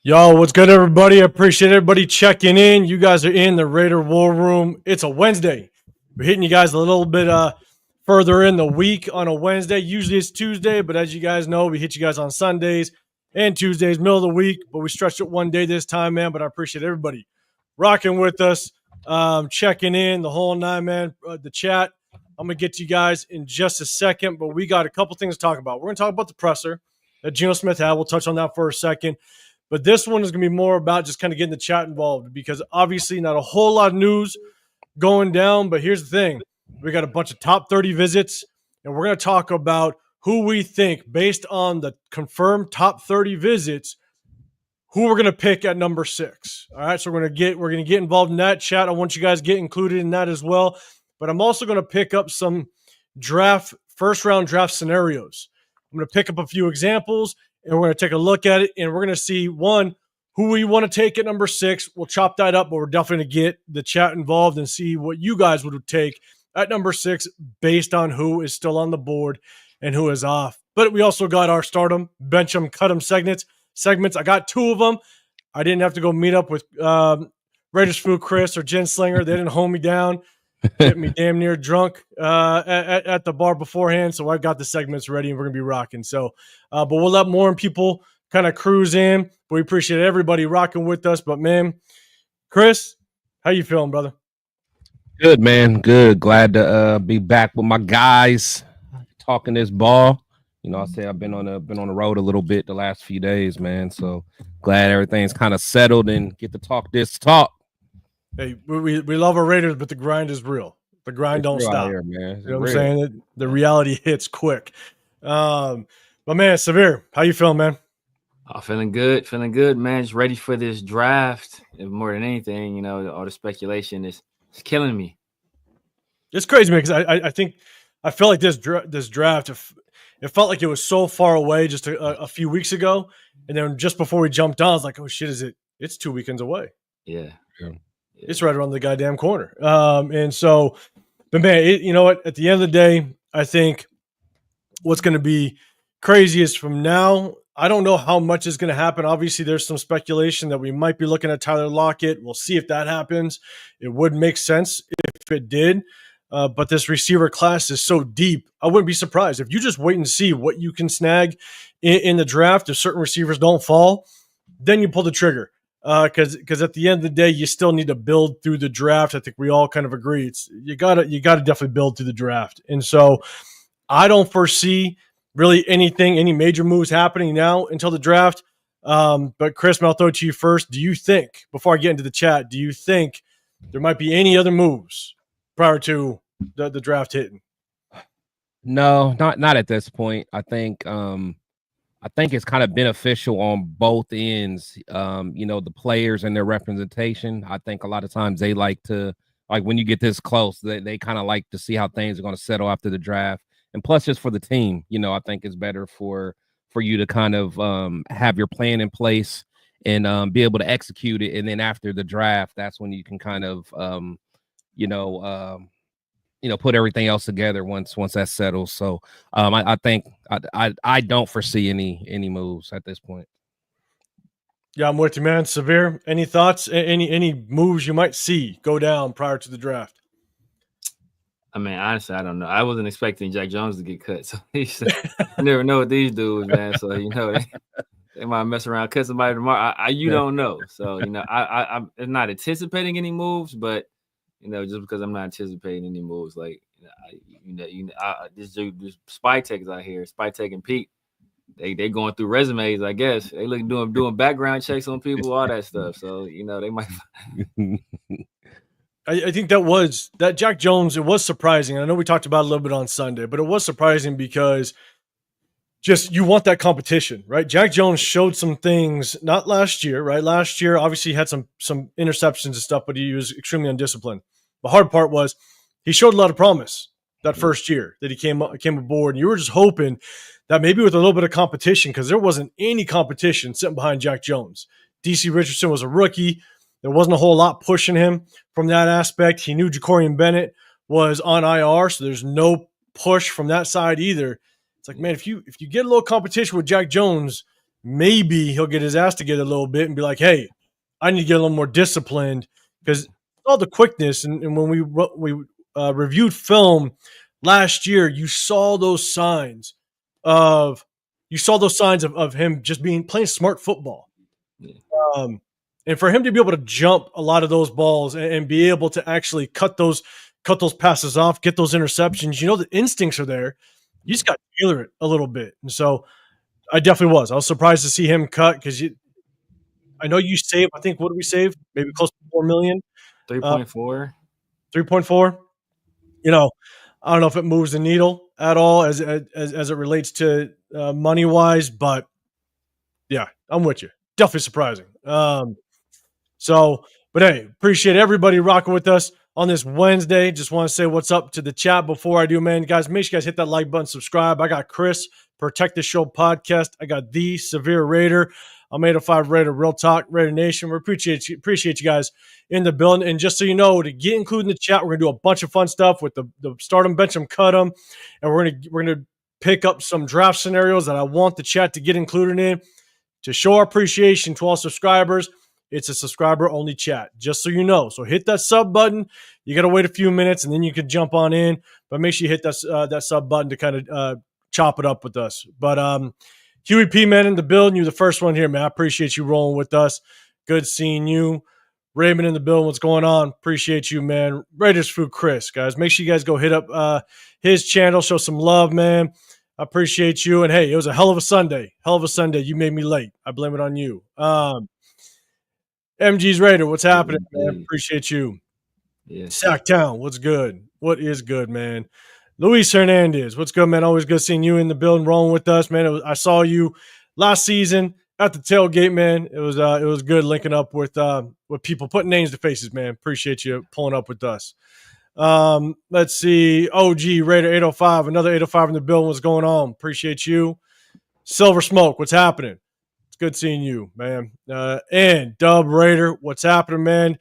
Yo, what's good, everybody? I appreciate everybody checking in. You guys are in the Raider War Room. It's a Wednesday. We're hitting you guys a little bit further in the week on a Wednesday. Usually it's Tuesday, but as you guys know, we hit you guys on Sundays and Tuesdays, middle of the week. But we stretched it one day this time, man. But I appreciate everybody rocking with us, checking in, the whole nine, man, the chat. I'm going to get to you guys in just a second, but we got a couple things to talk about. We're going to talk about the presser that Geno Smith had. We'll touch on that for a second. But this one is going to be more about just kind of getting the chat involved because obviously not a whole lot of news going down. But here's the thing. We got a bunch of top 30 visits, and we're going to talk about who we think, based on the confirmed top 30 visits, who we're going to pick at number 6. All right, so we're going to get involved in that chat. I want you guys to get included in that as well. But I'm also going to pick up some first-round draft scenarios. I'm going to pick up a few examples, and we're going to take a look at it, and we're going to see, one, who we want to take at number 6. We'll chop that up, but we're definitely going to get the chat involved and see what you guys would take at number 6 based on who is still on the board and who is off. But we also got our start 'em, bench 'em, cut 'em segments. I got 2 of them. I didn't have to go meet up with Raiders Food Chris or Jen Slinger. They didn't hold me down. Get me damn near drunk at the bar beforehand. So I got the segments ready and we're going to be rocking. So, but we'll let more people kind of cruise in. But we appreciate everybody rocking with us. But, man, Chris, how you feeling, brother? Good, man. Good. Glad to be back with my guys talking this ball. You know, I say I've been on the road a little bit the last few days, man. So glad everything's kind of settled and get to talk this talk. Hey, we love our Raiders, but the grind is real. The grind don't stop. Here, man. You know what I'm saying? The reality hits quick. But, man, Severe, how you feeling, man? Oh, feeling good, man. Just ready for this draft. And more than anything, you know, all the speculation is killing me. It's crazy, man, because I feel like this draft, it felt like it was so far away just a few weeks ago. And then just before we jumped on, I was like, oh, shit, it's 2 weekends away. Yeah. It's right around the goddamn corner. And so, but man, you know what? At the end of the day, I think what's going to be crazy is from now, I don't know how much is going to happen. Obviously, there's some speculation that we might be looking at Tyler Lockett. We'll see if that happens. It would make sense if it did. But this receiver class is so deep. I wouldn't be surprised if you just wait and see what you can snag in the draft. If certain receivers don't fall, then you pull the trigger. Because at the end of the day, you still need to build through the draft. I think we all kind of agree. You gotta definitely build through the draft. And so I don't foresee really any major moves happening now until the draft. But Chris, I'll throw it to you first. Do you think, before I get into the chat, do you think there might be any other moves prior to the draft hitting? No, not at this point. I think it's kind of beneficial on both ends. You know, the players and their representation. I think a lot of times they like to, like when you get this close, they kind of like to see how things are going to settle after the draft. And plus, just for the team, you know, I think it's better for you to kind of have your plan in place and be able to execute it. And then after the draft, that's when you can kind of, put everything else together once that settles. So I think I don't foresee any moves at this point. Yeah, I'm with you, man. Severe, any thoughts? Any moves you might see go down prior to the draft? I mean, honestly, I don't know. I wasn't expecting Jack Jones to get cut. So you never know with these dudes, man. So, you know, they might mess around, cut somebody tomorrow. You don't know. So, you know, I'm not anticipating any moves, but you know, just because I'm not anticipating any moves, like this dude, this Spy Tech is out here, Spy Tech and Pete. They going through resumes, I guess. They look doing background checks on people, all that stuff. So, you know, they might. I think that Jack Jones, it was surprising. I know we talked about it a little bit on Sunday, but it was surprising because just you want that competition, right? Jack Jones showed some things, not last year, right? Last year, obviously, he had some interceptions and stuff, but he was extremely undisciplined. The hard part was he showed a lot of promise that first year that he came aboard. And you were just hoping that maybe with a little bit of competition, because there wasn't any competition sitting behind Jack Jones. DC Richardson was a rookie. There wasn't a whole lot pushing him from that aspect. He knew Jacorian Bennett was on IR, so there's no push from that side either. It's like, man, if you get a little competition with Jack Jones, maybe he'll get his ass together a little bit and be like, hey, I need to get a little more disciplined because all the quickness. And when we reviewed film last year, you saw those signs of him just playing smart football. Yeah. And for him to be able to jump a lot of those balls and be able to actually cut those passes off, get those interceptions, the instincts are there. You just got to tailor it a little bit. And so I definitely was. I was surprised to see him cut because I know you saved, I think, what did we save? Maybe close to $4 million? 3.4. 3.4. I don't know if it moves the needle at all as it relates to money wise, but yeah, I'm with you. Definitely surprising. But hey, appreciate everybody rocking with us on this Wednesday. Just want to say what's up to the chat before I do, man. Guys, make sure you guys hit that like button, subscribe. I got Chris, Protect the Show podcast. I got the Severe Raider. I'm 805 Raider, Real Talk, Raider Nation. We appreciate you guys in the building. And just so you know, to get included in the chat, we're gonna do a bunch of fun stuff with the start them, bench them, cut them, and we're gonna pick up some draft scenarios that I want the chat to get included in to show our appreciation to all subscribers. It's a subscriber-only chat, just so you know. So hit that sub button. You got to wait a few minutes, and then you can jump on in. But make sure you hit that sub button to kind of chop it up with us. But Huey P. Man in the building, you're the first one here, man. I appreciate you rolling with us. Good seeing you. Raymond in the building, what's going on? Appreciate you, man. Raiders Food Chris, guys. Make sure you guys go hit up his channel. Show some love, man. I appreciate you. And, hey, it was a hell of a Sunday. Hell of a Sunday. You made me late. I blame it on you. MG's Raider, what's happening, man? Appreciate you. Yes. Sacktown, what's good? What is good, man? Luis Hernandez, what's good, man? Always good seeing you in the building, rolling with us, man. I saw you last season at the tailgate, man. It was good linking up with people, putting names to faces, man. Appreciate you pulling up with us. Let's see. OG Raider 805, another 805 in the building. What's going on? Appreciate you. Silver Smoke, what's happening? It's good seeing you, man. And Dub Raider, what's happening, man?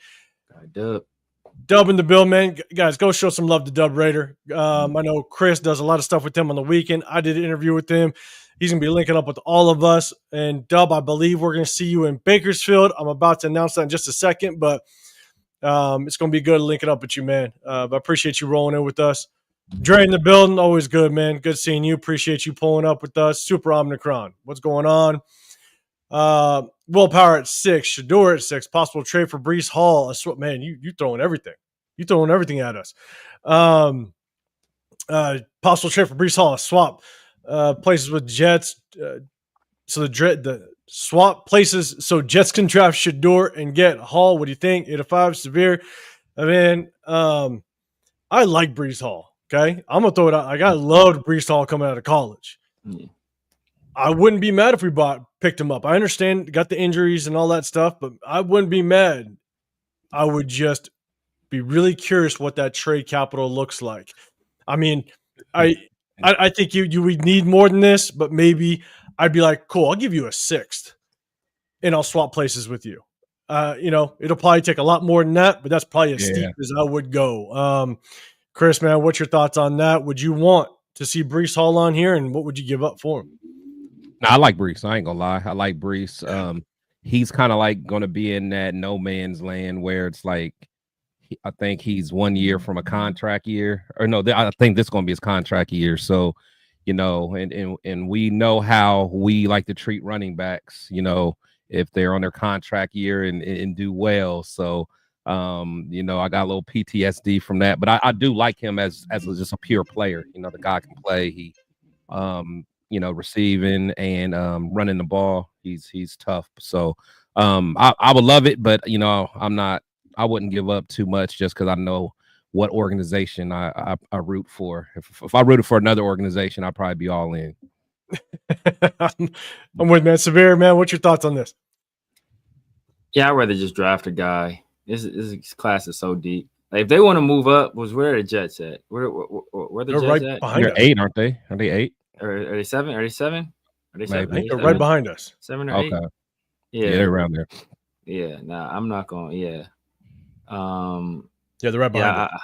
Dub in the bill, man. Guys, go show some love to Dub Raider. I know Chris does a lot of stuff with him on the weekend. I did an interview with him. He's going to be linking up with all of us. And Dub, I believe we're going to see you in Bakersfield. I'm about to announce that in just a second, but it's going to be good linking up with you, man. But I appreciate you rolling in with us. Dre in the building, always good, man. Good seeing you. Appreciate you pulling up with us. Super Omnicron, what's going on? Willpower at 6, Shador at 6, possible trade for Breece Hall. Man, you throwing everything. You throwing everything at us. Possible trade for Breece Hall, swap places with Jets. So the swap places so Jets can draft Shador and get Hall. What do you think? 8-5, Severe. I mean, I like Breece Hall. Okay, I'm gonna throw it out. I loved Breece Hall coming out of college. Yeah. I wouldn't be mad if we picked him up. I understand, got the injuries and all that stuff, but I wouldn't be mad. I would just be really curious what that trade capital looks like. I mean, I think you would need more than this, but maybe I'd be like, cool, I'll give you a 6th, and I'll swap places with you. It'll probably take a lot more than that, but that's probably as steep as I would go. Chris, man, what's your thoughts on that? Would you want to see Breece Hall on here, and what would you give up for him? No, I like Breece. I ain't gonna lie. I like Breece. He's kind of like going to be in that no man's land where it's like, I think he's 1 year from a contract year, or no, I think this is going to be his contract year. So, and we know how we like to treat running backs, if they're on their contract year and do well. So, I got a little PTSD from that, but I do like him as just a pure player. The guy can play. He, receiving and running the ball. He's tough. So I would love it, but I wouldn't give up too much just because I know what organization I root for. If I rooted for another organization, I'd probably be all in. I'm with man. Severe, man. What's your thoughts on this? Yeah, I'd rather just draft a guy. This class is so deep. Like, if they want to move up, where are the Jets at? Where the They're Jets right at? behind us. 8, aren't they? Are they 8? Or are they 7? Are they 7? Are they 7? I think they're right behind us. 7 or 8? Okay. Yeah, they're around there. Yeah, nah, I'm not going. Yeah. Yeah, they're right behind us.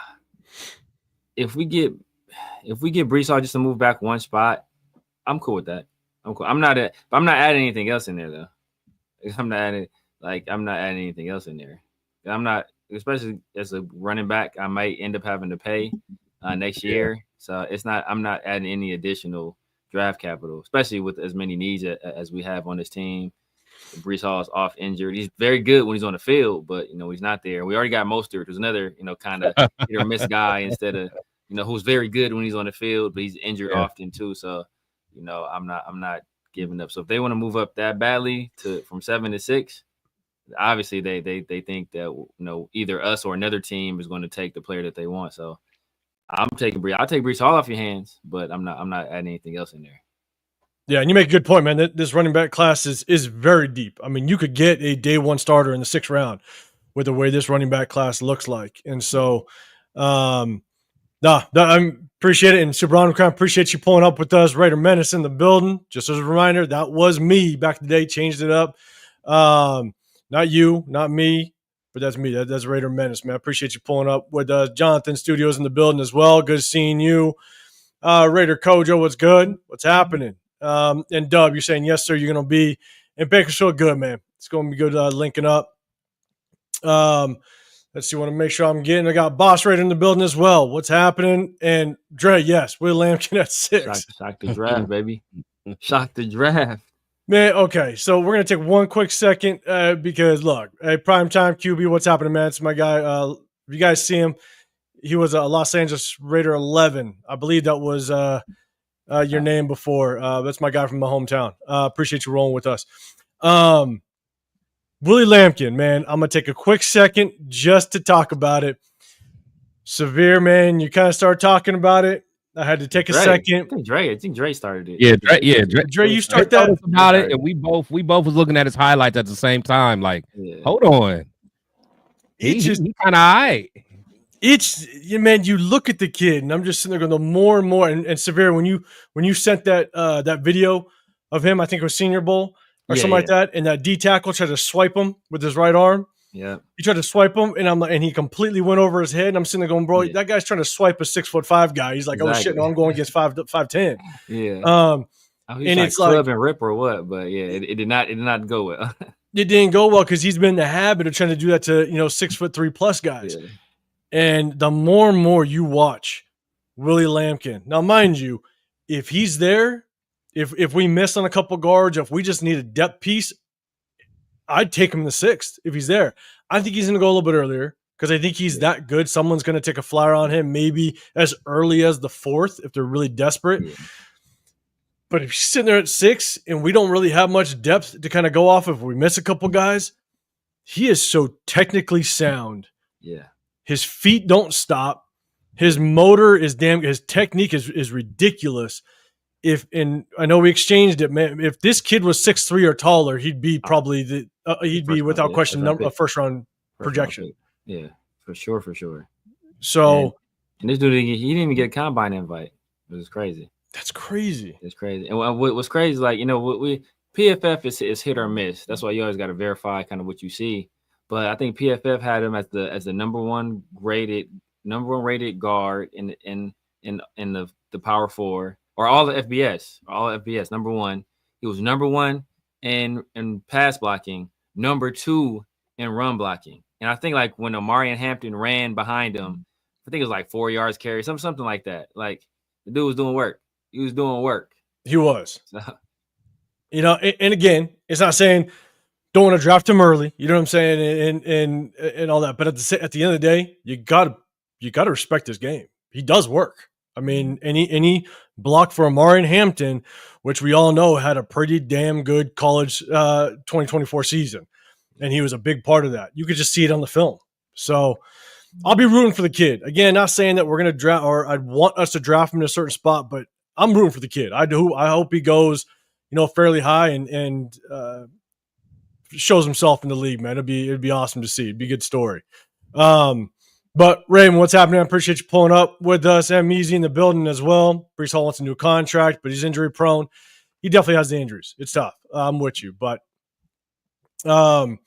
If we get Breece Hall just to move back one spot, I'm cool with that. I'm cool. I'm not adding anything else in there though. I'm not adding anything else in there. I'm not, especially as a running back, I might end up having to pay next year. So I'm not adding any additional draft capital, especially with as many needs as we have on this team. Brees Hall is off injured. He's very good when he's on the field, but he's not there. We already got Mostert, who's another kind of hit or miss guy instead of who's very good when he's on the field, but he's injured often too. So I'm not giving up. So if they want to move up that badly from 7 to 6, obviously they think that either us or another team is going to take the player that they want. So I'll take Brees Hall off your hands, but I'm not adding anything else in there. Yeah, and you make a good point, man. This running back class is very deep. I mean, you could get a day one starter in the 6th round with the way this running back class looks like. And so, I appreciate it. And Subron, I appreciate you pulling up with us. Raider Menace in the building. Just as a reminder, that was me back in the day, changed it up. Not you, not me, but that's me. That's Raider Menace, man. I appreciate you pulling up with us. Jonathan Studios in the building as well. Good seeing you. Raider Kojo, what's good? What's happening? And Dub, you're saying, yes, sir, you're going to be in Bakersfield. Good, man. It's going to be good linking up. Let's see. I want to make sure I'm getting. I got Boss Raider in the building as well. What's happening? And Dre, yes, Willie Lampkin at 6. Shock the draft, baby. Shock the draft. Man, okay. So we're going to take one quick second because, look, primetime QB, what's happening, man? It's my guy. If you guys see him, he was a Los Angeles Raider 11. I believe that was your name before. That's my guy from my hometown. Appreciate you rolling with us. Willie Lampkin, man, I'm going to take a quick second just to talk about it. Severe, man, you kind of started talking about it. I had to take a second. I think Dre started it. Yeah, Dre, you start that about it, and we both was looking at his highlights at the same time. Like, hold on, he's kind of alright. Man, you look at the kid, and I'm just sitting there going, the more and more. And Severe, when you sent that video of him, I think it was Senior Bowl or something like that, and that D tackle tried to swipe him with his right arm. Yeah, he tried to swipe him, and I'm like, and he completely went over his head. And I'm sitting there going, bro, that guy's trying to swipe a 6'5" guy. He's like, oh shit, no, I'm going against 5'10". Yeah. And it's like club and rip or what? But yeah, it did not go well. It didn't go well because he's been in the habit of trying to do that to 6'3" guys. Yeah. And the more and more you watch Willie Lampkin, now mind you, if he's there, if we miss on a couple guards, if we just need a depth piece, I'd take him in the 6th if he's there. I think he's going to go a little bit earlier because I think he's that good. Someone's going to take a flyer on him maybe as early as the 4th if they're really desperate. Yeah. But if he's sitting there at 6 and we don't really have much depth to kind of go off if we miss a couple guys, he is so technically sound. Yeah. His feet don't stop. His motor is his technique is ridiculous. And I know we exchanged it, man. If this kid was 6'3" or taller, he'd be probably without question a first round projection. Yeah, for sure. So, and this dude, he didn't even get a combine invite. It was crazy. That's crazy. It's crazy. And what's crazy is, like, we PFF is hit or miss. That's why you always got to verify kind of what you see. But I think PFF had him as the number one rated guard in the Power 4 or all the FBS, number one. He was number one in pass blocking, number 2 in run blocking. And I think, like, when Omarion Hampton ran behind him, I think it was like 4 yards carry, something like that. Like, the dude was doing work. He was doing work. He was. So. And again, it's not saying don't want to draft him early. You know what I'm saying? And all that. But at the end of the day, you gotta respect his game. He does work. I mean, any block for Omarion Hampton, which we all know had a pretty damn good college 2024 season. And he was a big part of that. You could just see it on the film. So I'll be rooting for the kid. Again, not saying that we're going to draft or I'd want us to draft him in a certain spot, but I'm rooting for the kid. I do. I hope he goes, fairly high and shows himself in the league, man. It'd be awesome to see. It'd be a good story. But Raymond, what's happening? I appreciate you pulling up with us. And Measy in the building as well. Brees Hall wants a new contract, but he's injury prone. He definitely has the injuries. It's tough. I'm with you, but Lawrence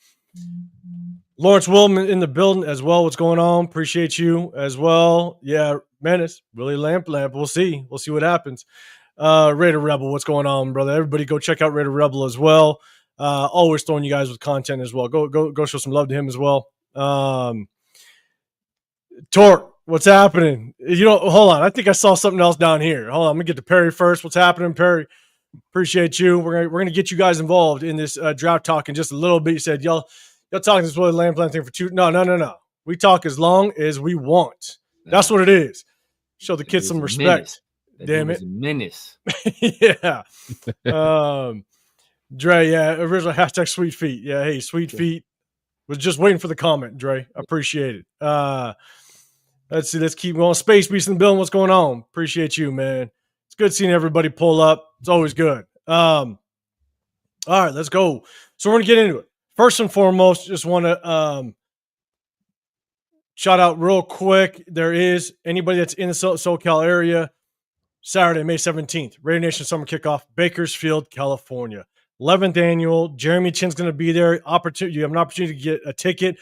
Willman in the building as well. What's going on? Appreciate you as well. Yeah, Menace, Willie Lamp. We'll see. We'll see what happens. Raider Rebel, what's going on, brother? Everybody go check out Raider Rebel as well. Always throwing you guys with content as well. Go show some love to him as well. Torque, what's happening? Hold on. I think I saw something else down here. Hold on, I'm gonna get to Perry first. What's happening, Perry? Appreciate you. We're gonna get you guys involved in this draft talk in just a little bit. You said y'all talking this Willie Lampkin thing for two. No. We talk as long as we want. That's what it is. Show the kids some respect. Damn it, menace. Yeah. Dre, yeah, original hashtag sweet feet. Yeah, hey, sweet feet. Was just waiting for the comment, Dre. I appreciate it. Let's see. Let's keep going. Space Beast in the building. What's going on? Appreciate you, man. It's good seeing everybody pull up. It's always good. All right, let's go. So we're going to get into it. First and foremost, just want to shout out real quick. There is anybody that's in the SoCal area, Saturday, May 17th, Raider Nation Summer Kickoff, Bakersfield, California. 11th annual. Jeremy Chin's going to be there. You have an opportunity to get a ticket,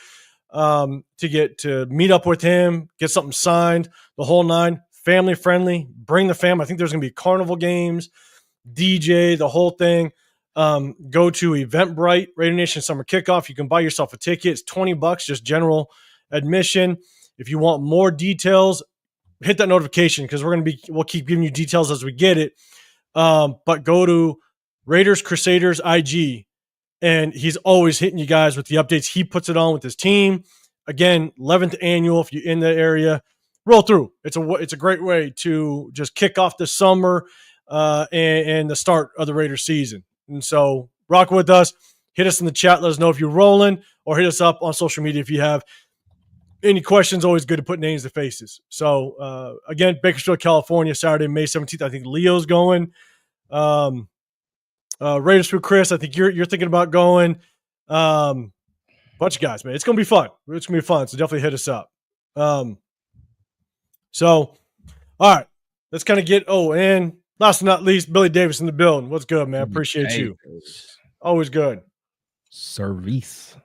to meet up with him, get something signed, the whole nine. Family friendly. Bring the fam. I think there's going to be carnival games, DJ, the whole thing. Go to Eventbrite, Raider Nation Summer Kickoff. You can buy yourself a ticket. It's $20, just general admission. If you want more details, hit that notification because we'll keep giving you details as we get it. But go to Raiders Crusaders IG, and he's always hitting you guys with the updates. He puts it on with his team. Again, 11th annual. If you're in the area, roll through. It's a great way to just kick off the summer and the start of the Raiders season. And so rock with us. Hit us in the chat. Let us know if you're rolling, or hit us up on social media if you have any questions. Always good to put names to faces. So again, Bakersfield, California, Saturday, May 17th. I think Leo's going. Raiders through Chris, I think you're thinking about going. Bunch of guys, man. It's gonna be fun. It's gonna be fun. So definitely hit us up. So all right, let's kind of get. Oh, and last but not least, Billy Davis in the building. What's good, man? Appreciate you. Always good. Service.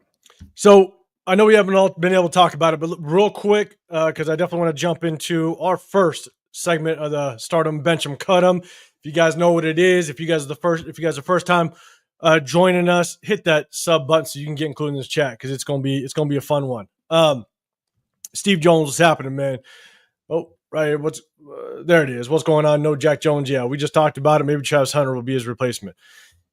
So I know we haven't all been able to talk about it, but real quick, because I definitely want to jump into our first segment of the Start 'em, Bench 'em, Cut 'em. If you guys know what it is, if you guys are first time joining us, hit that sub button so you can get included in this chat because it's gonna be a fun one. Steve Jones, what's happening, man? Oh, right, there it is. What's going on? No Jack Jones. Yeah, we just talked about it. Maybe Travis Hunter will be his replacement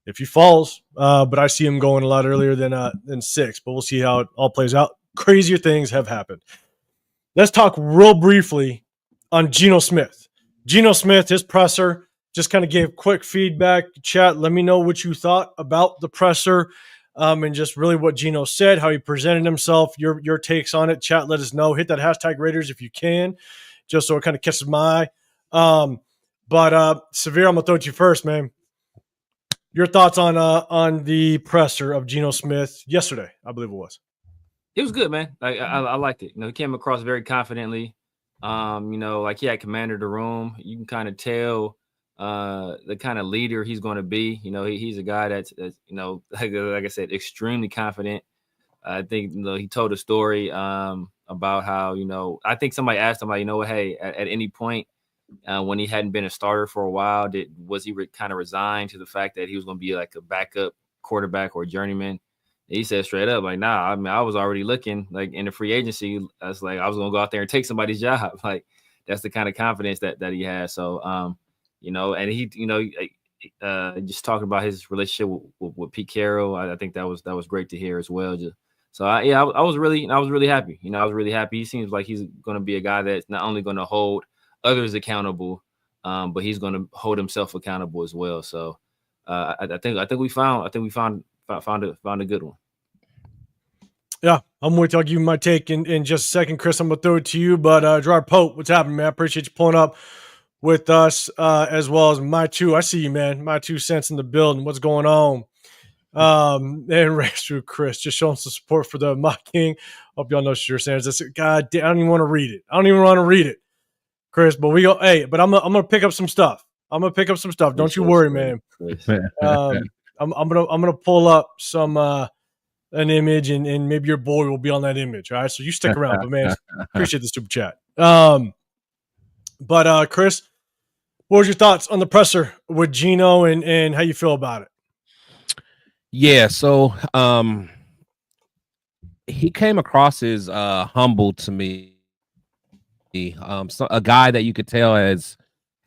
if he falls. But I see him going a lot earlier than 6. But we'll see how it all plays out. Crazier things have happened. Let's talk real briefly on Geno Smith. Geno Smith, his presser. Just kind of gave quick feedback. Chat, let me know what you thought about the presser and just really what Geno said, how he presented himself, your takes on it. Chat, let us know. Hit that hashtag Raiders if you can, just so it kind of catches my eye. But Severe, I'm going to throw it to you first, man. Your thoughts on the presser of Geno Smith yesterday, I believe it was. It was good, man. I liked it. He came across very confidently. Like he had commanded the room. You can kind of tell the kind of leader he's going to be. He's a guy that's like I said, extremely confident. I think he told a story about how I think somebody asked him like hey, at any point when he hadn't been a starter for a while, was he kind of resigned to the fact that he was going to be like a backup quarterback or journeyman? He said straight up like, nah, I mean, I was already looking like in the free agency. I was going to go out there and take somebody's job. Like that's the kind of confidence that he has. So and he, just talking about his relationship with Pete Carroll, I think that was great to hear as well. I was really happy. I was really happy. He seems like he's going to be a guy that's not only going to hold others accountable, but he's going to hold himself accountable as well. So I think we found a good one. Yeah, I'm with you. I'll give you my take in just a second, Chris. I'm gonna throw it to you, but Gerard Pope, what's happening, man? I appreciate you pulling up with us, as well as my two. I see you, man. My 2 cents in the building. What's going on? And race through Chris, just showing some support for the Mock King. Hope y'all know what you're saying. God damn, I don't even want to read it. Chris, but but I'm gonna pick up some stuff. Don't you worry, man. I'm gonna pull up some an image, and maybe your boy will be on that image. All right, so you stick around, but man, appreciate the super chat. But Chris, What was your thoughts on the presser with Geno and how you feel about it? Yeah, so he came across as humble to me. So a guy that you could tell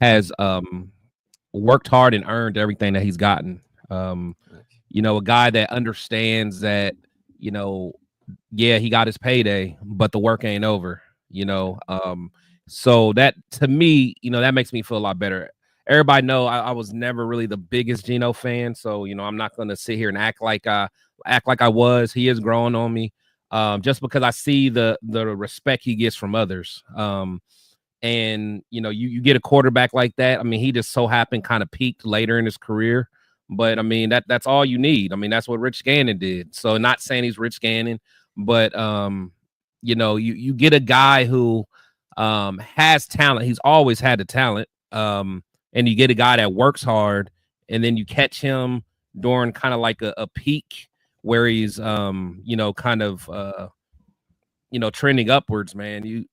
has worked hard and earned everything that he's gotten. A guy that understands that, yeah, he got his payday, but the work ain't over, so that to me, that makes me feel a lot better. Everybody know I was never really the biggest Geno fan, so I'm not gonna sit here and act like I was. He is growing on me, just because I see the respect he gets from others. And you get a quarterback like that. I mean, he just so happened kind of peaked later in his career, but I mean that's all you need. I mean, that's what Rich Gannon did. So not saying he's Rich Gannon, but you get a guy who has talent. He's always had the talent. And you get a guy that works hard, and then you catch him during kind of like a peak where he's trending upwards, man. You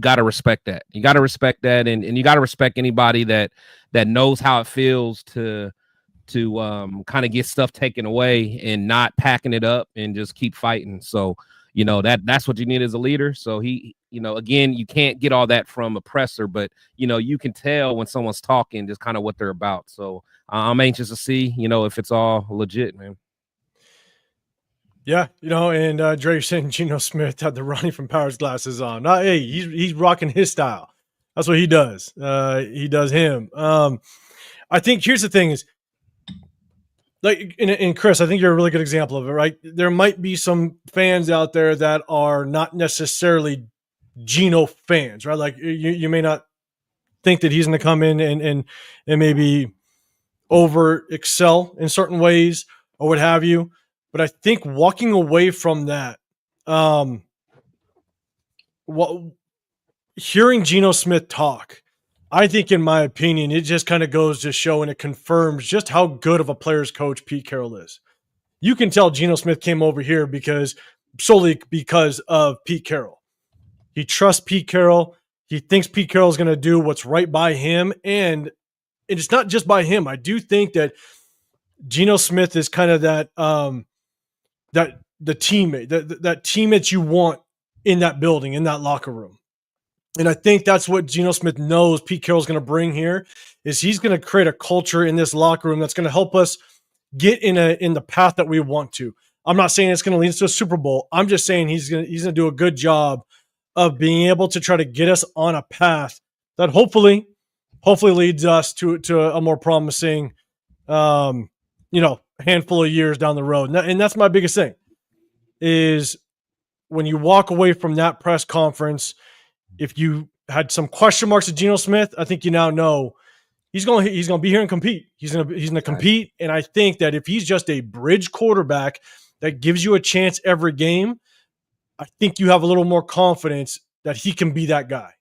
got to respect that. You got to respect that, and you got to respect anybody that knows how it feels to kind of get stuff taken away and not packing it up and just keep fighting. So that's what you need as a leader. So he, again, you can't get all that from a presser, but you can tell when someone's talking just kind of what they're about. So I'm anxious to see if it's all legit, man. Yeah, and Dre saying Geno Smith had the Ronnie from Powers glasses on. Hey, he's rocking his style. That's what he does. He does him. I think here's the thing is, like, and Chris, I think you're a really good example of it, right? There might be some fans out there that are not necessarily Geno fans, right? Like you may not think that he's going to come in and maybe over excel in certain ways or what have you. But I think walking away from that, hearing Geno Smith talk, I think, in my opinion, it just kind of goes to show and it confirms just how good of a player's coach Pete Carroll is. You can tell Geno Smith came over here solely because of Pete Carroll. He trusts Pete Carroll. He thinks Pete Carroll is going to do what's right by him. And it's not just by him. I do think that Geno Smith is kind of that the teammate, that teammate you want in that building, in that locker room. And I think that's what Geno Smith knows Pete Carroll's going to bring here is he's going to create a culture in this locker room that's going to help us get in the path that we want to. I'm not saying it's going to lead us to a Super Bowl. I'm just saying he's going to do a good job of being able to try to get us on a path that hopefully leads us to a more promising, handful of years down the road. And that's my biggest thing is when you walk away from that press conference, if you had some question marks at Geno Smith, I think you now know he's going to be here and compete. He's going to compete. And I think that if he's just a bridge quarterback that gives you a chance every game, I think you have a little more confidence that he can be that guy.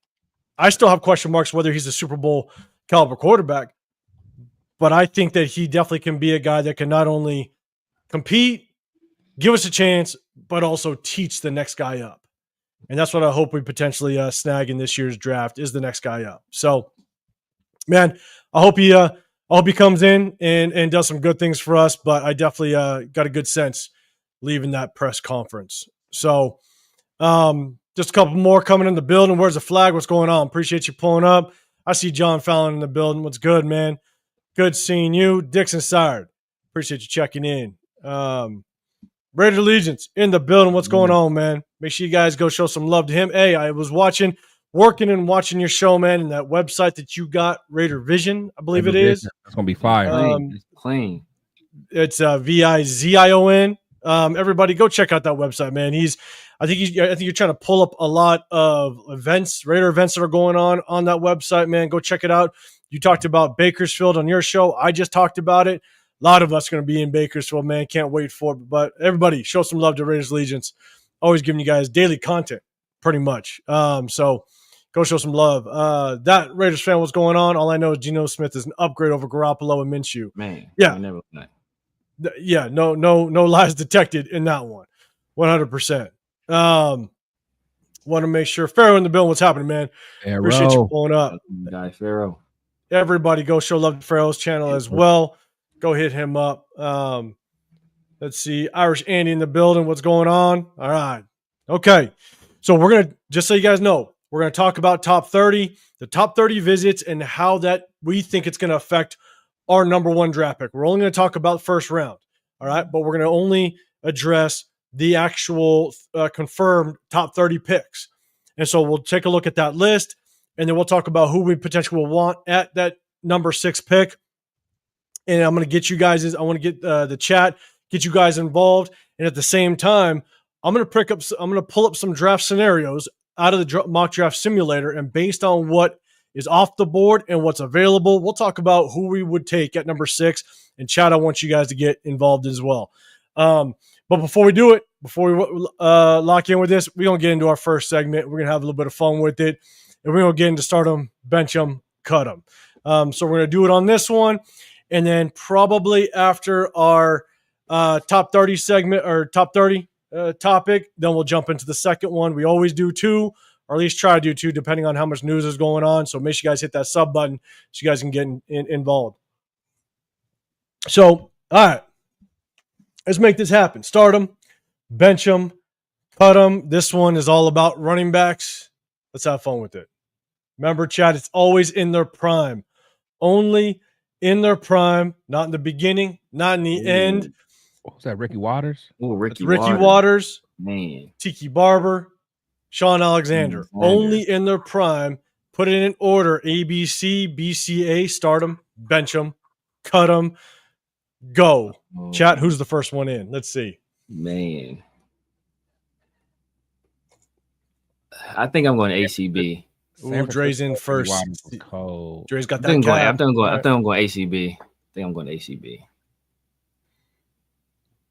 I still have question marks whether he's a Super Bowl caliber quarterback, but I think that he definitely can be a guy that can not only compete, give us a chance, but also teach the next guy up. And that's what I hope we potentially snag in this year's draft is the next guy up. So, man, I hope he comes in and does some good things for us. But I definitely got a good sense leaving that press conference. So, just a couple more coming in the building. Where's the flag? What's going on? Appreciate you pulling up. I see John Fallon in the building. What's good, man? Good seeing you. Dixon Sard. Appreciate you checking in. Raider Allegiance in the building. What's going on, man? Make sure you guys go show some love to him. Hey, I was working and watching your show, man, and that website that you got, Raider Vision, I believe Raider it is. Vision. That's going to be fire. It's clean. It's VIZION. Everybody go check out that website, man. I think you're trying to pull up a lot of events, Raider events that are going on that website, man. Go check it out. You talked about Bakersfield on your show. I just talked about it. A lot of us are going to be in Bakersfield, man. Can't wait for it. But everybody, show some love to Raiders Allegiance. Always giving you guys daily content, pretty much. So go show some love. That Raiders fan, what's going on? All I know is Geno Smith is an upgrade over Garoppolo and Minshew. Man, yeah, I never lie. Yeah, no lies detected in that one. 100%. Want to make sure Pharaoh in the building. What's happening, man? Pharaoh. Appreciate you pulling up. Guy Pharaoh. Everybody go show love to Pharaoh's channel as well. Go hit him up. Let's see. Irish Andy in the building. What's going on? All right. Okay. So we're going to, just so you guys know, we're going to talk about top 30, the top 30 visits, and how that we think it's going to affect our number one draft pick. We're only going to talk about first round. All right. But we're going to only address the actual confirmed top 30 picks. And so we'll take a look at that list, and then we'll talk about who we potentially will want at that number 6 pick. And I'm going to get you guys, I want to get the chat, get you guys involved. And at the same time, I'm going to pull up some draft scenarios out of the mock draft simulator. And based on what is off the board and what's available, we'll talk about who we would take at number 6. And chat, I want you guys to get involved as well. But before we do it, before we lock in with this, we're going to get into our first segment. We're going to have a little bit of fun with it. And we're going to get into start them, bench them, cut them. So we're going to do it on this one. And then probably after our top 30 segment or top 30 topic, then we'll jump into the second one. We always do 2, or at least try to do 2, depending on how much news is going on. So make sure you guys hit that sub button so you guys can get involved. So, all right. Let's make this happen. Start them, bench them, cut them. This one is all about running backs. Let's have fun with it. Remember, chat, it's always in their prime. Only in their prime, not in the beginning, not in the end. What was that, Ricky Waters? Oh, Ricky Waters, man. Tiki Barber, Sean Alexander. Only in their prime. Put it in order. ABC, BCA, start them, bench them, cut them, go. Chat, who's the first one in? Let's see. Man. I think I'm going to ACB. Ooh, Dre's in first. Dre's got that. I think I'm going ACB. I think I'm going to ACB.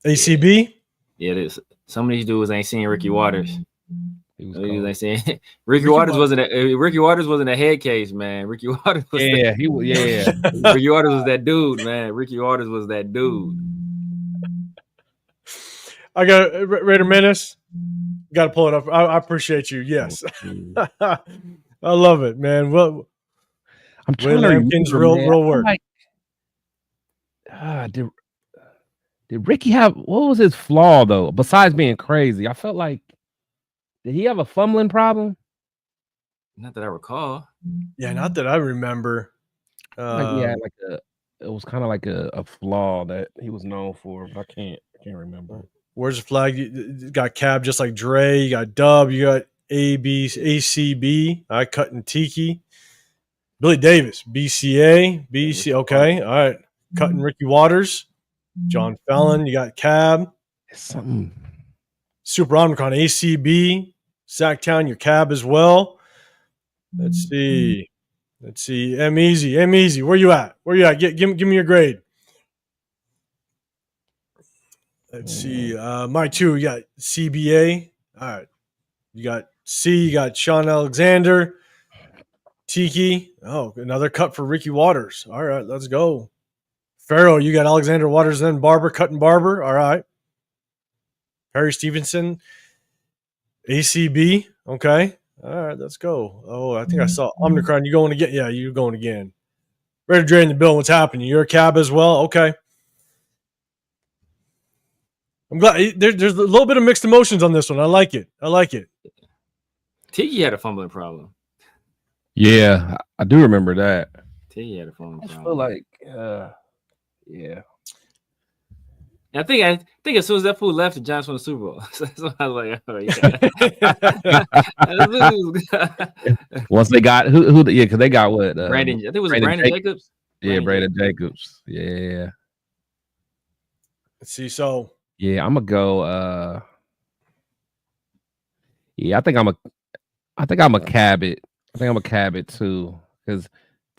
ACB? Yeah, it is. Some of these dudes ain't seen Ricky Waters. Ricky Waters wasn't a head case, man. Ricky Waters was Ricky Waters was that dude, man. Ricky Waters was that dude. I got Raider Menace. Got to pull it up. I appreciate you. Yes. I love it, man. Well, I'm trying Willie Lampkin's real work. Did Ricky have, what was his flaw though? Besides being crazy, I felt like, did he have a fumbling problem? Not that I recall. Yeah, not that I remember. It was kind of like a flaw that he was known for. But I can't remember. Where's the flag? You got Cab just like Dre. You got Dub. You got ACB. I cut and Tiki. Billy Davis, BCA, BC. Okay, all right. Cutting Ricky Waters, John Fallon. You got Cab. It's something. Super Omnicron, ACB, Sacktown, your Cab as well. Let's see. M Easy. Where you at? Give me your grade. Let's see. My 2, you got CBA. All right. You got C, you got Sean Alexander. Tiki. Oh, another cut for Ricky Waters. All right, let's go. Pharaoh, you got Alexander Waters, then Barber, cutting Barber. All right. Harry Stevenson, ACB. Okay. All right, let's go. Oh, I think I saw Omnicron. You going again? Yeah, you're going again. Ready to drain the bill. What's happening? You're a Cab as well? Okay. I'm glad there's a little bit of mixed emotions on this one. I like it. Tiki had a fumbling problem. Yeah, I do remember that. Tiki had a fumbling problem. I feel like, yeah. I think as soon as that fool left, the Giants won the Super Bowl. So I was like, oh yeah. Once they got who because they got what? Brandon. I think it was Brandon Jacobs. Yeah, Brandon Jacobs. Yeah. Let's see. So yeah, I'm gonna go. Yeah, I think I'm a cab it. I think I'm a cab it too, because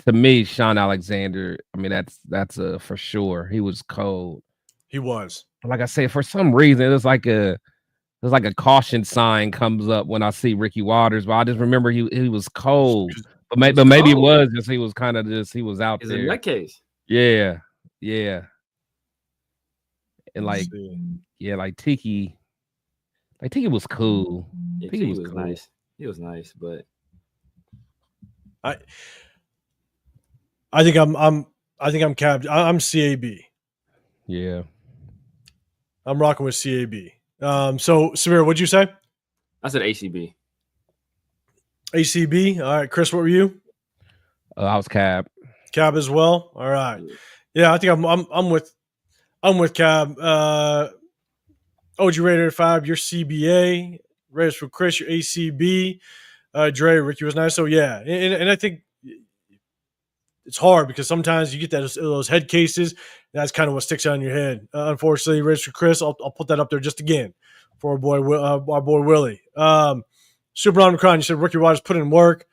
to me, Sean Alexander. I mean, that's a for sure. He was cold. He was. Like I said, for some reason, there's like a caution sign comes up when I see Ricky Waters, but I just remember he was cold. But maybe it was just he was kind of he was out there. In that case. Yeah. And like Tiki was cool. Yeah, Tiki was cool. Nice. He was nice, but I think I'm capped. I'm CAB. Yeah. I'm rocking with CAB. So Samir, what'd you say? I said ACB. ACB. All right, Chris, what were you? I was Cab. Cab as well. All right. Yeah, I think I'm with Cab. OG Raider 5, your CBA. Raiders for Chris, your ACB. Dre, Ricky was nice. So yeah, and I think it's hard because sometimes you get those head cases. That's kind of what sticks out in your head. Unfortunately, Raiders for Chris, I'll put that up there just again for our boy Willie. Super Omicron, you said Ricky Waters put in work,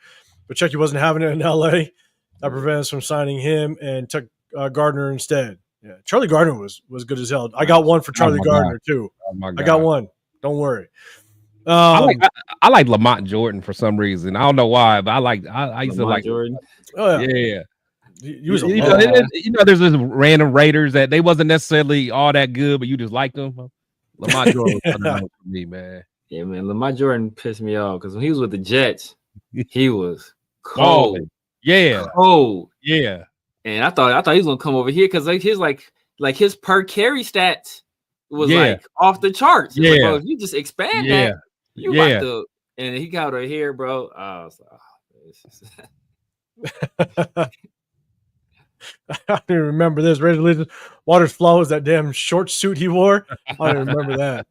but Chucky wasn't having it in LA. That prevented us from signing him and took Gardner instead. Yeah, Charlie Gardner was good as hell. I got one for Charlie Gardner too. I got one. Don't worry. I like Lamont Jordan for some reason. I don't know why, but I used to like Jordan. Oh yeah. You know, there's this random Raiders that they wasn't necessarily all that good, but you just liked them. Lamont Jordan was for me, man. Yeah, man. Lamont Jordan pissed me off because when he was with the Jets, he was cold. Yeah. Cold. Yeah. And I thought he was gonna come over here because his per carry stats was like off the charts. Yeah. Like, bro, if you just expand that, you about to. And he got her here, bro. I was like, I don't even remember this. Raiders Waters Flow is that damn short suit he wore. I don't even remember that.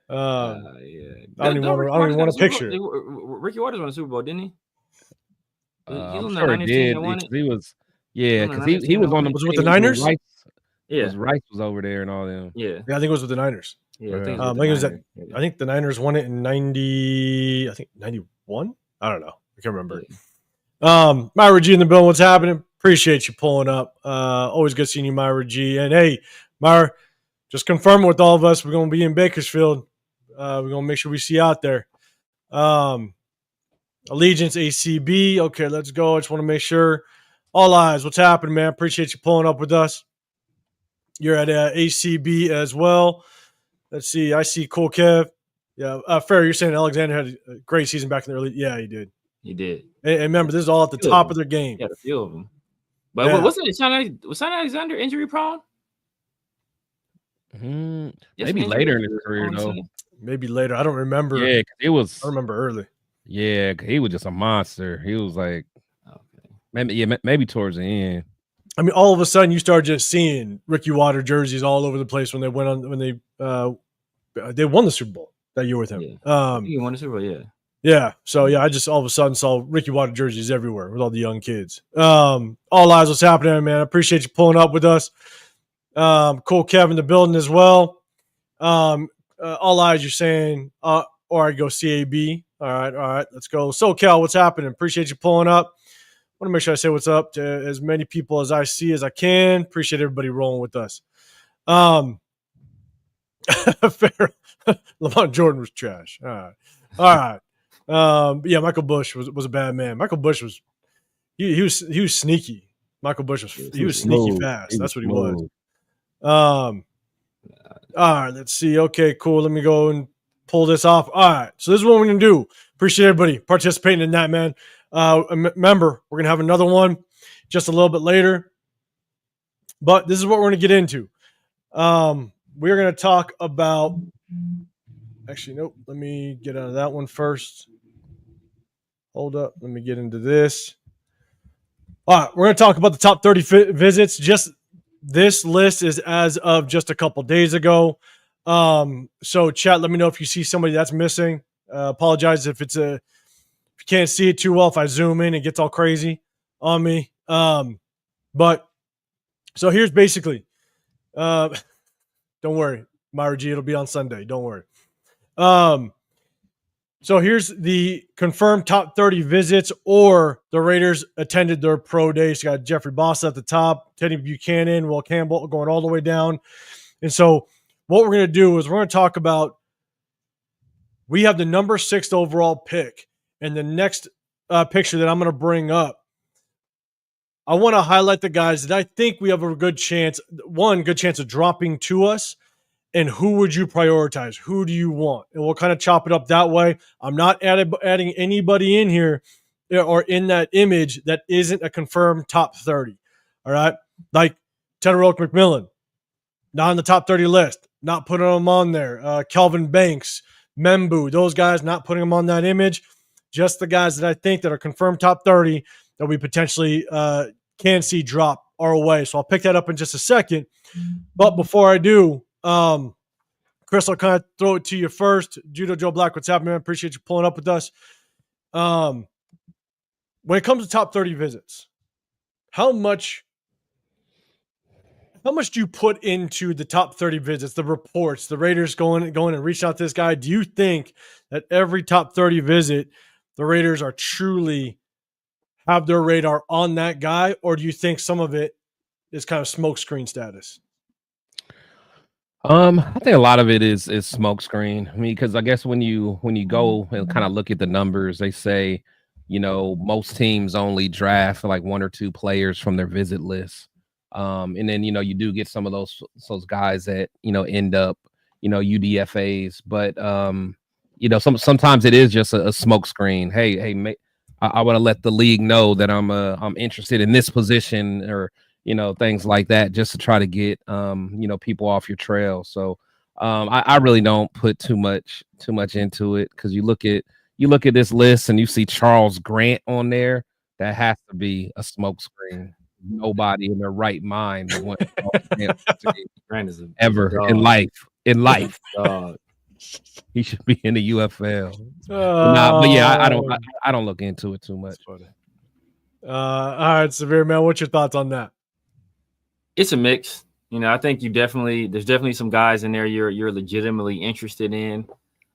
yeah. I don't even want to picture it. Ricky Waters won a Super Bowl, didn't he? I'm sure he did. He was, because he was on the. Was it with the Niners? Rice was over there and all them. Yeah, I think it was with the Niners. Yeah, I think the Niners won it in 90. I think 91. I don't know. I can't remember. Yeah. Myra G in the building. What's happening? Appreciate you pulling up. Always good seeing you, Myra G. And hey, Myra, just confirm with all of us. We're going to be in Bakersfield. We're going to make sure we see you out there. Allegiance ACB. Okay, let's go. I just want to make sure. All eyes. What's happening, man? Appreciate you pulling up with us. You're at ACB as well. Let's see. I see Cool Kev. Yeah, Fair, you're saying Alexander had a great season back in the early. Yeah, he did. He did. And remember, this is all at the top of their game. Yeah, a few of them. But wasn't it was Sean Alexander injury prone? Maybe later in his career, though. Maybe later. I don't remember. Yeah, it was. I remember early. Yeah, he was just a monster. He was like, maybe towards the end. I mean, all of a sudden, you start just seeing Ricky Water jerseys all over the place when they won the Super Bowl that year with him. Yeah. He won the Super Bowl, yeah. Yeah. So yeah, I just all of a sudden saw Ricky Water jerseys everywhere with all the young kids. All eyes, what's happening, man? I appreciate you pulling up with us. Cool Kevin in the building as well. All eyes, you're saying, or I go CAB. All right, let's go. SoCal, what's happening? Appreciate you pulling up. Want to make sure I say what's up to as many people as I see as I can. Appreciate everybody rolling with us. Lamont Jordan was trash. All right. Yeah, Michael Bush was a bad man. Michael Bush was he was sneaky. Michael Bush was sneaky fast. That's what he was. All right, let's see. Okay, cool. Let me go and pull this off. All right, so this is what we're gonna do. Appreciate everybody participating in that, man. Remember, we're gonna have another one just a little bit later, but this is what we're gonna get into. We're gonna talk about. Actually, nope. Let me get out of that one first. Hold up. Let me get into this. All right, we're gonna talk about the top 30 visits. Just this list is as of just a couple days ago. So chat, let me know if you see somebody that's missing. Apologize if you can't see it too well. If I zoom in, it gets all crazy on me. But so here's basically, don't worry, Myra G, it'll be on Sunday. Don't worry. So here's the confirmed top 30 visits or the Raiders attended their pro day. So you got Jeffrey Boss at the top, Teddy Buchanan, Will Campbell going all the way down. And so what we're going to do is we're going to talk about, we have the number 6 overall pick. And the next picture that I'm going to bring up, I want to highlight the guys that I think we have a good chance of dropping to us. And who would you prioritize? Who do you want? And we'll kind of chop it up that way. I'm not adding anybody in here or in that image that isn't a confirmed top 30. All right. Like Tedrick McMillan, not on the top 30 list, not putting them on there. Kelvin Banks, Membu, those guys, not putting them on that image. Just the guys that I think that are confirmed top 30 that we potentially can see drop our way. So I'll pick that up in just a second. But before I do, Chris, I'll kind of throw it to you first. Judo Joe Black, what's happening, man? Appreciate you pulling up with us. When it comes to top 30 visits, how much do you put into the top 30 visits, the reports, the Raiders going and reaching out to this guy? Do you think that every top 30 visit, the Raiders are truly have their radar on that guy, or do you think some of it is kind of smokescreen status? I think a lot of it is smokescreen. I mean, because I guess when you go and kind of look at the numbers, they say, most teams only draft like 1 or 2 players from their visit list. And then, you do get some of those guys that, end up, UDFAs, but, sometimes it is just a smokescreen. Hey, I want to let the league know that I'm interested in this position, or, things like that, just to try to get, people off your trail. So, I really don't put too much into it, because you look at this list and you see Charles Grant on there. That has to be a smokescreen. Nobody in their right mind would want Grant is ever dog. in life. Dog. He should be in the UFL. But yeah, I don't look into it too much. All right, Severe Man, what's your thoughts on that? It's a mix. I think there's definitely some guys in there you're legitimately interested in.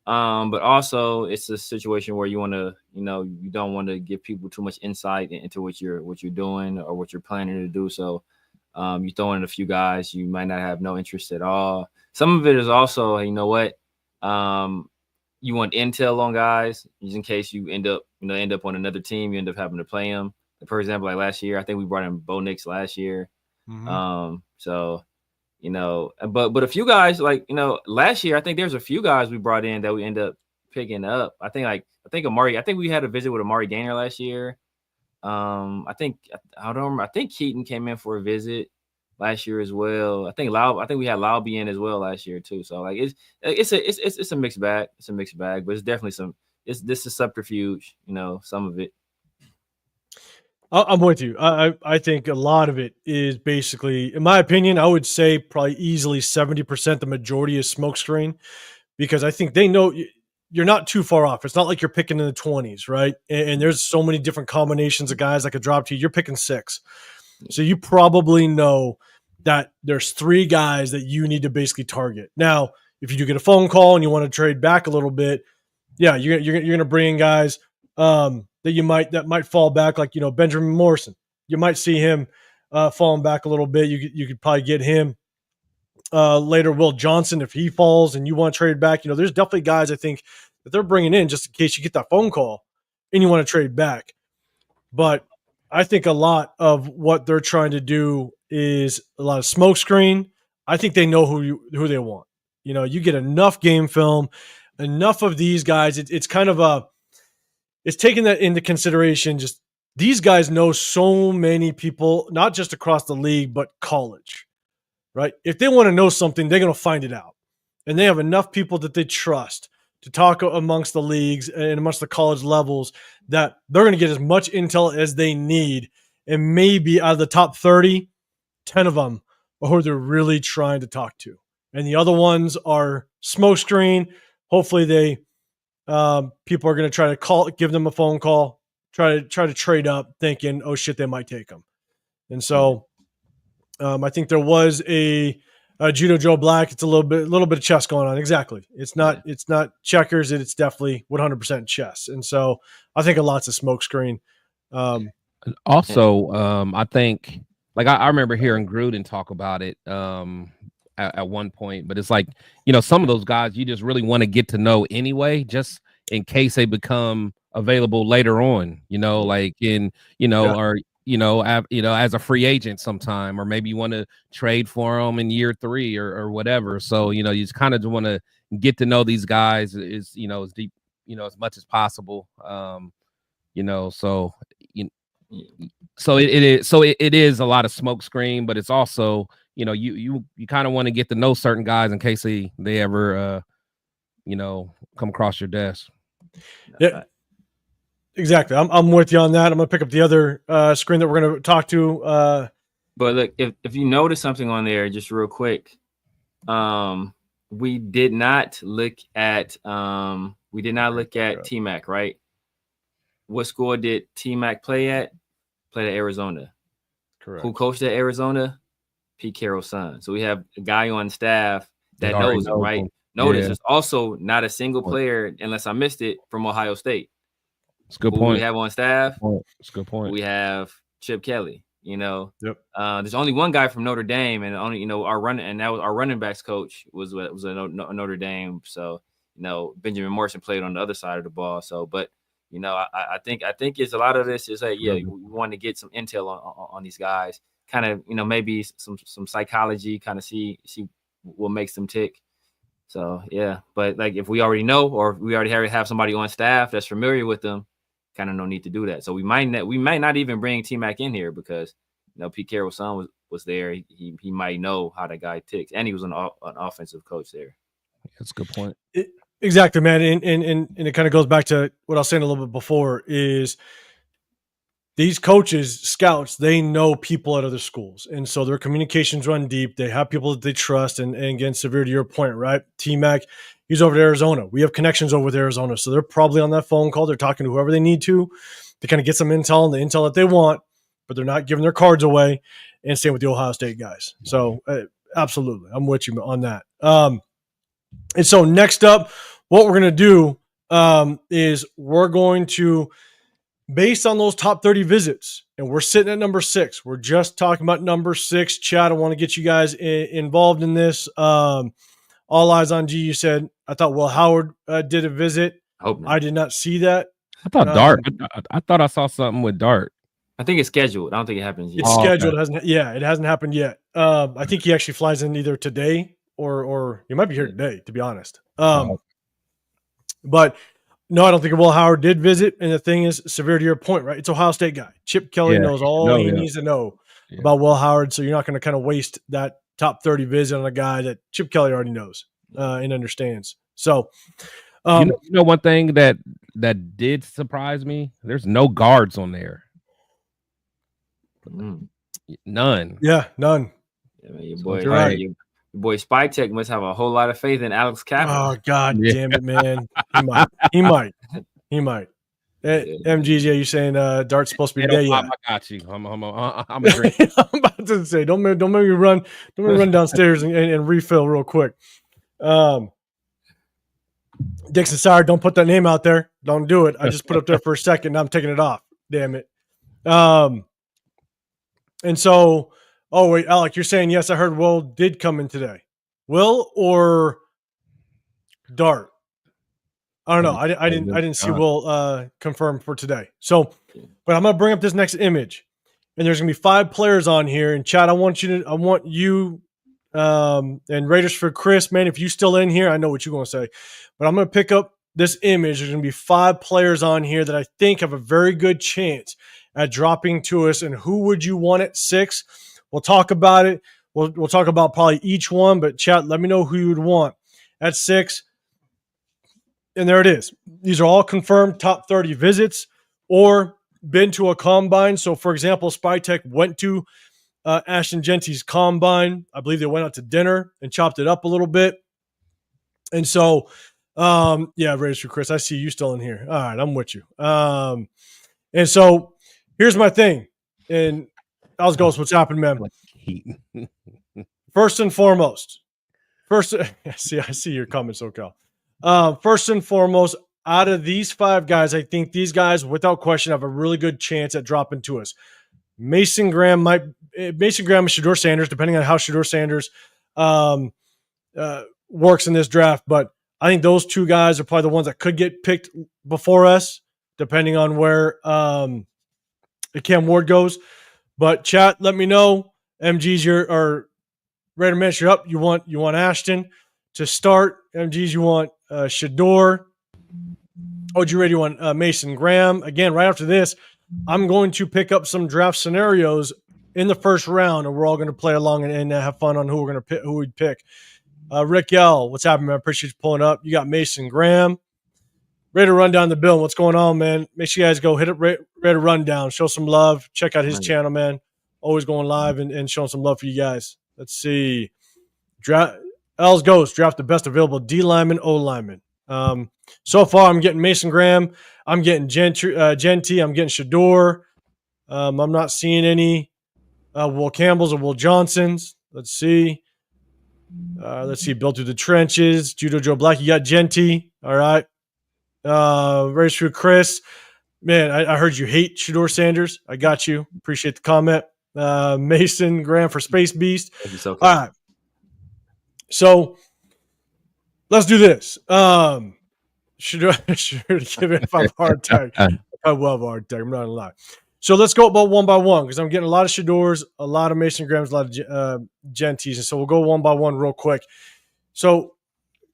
But also it's a situation where you want to, you don't want to give people too much insight into what you're doing or what you're planning to do. So you throw in a few guys you might not have no interest at all. Some of it is also, you know what, you want intel on guys, just in case you end up on another team, you end up having to play them. For example, like last year, I think we brought in Bo Nix last year. Mm-hmm. But a few guys, last year, I think there's a few guys we brought in that we end up picking up. I think we had a visit with Amari Gainer last year. I think Keaton came in for a visit last year as well. I think we had Lauby in as well last year too. So it's a mixed bag. It's a mixed bag, but it's definitely this is subterfuge, some of it. I'm with you. I think a lot of it is basically, in my opinion, I would say probably easily 70%, the majority is smokescreen, because I think they know you're not too far off. It's not like you're picking in the 20s, right? And there's so many different combinations of guys that could drop to you. You're picking 6. So you probably know that there's 3 guys that you need to basically target. Now, if you do get a phone call and you want to trade back a little bit, yeah, you're going to bring in guys that might fall back, like, Benjamin Morrison. You might see him falling back a little bit. You could probably get him later. Will Johnson, if he falls and you want to trade back, there's definitely guys I think that they're bringing in just in case you get that phone call and you want to trade back. But I think a lot of what they're trying to do is a lot of smokescreen. I think they know who they want. You get enough game film, enough of these guys. It's kind of it's taking that into consideration. Just these guys know so many people, not just across the league, but college, right? If they want to know something, they're going to find it out. And they have enough people that they trust to talk amongst the leagues and amongst the college levels that they're going to get as much intel as they need. And maybe out of the top 30, 10 of them are who they're really trying to talk to. And the other ones are smokescreen. Hopefully people are going to try to give them a phone call, try to trade up, thinking, oh shit, they might take them. And so I think there was a Judo Joe Black. It's a little bit of chess going on. Exactly. It's not checkers. It's definitely 100% chess. And so I think a lot's of smokescreen. I think, like, I remember hearing Gruden talk about it at one point, but it's like, some of those guys you just really want to get to know anyway, just in case they become available later on, as a free agent sometime, or maybe you want to trade for them in year 3 or whatever. So, you just kind of want to get to know these guys as deep, as much as possible. So it is a lot of smoke screen, but it's also, you kind of want to get to know certain guys in case they ever come across your desk. Yeah, exactly. I'm with you on that. I'm gonna pick up the other screen that we're gonna talk to. But look, if you notice something on there, just real quick, we did not look at T-Mac, right? What school did T-Mac play at? Played at Arizona. Correct. Who coached at Arizona? Pete Carroll's son. So we have a guy on staff that knows him, right? Notice there's also not a single player, unless I missed it, from Ohio State. It's a good point. We have on staff. It's a good point. We have Chip Kelly. Yep. There's only one guy from Notre Dame, and only our running backs coach was a Notre Dame. So Benjamin Morrison played on the other side of the ball. So, but I think it's a lot of this is like we want to get some intel on these guys, kind of maybe some psychology, kind of see what makes them tick. So yeah, but like if we already know, or if we already have somebody on staff that's familiar with them, kind of no need to do that. So we might not even bring T-Mac in here because Pete Carroll's son was there. He might know how that guy ticks, and he was an offensive coach there. That's a good point. Exactly, man. And it kind of goes back to what I was saying a little bit before is these coaches, scouts, they know people at other schools. And so their communications run deep. They have people that they trust. And again, Severe, to your point, right? T-Mac, he's over to Arizona. We have connections over with Arizona. So they're probably on that phone call. They're talking to whoever they need to kind of get some intel and the intel that they want, but they're not giving their cards away. And same with the Ohio State guys. So absolutely, I'm with you on that. And so next up, what we're going to do is we're going to, based on those top 30 visits, and we're sitting at number 6. We're just talking about number 6. Chad, I want to get you guys involved in this. All eyes on G. You said, I thought Will Howard did a visit. I did not see that. I thought Dart. I thought I saw something with Dart. I think it's scheduled. I don't think it happens yet. It's scheduled. Okay. It hasn't happened yet. I think he actually flies in either today or he might be here today, to be honest. But no, I don't think Will Howard did visit. And the thing is, Severe, to your point, right? It's Ohio State guy. Chip Kelly knows all he needs to know about Will Howard. So you're not going to kind of waste that top 30 visit on a guy that Chip Kelly already knows and understands. So, one thing that did surprise me, there's no guards on there. None. Yeah, none. Yeah, man, your boy Spy Tech must have a whole lot of faith in Alex Kappa. Oh God damn it, man! He might. MGs, you're saying Dart's supposed to be there? Yeah, I got you. I'm agreeing. I'm about to say, don't make me run downstairs and refill real quick. Dixon, sorry, don't put that name out there. Don't do it. I just put it up there for a second. Now I'm taking it off. Damn it. And so, oh wait, Alec, you're saying yes. I heard Will did come in today. Will or Dart? I don't know. I didn't see Will confirm for today. So, but I'm gonna bring up this next image, and there's gonna be 5 players on here. And Chad, I want you, and Raiders for Chris, man. If you still in here, I know what you're gonna say, but I'm gonna pick up this image. There's gonna be 5 players on here that I think have a very good chance at dropping to us. And who would you want at 6? We'll talk about it. We'll talk about probably each one, but chat, let me know who you would want at 6. And there it is. These are all confirmed top 30 visits or been to a combine. So for example, Spytech went to Ashton Genty's combine. I believe they went out to dinner and chopped it up a little bit. And so, Raiders for Chris, I see you still in here. All right, I'm with you. And so here's my thing. And how's Ghost? What's happening, man? First and foremost, I see your comments, SoCal. First and foremost, out of these 5 guys, I think these guys, without question, have a really good chance at dropping to us. Mason Graham and Shedeur Sanders, depending on how Shedeur Sanders works in this draft. But I think those 2 guys are probably the ones that could get picked before us, depending on where Cam Ward goes. But chat, let me know. MGs, or Raider Mensch, you're up. You want Ashton to start. MGs, you want Shedeur. OG Radio on Mason Graham. Again, right after this, I'm going to pick up some draft scenarios in the first round, and we're all going to play along and have fun on who we're going to pick, who we'd pick. Rick L, what's happening, man? I appreciate you pulling up. You got Mason Graham. Ready to run down the bill. What's going on, man? Make sure you guys go hit it. Ready to run down. Show some love. Check out his channel, man. Always going live and showing some love for you guys. Let's see. L's Ghost draft the best available D lineman, O lineman. So far, I'm getting Mason Graham. I'm getting Genty. I'm getting Shador. I'm not seeing any Will Campbells or Will Johnsons. Let's see. Built through the trenches. Judo Joe Black. You got Genty. All right. Race through Chris. Man, I heard you hate Shador Sanders. I got you. Appreciate the comment. Mason Graham for Space Beast. So all right. So let's do this. Should give it a hard tag. I love hard tag. I'm not gonna lie. So let's go about one by one because I'm getting a lot of Shadors, a lot of Mason Grahams, a lot of Genties, and so we'll go one by one real quick. So,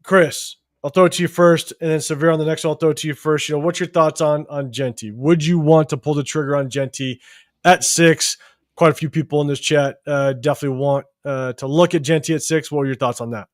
Chris, I'll throw it to you first, and then Severe on the next one, I'll throw it to you first. You know, what's your thoughts on Genty? Would you want to pull the trigger on Genty at 6? Quite a few people in this chat definitely want to look at Genty at 6. What are your thoughts on that?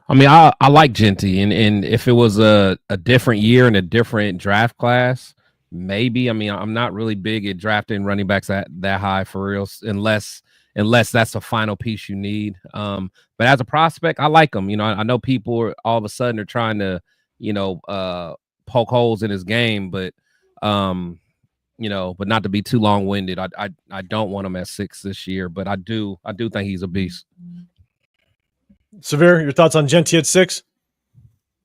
I mean, I like Genty, and if it was a different year and a different draft class, maybe. I mean, I'm not really big at drafting running backs that high for real, unless that's the final piece you need. But as a prospect, I like him. You know, I know people are all of a sudden are trying to, poke holes in his game, but but not to be too long winded. I don't want him at 6 this year, but I do think he's a beast. Severe, your thoughts on Genty at 6?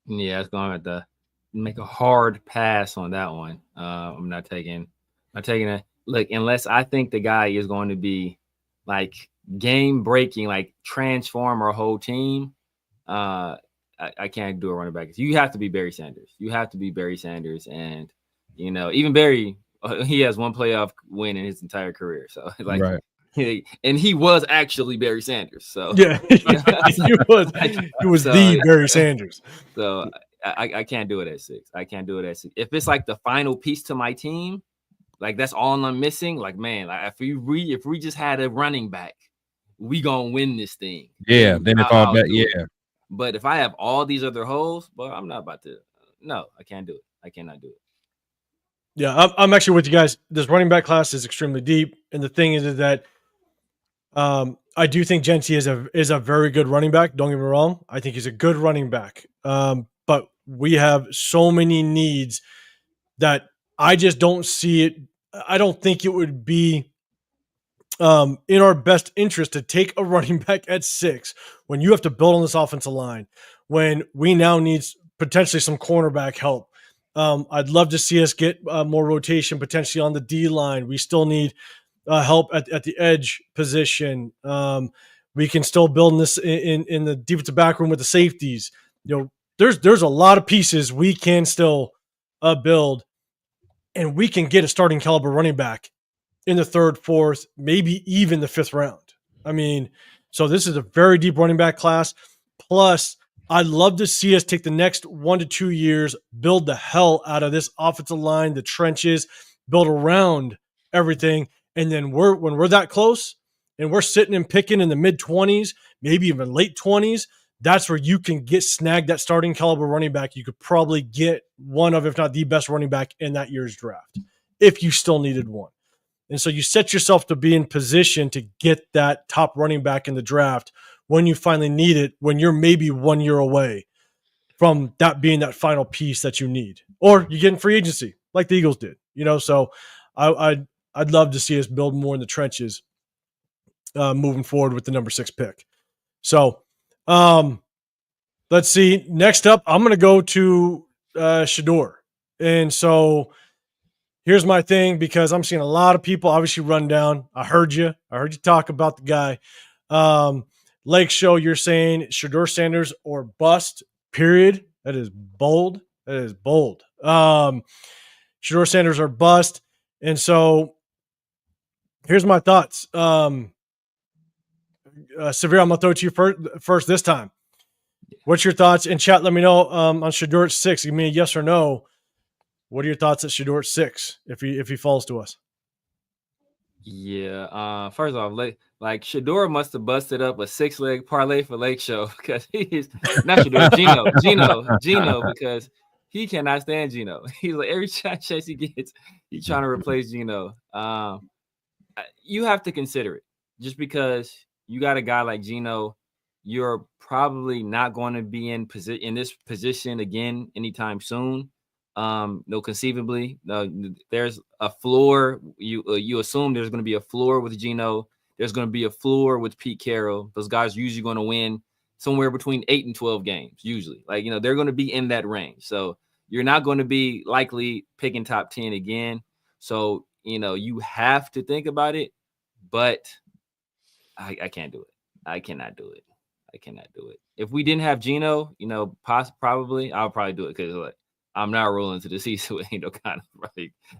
Yeah, it's going to have to make a hard pass on that one. I'm not taking it. Look, unless I think the guy is going to be like game breaking, like transform our whole team. I can't do a running back. You have to be Barry Sanders. And even Barry, he has one playoff win in his entire career. So right. And he was actually Barry Sanders. So yeah, he was the Barry Sanders. So I can't do it at 6. If it's like the final piece to my team, like that's all I'm missing. Like, man, if we just had a running back, we gonna win this thing. Yeah, then it's all that. Yeah. But if I have all these other holes, well, I'm not about to. No, I can't do it. I cannot do it. Yeah, I'm actually with you guys. This running back class is extremely deep, and the thing is that I do think Genty is a very good running back. Don't get me wrong. I think he's a good running back. But we have so many needs that I just don't see it. I don't think it would be in our best interest to take a running back at 6 when you have to build on this offensive line, when we now need potentially some cornerback help. I'd love to see us get more rotation potentially on the D line. We still need help at the edge position. We can still build this in the defensive back room with the safeties. There's a lot of pieces we can still build, and we can get a starting caliber running back in the 3rd, 4th, maybe even the 5th round. I mean, so this is a very deep running back class. Plus, I'd love to see us take the next 1 to 2 years, build the hell out of this offensive line, the trenches, build around everything. And then when we're that close and we're sitting and picking in the mid-20s, maybe even late 20s, that's where you can snag that starting caliber running back. You could probably get one of, if not the best running back in that year's draft, if you still needed one. And so you set yourself to be in position to get that top running back in the draft when you finally need it, when you're maybe 1 year away from that being that final piece that you need. Or you get in free agency like the Eagles did. So I'd love to see us build more in the trenches moving forward with the number 6 pick. So let's see. Next up, I'm going to go to Shador. And so here's my thing, because I'm seeing a lot of people obviously run down. I heard you talk about the guy. Lake Show, you're saying Shador Sanders or bust, period. That is bold. Shador Sanders or bust. And so here's my thoughts. Severe, I'm going to throw it to you first this time. What's your thoughts? In chat, let me know on Shador at 6. Give me a yes or no. What are your thoughts at Shedeur at 6 if he falls to us? Yeah. First off, like Shedeur must have busted up a 6-leg parlay for Lake Show because he's not Shedeur, Geno, because he cannot stand Geno. He's like every chance he gets, he's trying to replace Geno. You have to consider it just because you got a guy like Geno. You're probably not going to be in this position again anytime soon. No, conceivably, there's a floor. You assume there's going to be a floor with Geno. There's going to be a floor with Pete Carroll. Those guys are usually going to win somewhere between 8 and 12 games. Usually, they're going to be in that range. So you're not going to be likely picking top 10 again. So you have to think about it, but I can't do it. I cannot do it. I cannot do it. If we didn't have Geno, probably I'll probably do it because I'm not rolling to the season with no kind of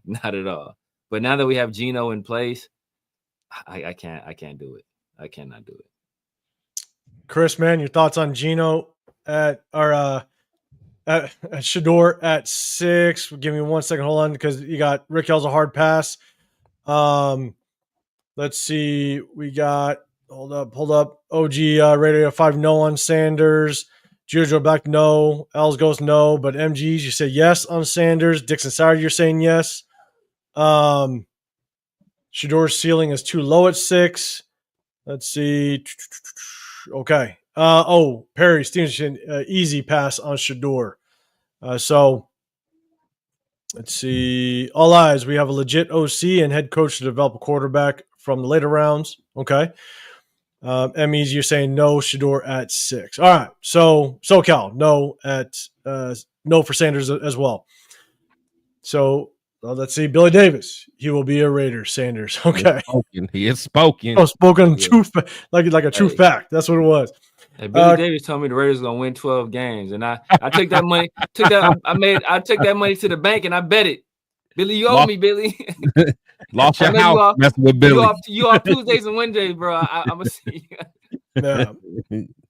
not at all. But now that we have Geno in place, I can't do it. I cannot do it. Chris, man, your thoughts on Geno at Shedeur at 6? Give me 1 second. Hold on, because you got Rick Hell's a hard pass. Let's see. We got hold up. OG Radio 5 no on Sanders. Jojo back no. Els goes no. But MGs, you say yes on Sanders. Dixon Sauer, you're saying yes. Shedeur's ceiling is too low at 6. Let's see. Okay. Perry Stevenson, easy pass on Shedeur. So let's see. All eyes. We have a legit OC and head coach to develop a quarterback from the later rounds. Okay. Emmys, you're saying no, Shedeur at 6. All right. So SoCal, no for Sanders as well. So let's see. Billy Davis, he will be a Raider. Sanders. Okay. He is spoken. Oh, spoken truth, like a true fact. That's what it was. Hey, Billy Davis told me the Raiders are gonna win 12 games, and I took that money. I took that money to the bank and I bet it. Billy, you owe me, Billy. Lost your house messing with Billy. You off Tuesdays and Wednesdays, bro. I'm gonna see you. Yeah.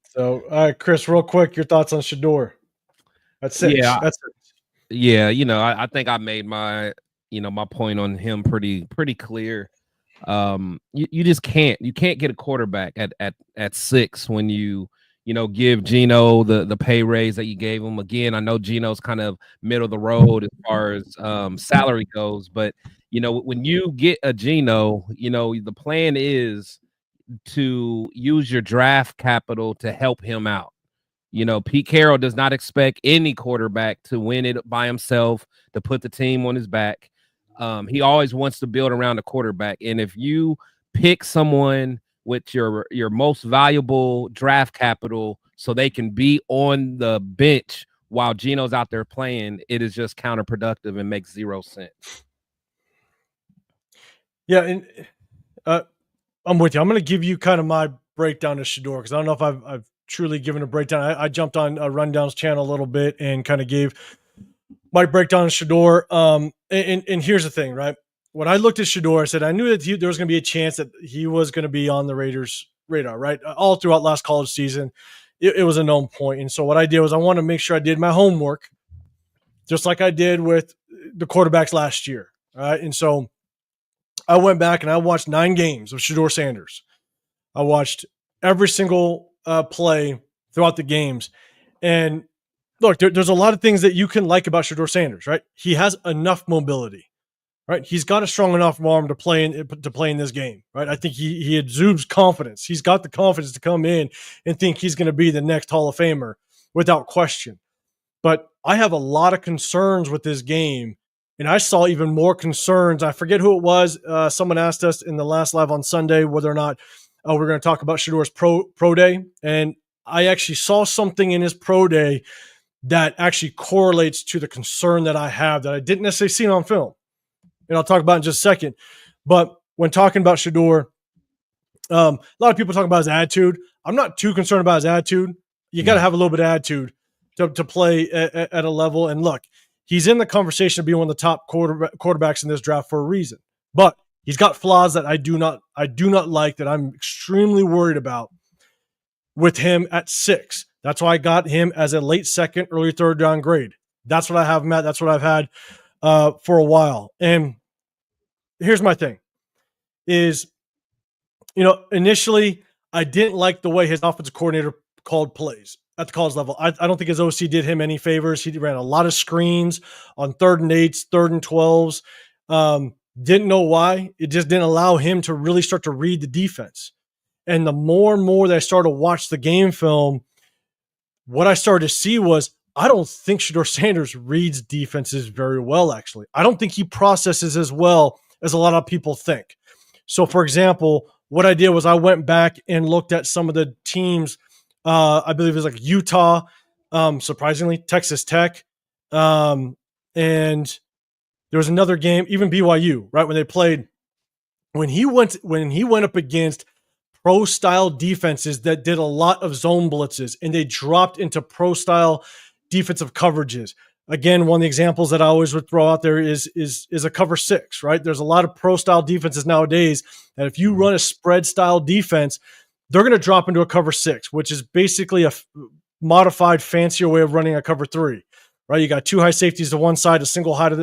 So, all right, Chris, real quick, your thoughts on Shedeur at 6? Yeah, that's it. Yeah, I think I made my my point on him pretty clear. You just can't get a quarterback at 6 when you give Geno the pay raise that you gave him. Again, I know Geno's kind of middle of the road as far as salary goes, but when you get a Geno, the plan is to use your draft capital to help him out. Pete Carroll does not expect any quarterback to win it by himself, to put the team on his back. He always wants to build around the quarterback. And if you pick someone with your most valuable draft capital so they can be on the bench while Geno's out there playing, it is just counterproductive and makes 0 sense. Yeah, and I'm with you. I'm going to give you kind of my breakdown of Shedeur because I don't know if I've truly given a breakdown. I jumped on Rundown's channel a little bit and kind of gave my breakdown of Shedeur. And here's the thing, right? When I looked at Shedeur, I said I knew that there was going to be a chance that he was going to be on the Raiders' radar, right? All throughout last college season, it was a known point. And so what I did was I wanted to make sure I did my homework, just like I did with the quarterbacks last year, right? And so I went back and I watched 9 games of Shedeur Sanders. I watched every single play throughout the games. And look, there's a lot of things that you can like about Shedeur Sanders, right? He has enough mobility, right? He's got a strong enough arm to play in this game, right? I think he exudes confidence. He's got the confidence to come in and think he's going to be the next Hall of Famer without question. But I have a lot of concerns with this game, and I saw even more concerns. I forget who it was. Someone asked us in the last live on Sunday whether or not we're going to talk about Shedeur's pro day, and I actually saw something in his pro day that actually correlates to the concern that I have that I didn't necessarily see on film. And I'll talk about it in just a second. But when talking about Shedeur, a lot of people talk about his attitude. I'm not too concerned about his attitude. You got to have a little bit of attitude to play at a level. And look, he's in the conversation of being one of the top quarterbacks in this draft for a reason. But he's got flaws that I do not like, that I'm extremely worried about with him at 6. That's why I got him as a late second, early third round grade. That's what I have him at. That's what I've had for a while. And here's my thing is, initially I didn't like the way his offensive coordinator called plays at the college level. I don't think his OC did him any favors. He ran a lot of screens on 3rd and 8s, 3rd and 12s. Didn't know why. It just didn't allow him to really start to read the defense. And the more and more that I started to watch the game film, what I started to see was I don't think Shedeur Sanders reads defenses very well, actually. I don't think he processes as well as a lot of people think. So, for example, what I did was I went back and looked at some of the teams. I believe it was like Utah, surprisingly, Texas Tech. And there was another game, even BYU, right, when they played. When he went up against pro-style defenses that did a lot of zone blitzes and they dropped into pro-style defensive coverages. Again, one of the examples that I always would throw out there is a cover 6, right? There's a lot of pro-style defenses nowadays that if you run a spread-style defense, they're going to drop into a cover 6, which is basically a modified, fancier way of running a cover 3, right? You got 2 high safeties to one side, a single high to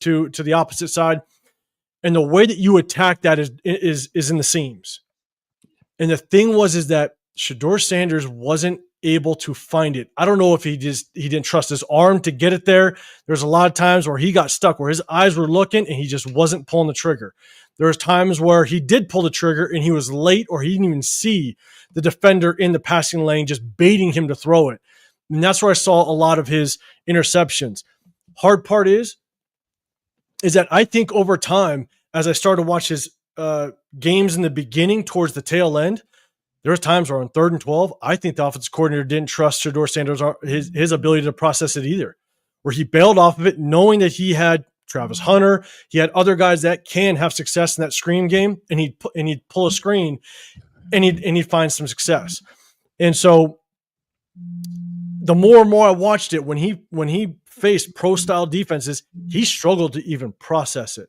the opposite side. And the way that you attack that is in the seams. And the thing is that Shedeur Sanders wasn't able to find it. I don't know if he didn't trust his arm to get it there. There's a lot of times where he got stuck, where his eyes were looking and he just wasn't pulling the trigger. There's times where he did pull the trigger and he was late, or he didn't even see the defender in the passing lane just baiting him to throw it. And that's where I saw a lot of his interceptions. Hard part is that I think over time, as I started to watch his games in the beginning towards the tail end, there was times where on 3rd and 12, I think the offensive coordinator didn't trust Shedeur Sanders, his ability to process it either, where he bailed off of it knowing that he had Travis Hunter, he had other guys that can have success in that screen game, and he'd pull a screen and he'd find some success. And so the more and more I watched it, when he faced pro-style defenses, he struggled to even process it.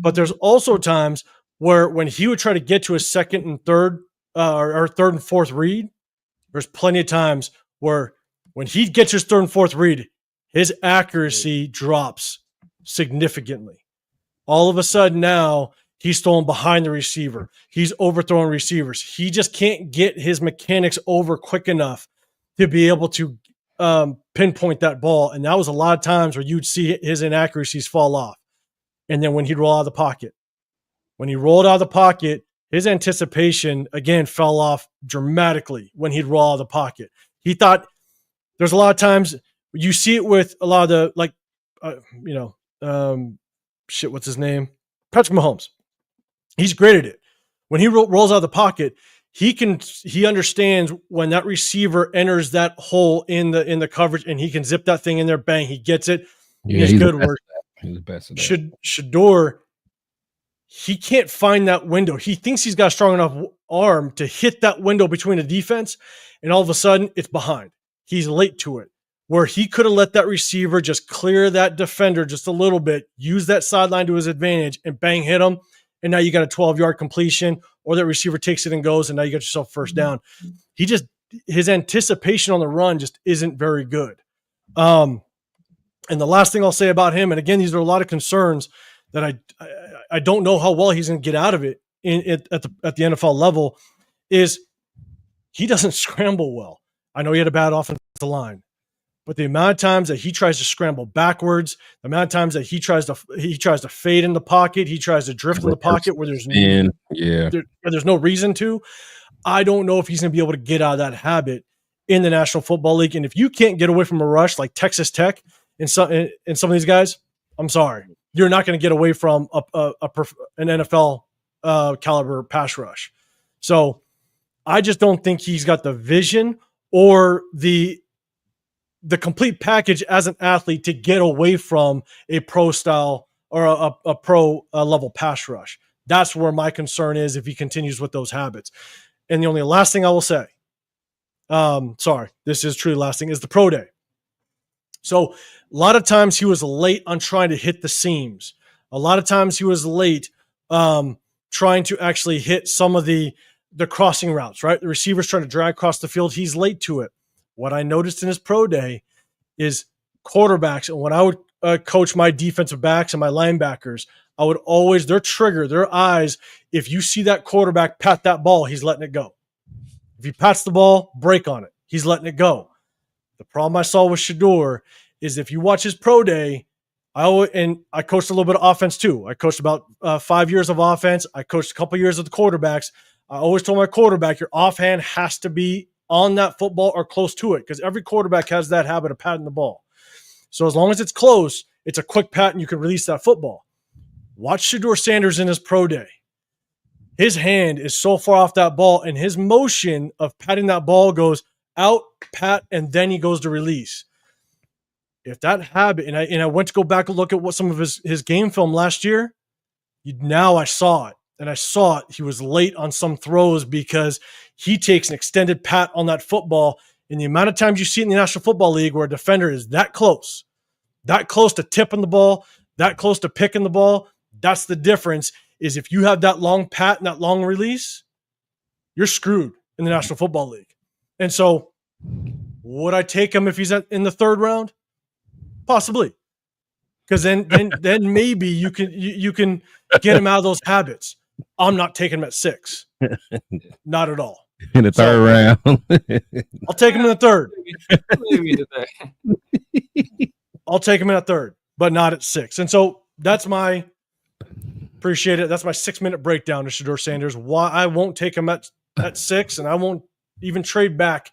But there's also times where when he would try to get to a 2nd and 3rd or 3rd and 4th read, there's plenty of times where when he gets his 3rd and 4th read, his accuracy drops significantly. All of a sudden now he's throwing behind the receiver. He's overthrowing receivers. He just can't get his mechanics over quick enough to be able to pinpoint that ball. And that was a lot of times where you'd see his inaccuracies fall off. And then when he'd roll out of the pocket, his anticipation, again, fell off dramatically when he'd roll out of the pocket. He thought there's a lot of times you see it with a lot of the, what's his name? Patrick Mahomes. He's great at it. When he rolls out of the pocket, he understands when that receiver enters that hole in the coverage and he can zip that thing in there, bang, he gets it. Yeah, he's good work. He's the best at that. Shedeur, he can't find that window. He thinks he's got a strong enough arm to hit that window between the defense, and all of a sudden it's behind. He's late to it, where he could have let that receiver just clear that defender just a little bit, use that sideline to his advantage, and bang, hit him. And now you got a 12-yard completion, or that receiver takes it and goes, and now you got yourself first down. His anticipation on the run just isn't very good. And the last thing I'll say about him, and again, these are a lot of concerns that I don't know how well he's going to get out of it at the NFL level, is he doesn't scramble well. I know he had a bad offensive line, but the amount of times that he tries to scramble backwards, the amount of times that he tries to fade in the pocket, he tries to drift in the pocket where there's no reason to. I don't know if he's going to be able to get out of that habit in the National Football League. And if you can't get away from a rush like Texas Tech and some of these guys, I'm sorry, you're not going to get away from an NFL caliber pass rush. So I just don't think he's got the vision or the complete package as an athlete to get away from a pro style or a pro level pass rush. That's where my concern is if he continues with those habits. And the only last thing I will say, this is truly last thing, is the pro day. So a lot of times he was late on trying to hit the seams. A lot of times he was late trying to actually hit some of the crossing routes, right? The receiver's trying to drag across the field. He's late to it. What I noticed in his pro day is quarterbacks, and what I would coach my defensive backs and my linebackers, I would always, their trigger, their eyes, if you see that quarterback pat that ball, he's letting it go. If he pats the ball, break on it. He's letting it go. The problem I saw with Shedeur is if you watch his pro day, I coached a little bit of offense too. I coached about 5 years of offense. I coached a couple years of the quarterbacks. I always told my quarterback, your offhand has to be on that football or close to it, because every quarterback has that habit of patting the ball. So as long as it's close, it's a quick pat and you can release that football. Watch Shedeur Sanders in his pro day. His hand is so far off that ball, and his motion of patting that ball goes out, pat, and then he goes to release. If that habit, and I went to go back and look at what some of his game film last year, now I saw it. And I saw it. He was late on some throws because he takes an extended pat on that football. And the amount of times you see it in the National Football League where a defender is that close to tipping the ball, that close to picking the ball, that's the difference. Is if you have that long pat and that long release, you're screwed in the National Football League. And so would I take him if he's in the third round? Possibly. Because then maybe you can get him out of those habits. I'm not taking him at 6. Not at all. In the third round. I'll take him in the third. I'll take him in a third, but not at 6. And so that's my appreciate it. That's my 6-minute breakdown to Shedeur Sanders. Why I won't take him at 6, and I won't even trade back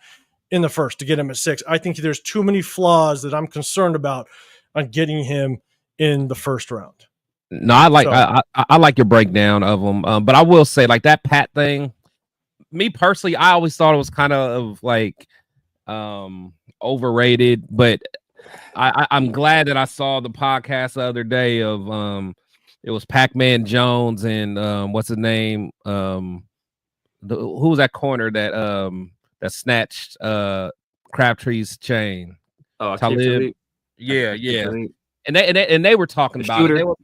in the first to get him at 6. I think there's too many flaws that I'm concerned about on getting him in the first round. No, I like your breakdown of them, but I will say, like, that pat thing, me personally, I always thought it was kind of like overrated, but I'm glad that I saw the podcast the other day of it was Pac-Man Jones and what's his name, who was that corner that snatched Crabtree's chain? Oh, Talib. Yeah. And they were talking about shooter. They were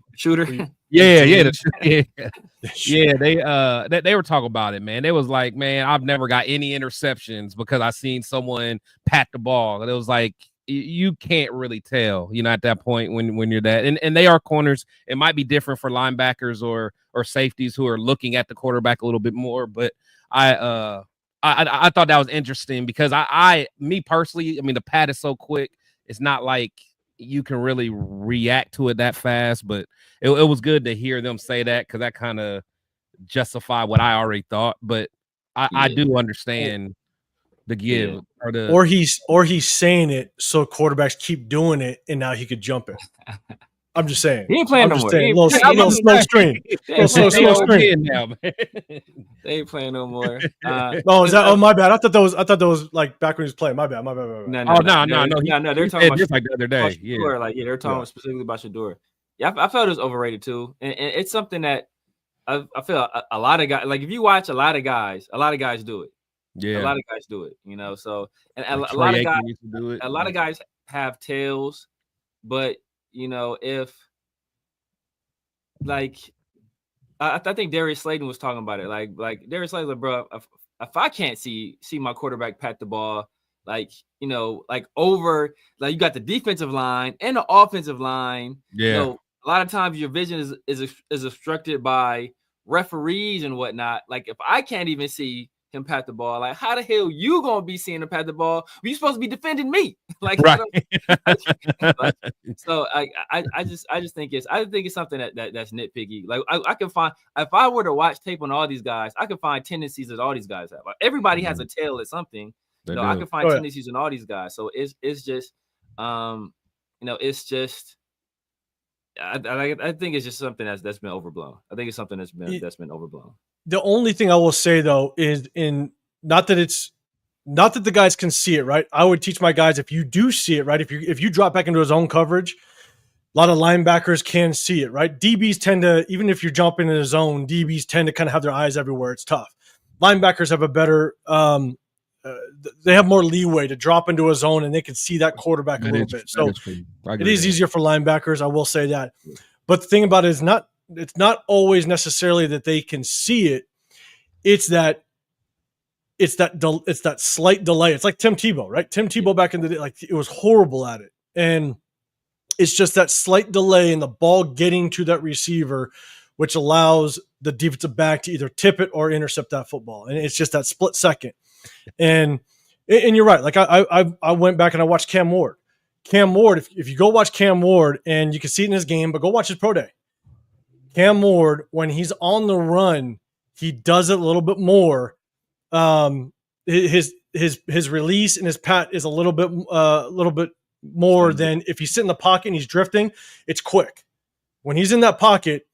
talking about it, man. They was like, man, I've never got any interceptions because I seen someone pat the ball. And it was like, you can't really tell, at that point when you're that. And they are corners. It might be different for linebackers or safeties who are looking at the quarterback a little bit more. But I thought that was interesting because me personally, the pat is so quick. It's not like you can really react to it that fast, but it was good to hear them say that because that kind of justified what I already thought. But I do understand the give or he's saying it so quarterbacks keep doing it, and now he could jump it. I'm just saying. He ain't playing no more. Little slow screen. Slow screen now, man. They ain't playing no more. Is that? Oh, my bad. I thought that was like back when he was playing. My bad. No. They're talking about just like the other day. Shedeur, they're talking specifically about Shedeur. Yeah, I felt it was overrated too, and it's something that I feel a lot of guys. Like if you watch a lot of guys do it. Yeah, a lot of guys do it. So and a lot of guys do it. A lot of guys have tails, but if like I think Darius Slayton was talking about it. Like Darius Slayton, like, bro, if I can't see my quarterback pat the ball, like over, like you got the defensive line and the offensive line. Yeah. A lot of times your vision is obstructed by referees and whatnot. Like if I can't even see him pat the ball, like how the hell you gonna be seeing him pat the ball? You supposed to be defending me, like right. So I just think it's something that's nitpicky. Like I can find, if I were to watch tape on all these guys, I can find tendencies that all these guys have. Like everybody has a tail at something. I can find tendencies in all these guys. So it's just it's just. I think it's just something that's been overblown. I think it's something that's been overblown. The only thing I will say though is not that the guys can see it, right? I would teach my guys, if you do see it, right? If you drop back into his own coverage, a lot of linebackers can see it, right? DBs tend to, even if you're jumping in a zone, DBs tend to kind of have their eyes everywhere. It's tough. Linebackers have a better they have more leeway to drop into a zone and they can see that quarterback a little bit. So it is easier for linebackers. I will say that. But the thing about it is it's not always necessarily that they can see it. It's that slight delay. It's like Tim Tebow, right? Tim Tebow back in the day, like it was horrible at it. And It's just that slight delay in the ball getting to that receiver, which allows the defensive back to either tip it or intercept that football. And it's just that split second. And you're right. Like I went back and I watched Cam Ward. Cam Ward, if you go watch Cam Ward, and you can see it in his game, but go watch his pro day. Cam Ward, when he's on the run, he does it a little bit more. His release and his pat is a little bit more than if he's sitting in the pocket and he's drifting. It's quick. When he's in that pocket,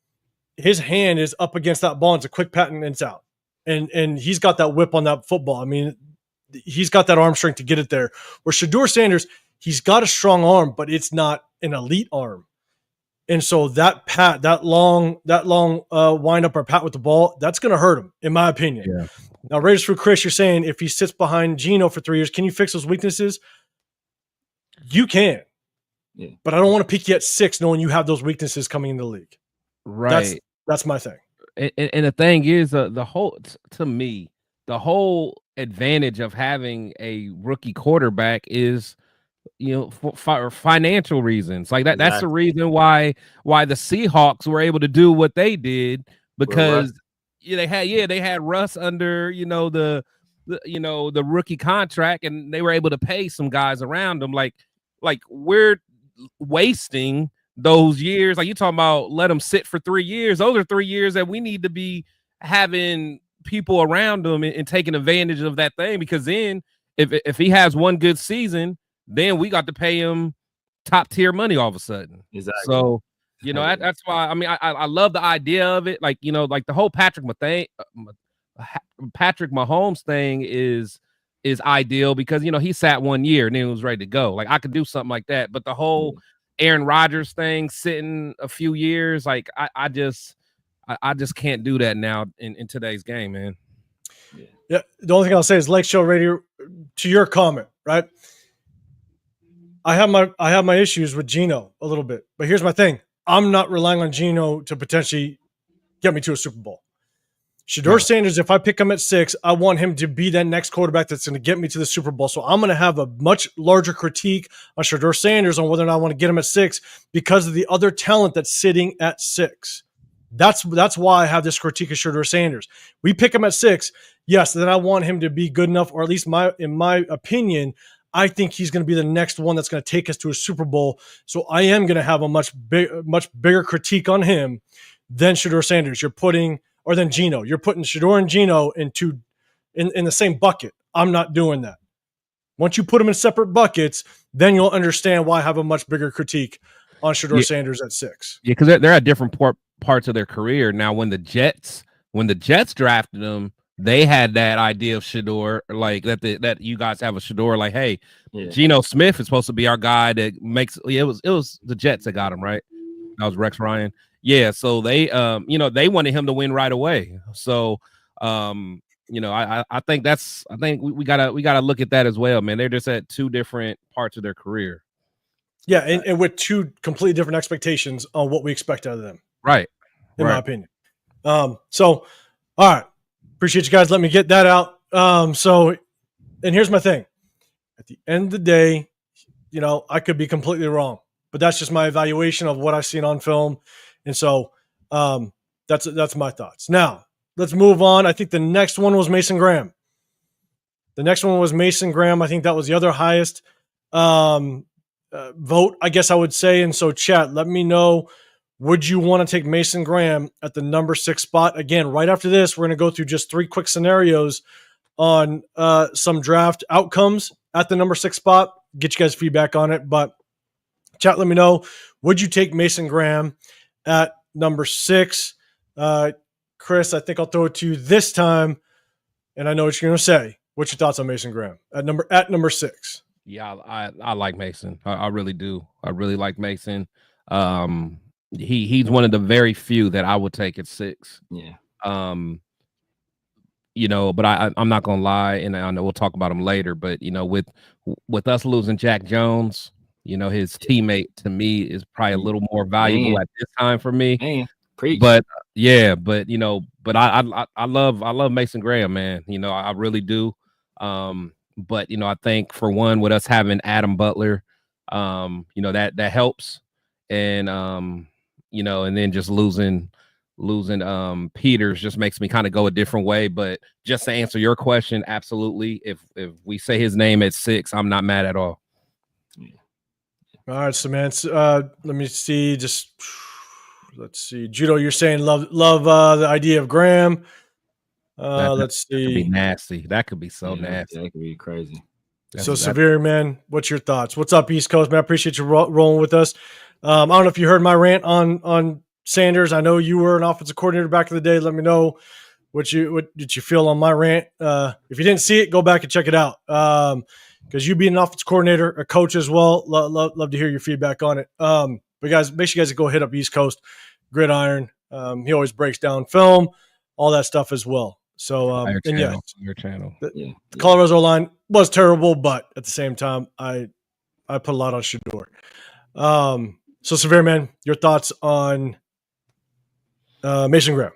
his hand is up against that ball. It's a quick pat and it's out. And he's got that whip on that football. I mean, he's got that arm strength to get it there. Where Shedeur Sanders, he's got a strong arm, but it's not an elite arm. And so that pat, that long wind up or pat with the ball, that's going to hurt him, in my opinion. Yeah. Now, Raiders for Chris, you're saying if he sits behind Geno for 3 years, can you fix those weaknesses? You can. Yeah. But I don't want to pick you at 6 knowing you have those weaknesses coming in the league. Right. That's my thing. And the thing is, the whole advantage of having a rookie quarterback is, for financial reasons. Like that. Exactly. That's the reason why the Seahawks were able to do what they did, because they had Russ under the rookie contract, and they were able to pay some guys around them. Like we're wasting those years. Like you talking about, let them sit for 3 years. Those are 3 years that we need to be having people around them and taking advantage of that thing, because then if he has one good season, then we got to pay him top tier money all of a sudden. Exactly. So, that's why, I mean, I love the idea of it. Like, like the whole Patrick Mahomes thing is ideal, because, he sat 1 year and then he was ready to go. Like I could do something like that. But the whole Aaron Rodgers thing, sitting a few years, like I just can't do that now in today's game, man. Yeah. The only thing I'll say is, Lake Show Radio, to your comment, right? I have my issues with Geno a little bit, but here's my thing. I'm not relying on Geno to potentially get me to a Super Bowl. Shedeur Sanders, if I pick him at 6, I want him to be that next quarterback that's going to get me to the Super Bowl. So I'm going to have a much larger critique on Shedeur Sanders on whether or not I want to get him at 6 because of the other talent that's sitting at 6. That's why I have this critique of Shedeur Sanders. We pick him at 6, yes, then I want him to be good enough, or at least in my opinion, I think he's going to be the next one that's going to take us to a Super Bowl. So I am going to have a much bigger critique on him than Shedeur Sanders. Or than Geno. You're putting Shedeur and Geno in the same bucket. I'm not doing that. Once you put them in separate buckets, then you'll understand why I have a much bigger critique on Shedeur Sanders at 6. Yeah, because they're at different parts of their career. Now, when the Jets drafted them, they had that idea of Shedeur, like that you guys have a Shedeur, like, hey, Geno Smith is supposed to be our guy that makes. It was the Jets that got him, right? That was Rex Ryan. Yeah, so they they wanted him to win right away. So I think we gotta look at that as well, man. They're just at 2 different parts of their career. Yeah, and with 2 completely different expectations on what we expect out of them. Right. In my opinion. So all right. Appreciate you guys letting me get that out. And here's my thing. At the end of the day, I could be completely wrong, but that's just my evaluation of what I've seen on film. And so that's my thoughts. Now, let's move on. I think the next one was Mason Graham. I think that was the other highest vote, I guess I would say. And so, chat, let me know, would you want to take Mason Graham at the number 6 spot? Again, right after this, we're going to go through just 3 quick scenarios on some draft outcomes at the number 6 spot. Get you guys feedback on it. But chat, let me know, would you take Mason Graham at number 6? Chris, I think I'll throw it to you this time, and I know what you're going to say. What's your thoughts on Mason Graham at number 6? Yeah, I like Mason. I really do. I really like Mason. He's one of the very few that I would take at 6. Yeah. But I'm not gonna lie, and I know we'll talk about him later. But with us losing Jack Jones, his teammate to me is probably a little more valuable at this time for me. Man, preach. But I love Mason Graham, man. I really do. But I think for one, with us having Adam Butler, that helps. and and then just losing Peters just makes me kind of go a different way. But just to answer your question, absolutely. If we say his name at 6, I'm not mad at all. All right, so man, let me see. Let's see. Judo, you're saying love the idea of Graham. Let's see. That could be nasty. That could be so nasty. That could be crazy. Severe, man, what's your thoughts? What's up, East Coast, man? I appreciate you rolling with us. I don't know if you heard my rant on Sanders. I know you were an offensive coordinator back in the day. Let me know what did you feel on my rant. If you didn't see it, go back and check it out. Because you being an offensive coordinator, a coach as well, love to hear your feedback on it. But guys, make sure you guys go hit up East Coast Gridiron. He always breaks down film, all that stuff as well. So, your channel. The Colorado line was terrible, but at the same time, I put a lot on Shador. So Severe, man, your thoughts on Mason Graham?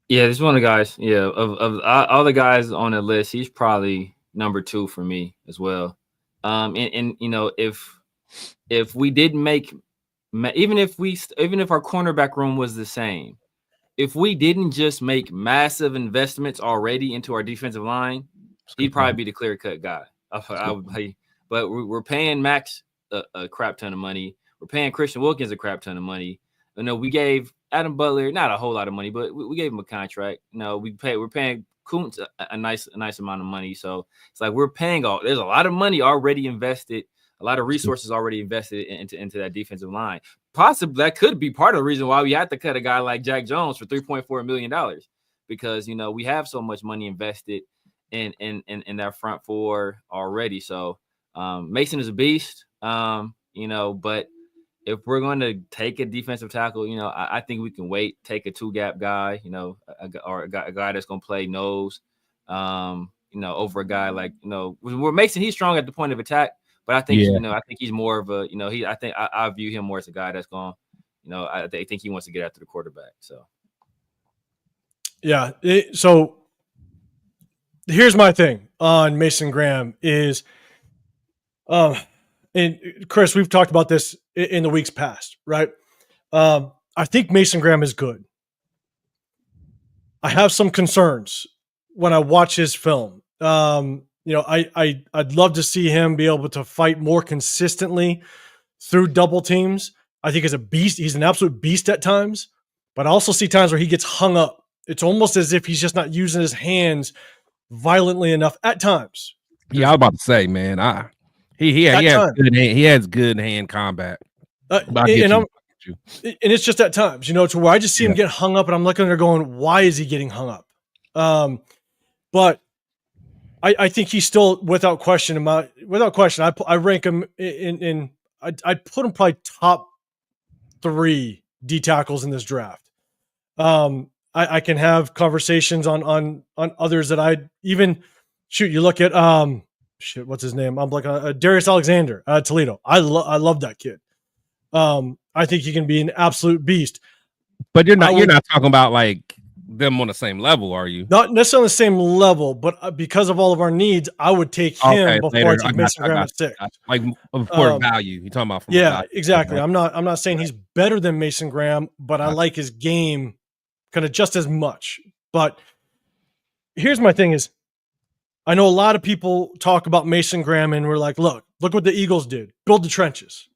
Yeah, this is one of the guys. Yeah, of all the guys on the list, he's probably number 2 for me as well. And if we didn't make, even if our cornerback room was the same, if we didn't just make massive investments already into our defensive line, he'd probably be the clear-cut guy. I would play, but we're paying Max a crap ton of money. We're paying Christian Wilkins a crap ton of money. We gave Adam Butler not a whole lot of money, but we gave him a contract. We're paying Kuntz a nice amount of money. So it's like we're paying there's a lot of money already invested, a lot of resources already invested into that defensive line. Possibly that could be part of the reason why we had to cut a guy like Jack Jones for $3.4 million, because we have so much money invested in that front four already. So Mason is a beast, but if we're going to take a defensive tackle, I think we can take a 2-gap guy, or a guy that's going to play nose, over a guy like, where Mason, he's strong at the point of attack, but I think, I think he's more of a, I think I view him more as a guy that's going, I think he wants to get after the quarterback. So. Yeah. So here's my thing on Mason Graham is, and Chris, we've talked about this in the weeks past, right? I think Mason Graham is good. I have some concerns when I watch his film. I'd love to see him be able to fight more consistently through double teams. I think he's a beast. He's an absolute beast at times, but I also see times where he gets hung up. It's almost as if he's just not using his hands violently enough at times. Yeah, I was about to say, man, he has good hand combat. And it's just at times, to where I just see him get hung up, and I'm looking there going, why is he getting hung up? But I think he's still, without question, I rank him in I'd put him probably top 3 D tackles in this draft. I can have conversations on others that I even you look at what's his name? I'm like Darius Alexander at Toledo. I love that kid. I think he can be an absolute beast. But you're not talking about like them on the same level, are you? Not necessarily on the same level, but because of all of our needs, I would take him before I take Mason Graham at 6. Like for value, you're talking about. Exactly. I'm not saying he's better than Mason Graham, but I like his game kind of just as much. But here's my thing is, I know a lot of people talk about Mason Graham and we're like, look what the Eagles did. Build the trenches.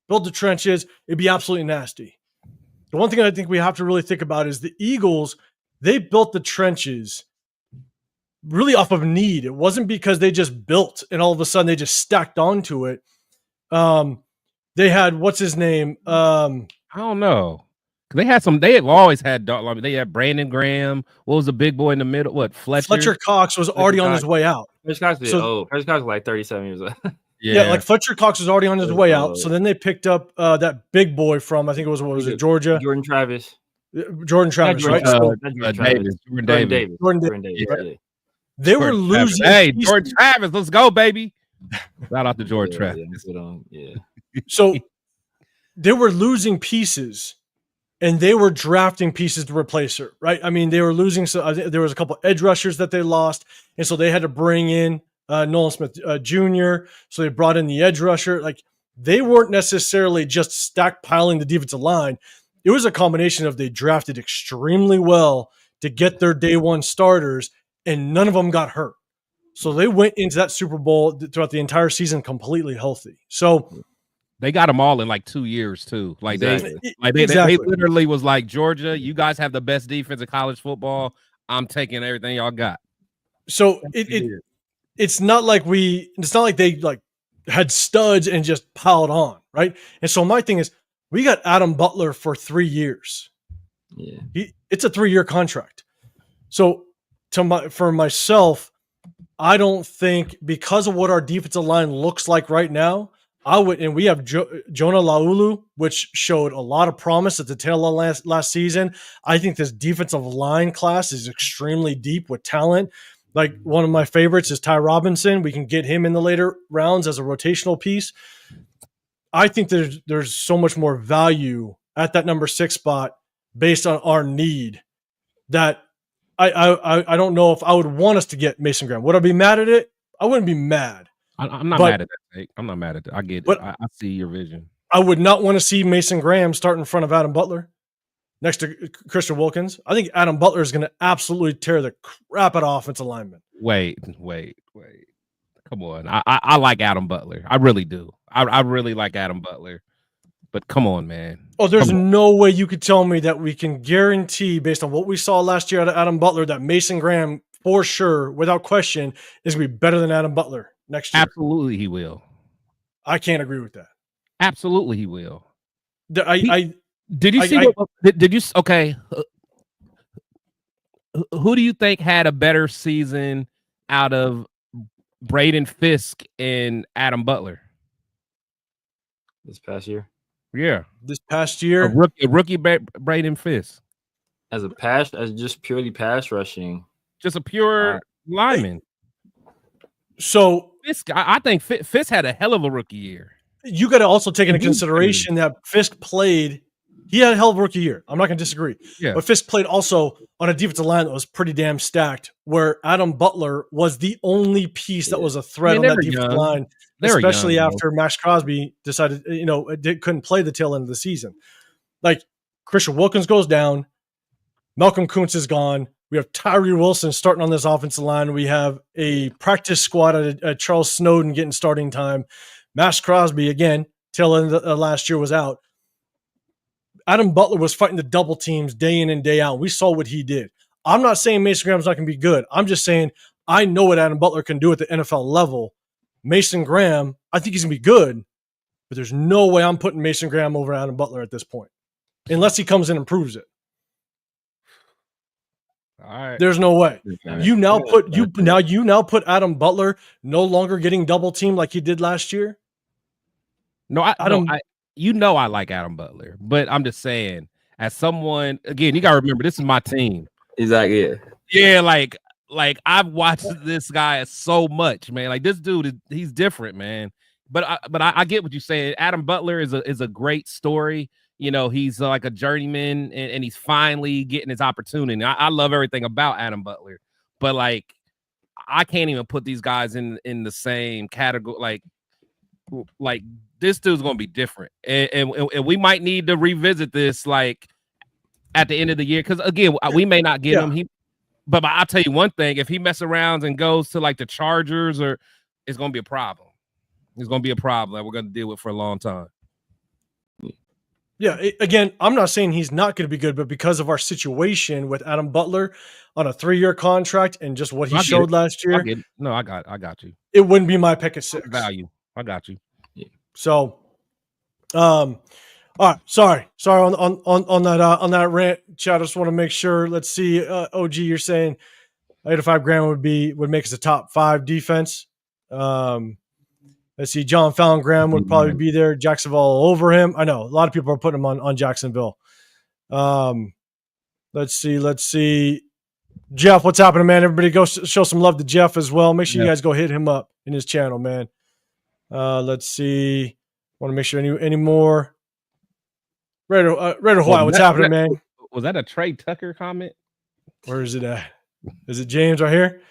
It'd be absolutely nasty. The one thing I think we have to really think about is the Eagles, they built the trenches really off of need. It wasn't because they just built and all of a sudden they just stacked onto it. They had, what's his name? I don't know. They had always had, they had Brandon Graham. What was the big boy in the middle? What, Fletcher? Fletcher Cox was already on his way out. Fletcher Cox was like 37 years old. Yeah, like Fletcher Cox was already on his way out. So then they picked up that big boy from, I think it was, Georgia? Jordan Travis, right? Jordan Davis. Right? They were losing. Hey, Jordan Travis, let's go, baby. Shout out to Jordan Travis. Yeah. So they were losing pieces, and they were drafting pieces to replace her, right? I mean, they were losing. So there was a couple edge rushers that they lost, and so they had to bring in Nolan Smith Jr. So they brought in the edge rusher. Like they weren't necessarily just stockpiling the defensive line. It was a combination of they drafted extremely well to get their day one starters, and none of them got hurt. So they went into that Super Bowl throughout the entire season completely healthy. So they got them all in like 2 years too. Like Exactly. they literally was like, Georgia, you guys have the best defense in college football. I'm taking everything y'all got. So it's not like they like had studs and just piled on, right? And so my thing is, we got Adam Butler for 3 years. Yeah, it's a 3-year contract. So for myself, I don't think, because of what our defensive line looks like right now, and we have Jonah Laulu, which showed a lot of promise at the tail of last season. I think this defensive line class is extremely deep with talent. Like, one of my favorites is Ty Robinson. We can get him in the later rounds as a rotational piece. I think there's so much more value at that number 6 spot based on our need that I don't know if I would want us to get Mason Graham. Would I be mad at it? I wouldn't be mad. I'm not mad at that. I'm not mad at that. I get it. I see your vision. I would not want to see Mason Graham start in front of Adam Butler next to Christian Wilkins. I think Adam Butler is going to absolutely tear the crap out of offensive linemen. Wait. Come on. I like Adam Butler. I really do. I really like Adam Butler. But come on, man. Oh, there's no way you could tell me that we can guarantee, based on what we saw last year out of Adam Butler, that Mason Graham, for sure, without question, is going to be better than Adam Butler next year. Absolutely, he will. I can't agree with that. Absolutely, he will. Did you see? Did you? Okay. Who do you think had a better season out of Braden Fisk and Adam Butler this past year? Yeah, this past year, a rookie Braden Fisk as just purely pass rushing, just a pure lineman. So Fisk, I think Fisk had a hell of a rookie year. You got to also take into consideration that Fisk played. He had a hell of a rookie year. I'm not going to disagree. Yeah. But Fisk played also on a defensive line that was pretty damn stacked, where Adam Butler was the only piece that was a threat on that defensive line, especially after Max Crosby decided, couldn't play the tail end of the season. Like, Christian Wilkins goes down. Malcolm Kuntz is gone. We have Tyree Wilson starting on this offensive line. We have a practice squad at Charles Snowden getting starting time. Max Crosby, again, tail end of last year, was out. Adam Butler was fighting the double teams day in and day out. We saw what he did. I'm not saying Mason Graham's not going to be good. I'm just saying I know what Adam Butler can do at the NFL level. Mason Graham, I think he's going to be good, but there's no way I'm putting Mason Graham over Adam Butler at this point, unless he comes in and proves it. All right. There's no way. You now put Adam Butler no longer getting double teamed like he did last year. No, I don't. I like Adam Butler, but I'm just saying, as someone, again, you gotta remember this is my team. Exactly. Yeah, like I've watched this guy so much, man. Like, this dude, he's different, man. But I get what you're saying. Adam Butler is a great story. He's like a journeyman, and he's finally getting his opportunity. I love everything about Adam Butler, but like, I can't even put these guys in the same category. Like this dude's gonna be different, and we might need to revisit this like at the end of the year, because again, we may not get him. But I'll tell you one thing: if he messes around and goes to like the Chargers, it's gonna be a problem. It's gonna be a problem that we're gonna deal with for a long time. Yeah, again, I'm not saying he's not going to be good, but because of our situation with Adam Butler on a 3-year contract and just what he showed last year, I got you. It wouldn't be my pick at 6. Value, I got you. Yeah. So, all right, sorry on that rant, Chad. I just want to make sure. Let's see, OG, you're saying 85 grand would make us a top 5 defense. Let's see, John Fallon Graham would probably be there. Jacksonville all over him. I know a lot of people are putting him on Jacksonville. Let's see. Jeff, what's happening, man? Everybody go show some love to Jeff as well. Make sure you guys go hit him up in his channel, man. Let's see. Want to make sure any more. Raider Hawaii, what's happening, man? Was that a Trey Tucker comment? Where is it at? Is it James right here?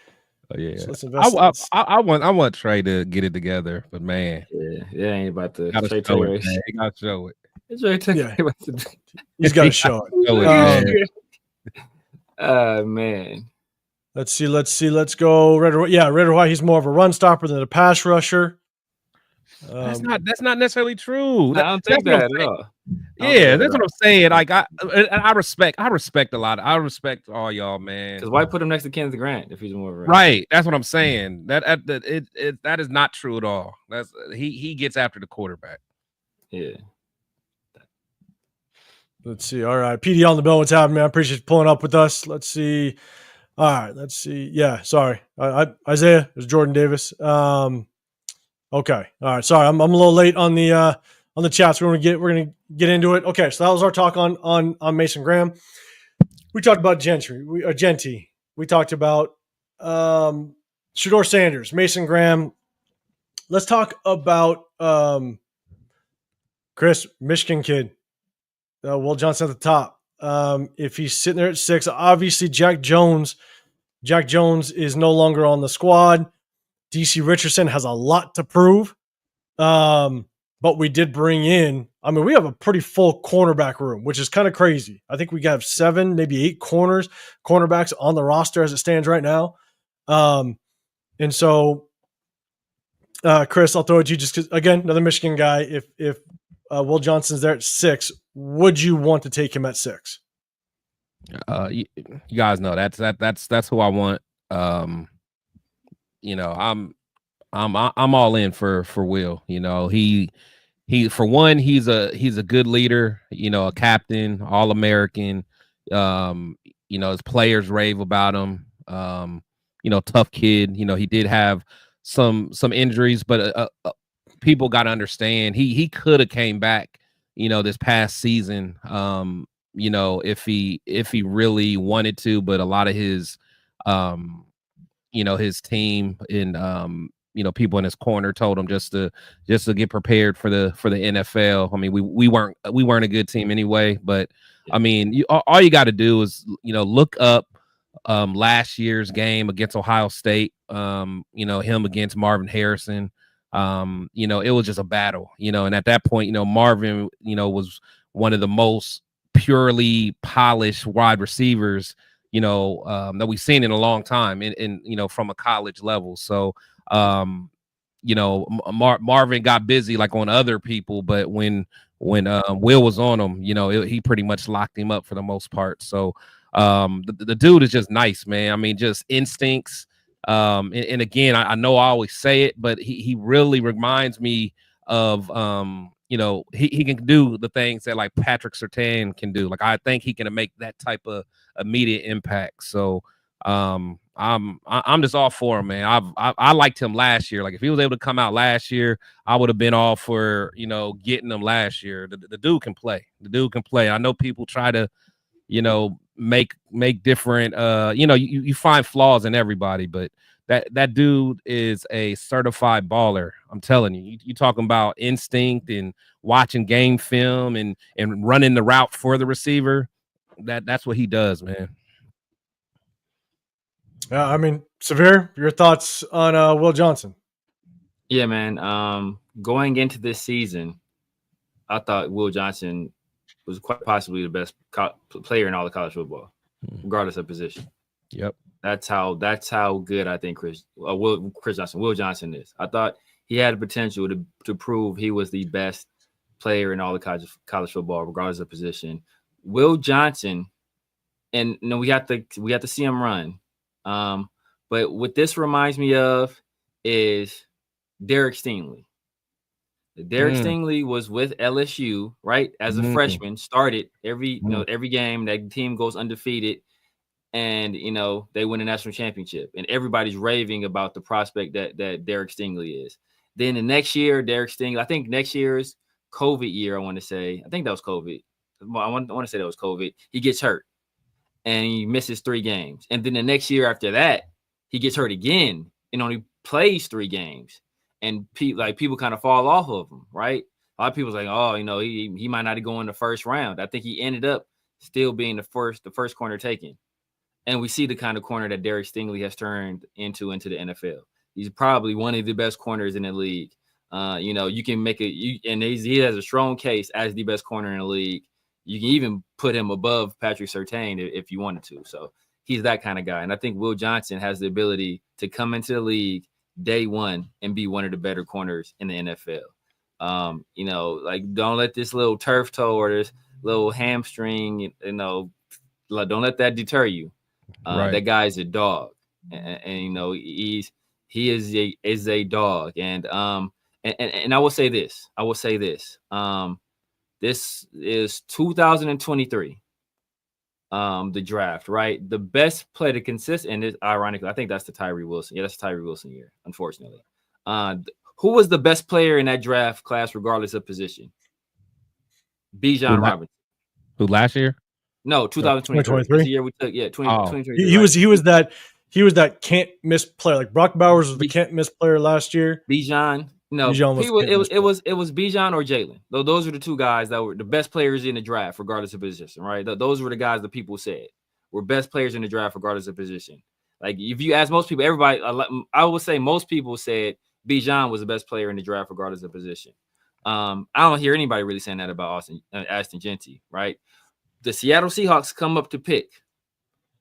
Yeah, So let's invest. I want Trey to get it together, but man, Yeah, ain't about to gotta Trey show it, race. man. He gotta show it. Trey Yeah. He's got to show it. Show it, man. Man. Let's see. Let's go. Raider White. He's more of a run stopper than a pass rusher. That's not necessarily true. I don't think that at all. Yeah, that's what I'm saying. Like I respect a lot. I respect all y'all, man. Because why put him next to Kenneth Grant if he's more of a right? That's what I'm saying. That is not true at all. That's he gets after the quarterback. Yeah. Let's see. All right, PD on the bill. What's happening, man? I appreciate you pulling up with us. Let's see. All right, let's see. Yeah, sorry, Isaiah. It was Jordan Davis. Okay. All right. Sorry, I'm a little late on the chats. We're gonna get into it. Okay. So that was our talk on Mason Graham. We talked about Genty. We talked about Shedeur Sanders, Mason Graham. Let's talk about Chris, Michigan kid. Will Johnson at the top. If he's sitting there at 6, obviously Jack Jones is no longer on the squad. DC Richardson has a lot to prove. But we did bring in, we have a pretty full cornerback room, which is kind of crazy. I think we have 7, maybe 8 cornerbacks on the roster as it stands right now. And so, Chris, I'll throw it to you just because, again, another Michigan guy. If Will Johnson's there at 6, would you want to take him at 6? You guys know that's who I want. I'm all in for Will. He for one, he's a good leader, a captain, All-American. His players rave about him. Tough kid. He did have some injuries, but people got to understand he could have came back, this past season. If he really wanted to, but a lot of his his team and people in his corner told him just to get prepared for the NFL. We weren't a good team anyway, but all you got to do is look up last year's game against Ohio State. Him against Marvin Harrison. It was just a battle. And at that point, Marvin was one of the most purely polished wide receivers that we've seen in a long time in from a college level. So Marvin got busy like on other people, but when Will was on him, he pretty much locked him up for the most part. So the dude is just nice, man. Just instincts. And again, I know I always say it, but he really reminds me of he can do the things that like Patrick Surtain can do. Like I think he can make that type of immediate impact. So I'm just all for him, man. I liked him last year. Like if he was able to come out last year, I would have been all for getting him last year. The dude can play. I know people try to make different you find flaws in everybody, but that dude is a certified baller. I'm telling you. You talking about instinct and watching game film and running the route for the receiver. That's what he does, man. Yeah, Severe, your thoughts on Will Johnson? Yeah, man. Going into this season, I thought Will Johnson was quite possibly the best player in all of college football, regardless of position. Yep. That's how good I think Will Johnson is. I thought he had the potential to prove he was the best player in all of college football, regardless of position. Will Johnson, and we have to see him run. But what this reminds me of is Derek Stingley. Derek Stingley was with LSU, right? As a freshman, started every game. That team goes undefeated, and they win a national championship. And everybody's raving about the prospect that Derek Stingley is. Then the next year, Derek Stingley, I think next year's COVID year, I want to say. I think that was COVID. I want to say that was COVID. He gets hurt, and he misses 3 games. And then the next year after that, he gets hurt again and only plays 3 games. And people kind of fall off of him, right? A lot of people's like, oh, he might not go in the first round. I think he ended up still being the first corner taken. And we see the kind of corner that Derek Stingley has turned into the NFL. He's probably one of the best corners in the league. You can make he has a strong case as the best corner in the league. You can even put him above Patrick Surtain if you wanted to. So he's that kind of guy. And I think Will Johnson has the ability to come into the league day one and be one of the better corners in the NFL. Don't let this little turf toe or this little hamstring, don't let that deter you. Right. That guy's a dog, and he is a dog. And I will say this. This is 2023. The draft, right? The best player to consist, and it's ironically, I think that's the Tyree Wilson. Yeah, that's the Tyree Wilson year, unfortunately. Who was the best player in that draft class, regardless of position? Bijan Robinson. Who last year? No, 2023. That's the year we took. Yeah, 2023. He was that can't miss player. Like Brock Bowers was the can't miss player last year. Bijan. No, it was Bijan or Jalen. Those were the two guys that were the best players in the draft, regardless of position, right? Those were the guys that people said were best players in the draft, regardless of position. Like if you ask most people, everybody, I would say most people said Bijan was the best player in the draft, regardless of position. I don't hear anybody really saying that about Ashton Jeanty, right? The Seattle Seahawks come up to pick.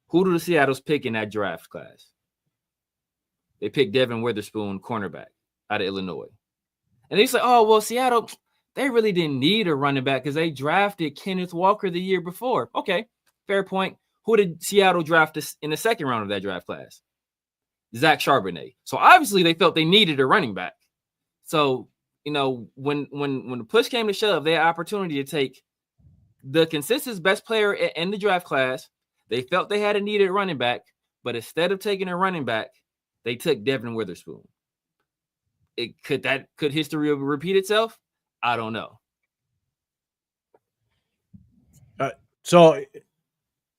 Who do the Seattle's pick in that draft class? They pick Devin Witherspoon, cornerback out of Illinois. And they say, oh, well, Seattle, they really didn't need a running back because they drafted Kenneth Walker the year before. Okay, fair point. Who did Seattle draft in the second round of that draft class? Zach Charbonnet. So obviously they felt they needed a running back. So, when the push came to shove, they had opportunity to take the consensus best player in the draft class. They felt they had a needed running back, but instead of taking a running back, they took Devin Witherspoon. Could history repeat itself? I don't know. So,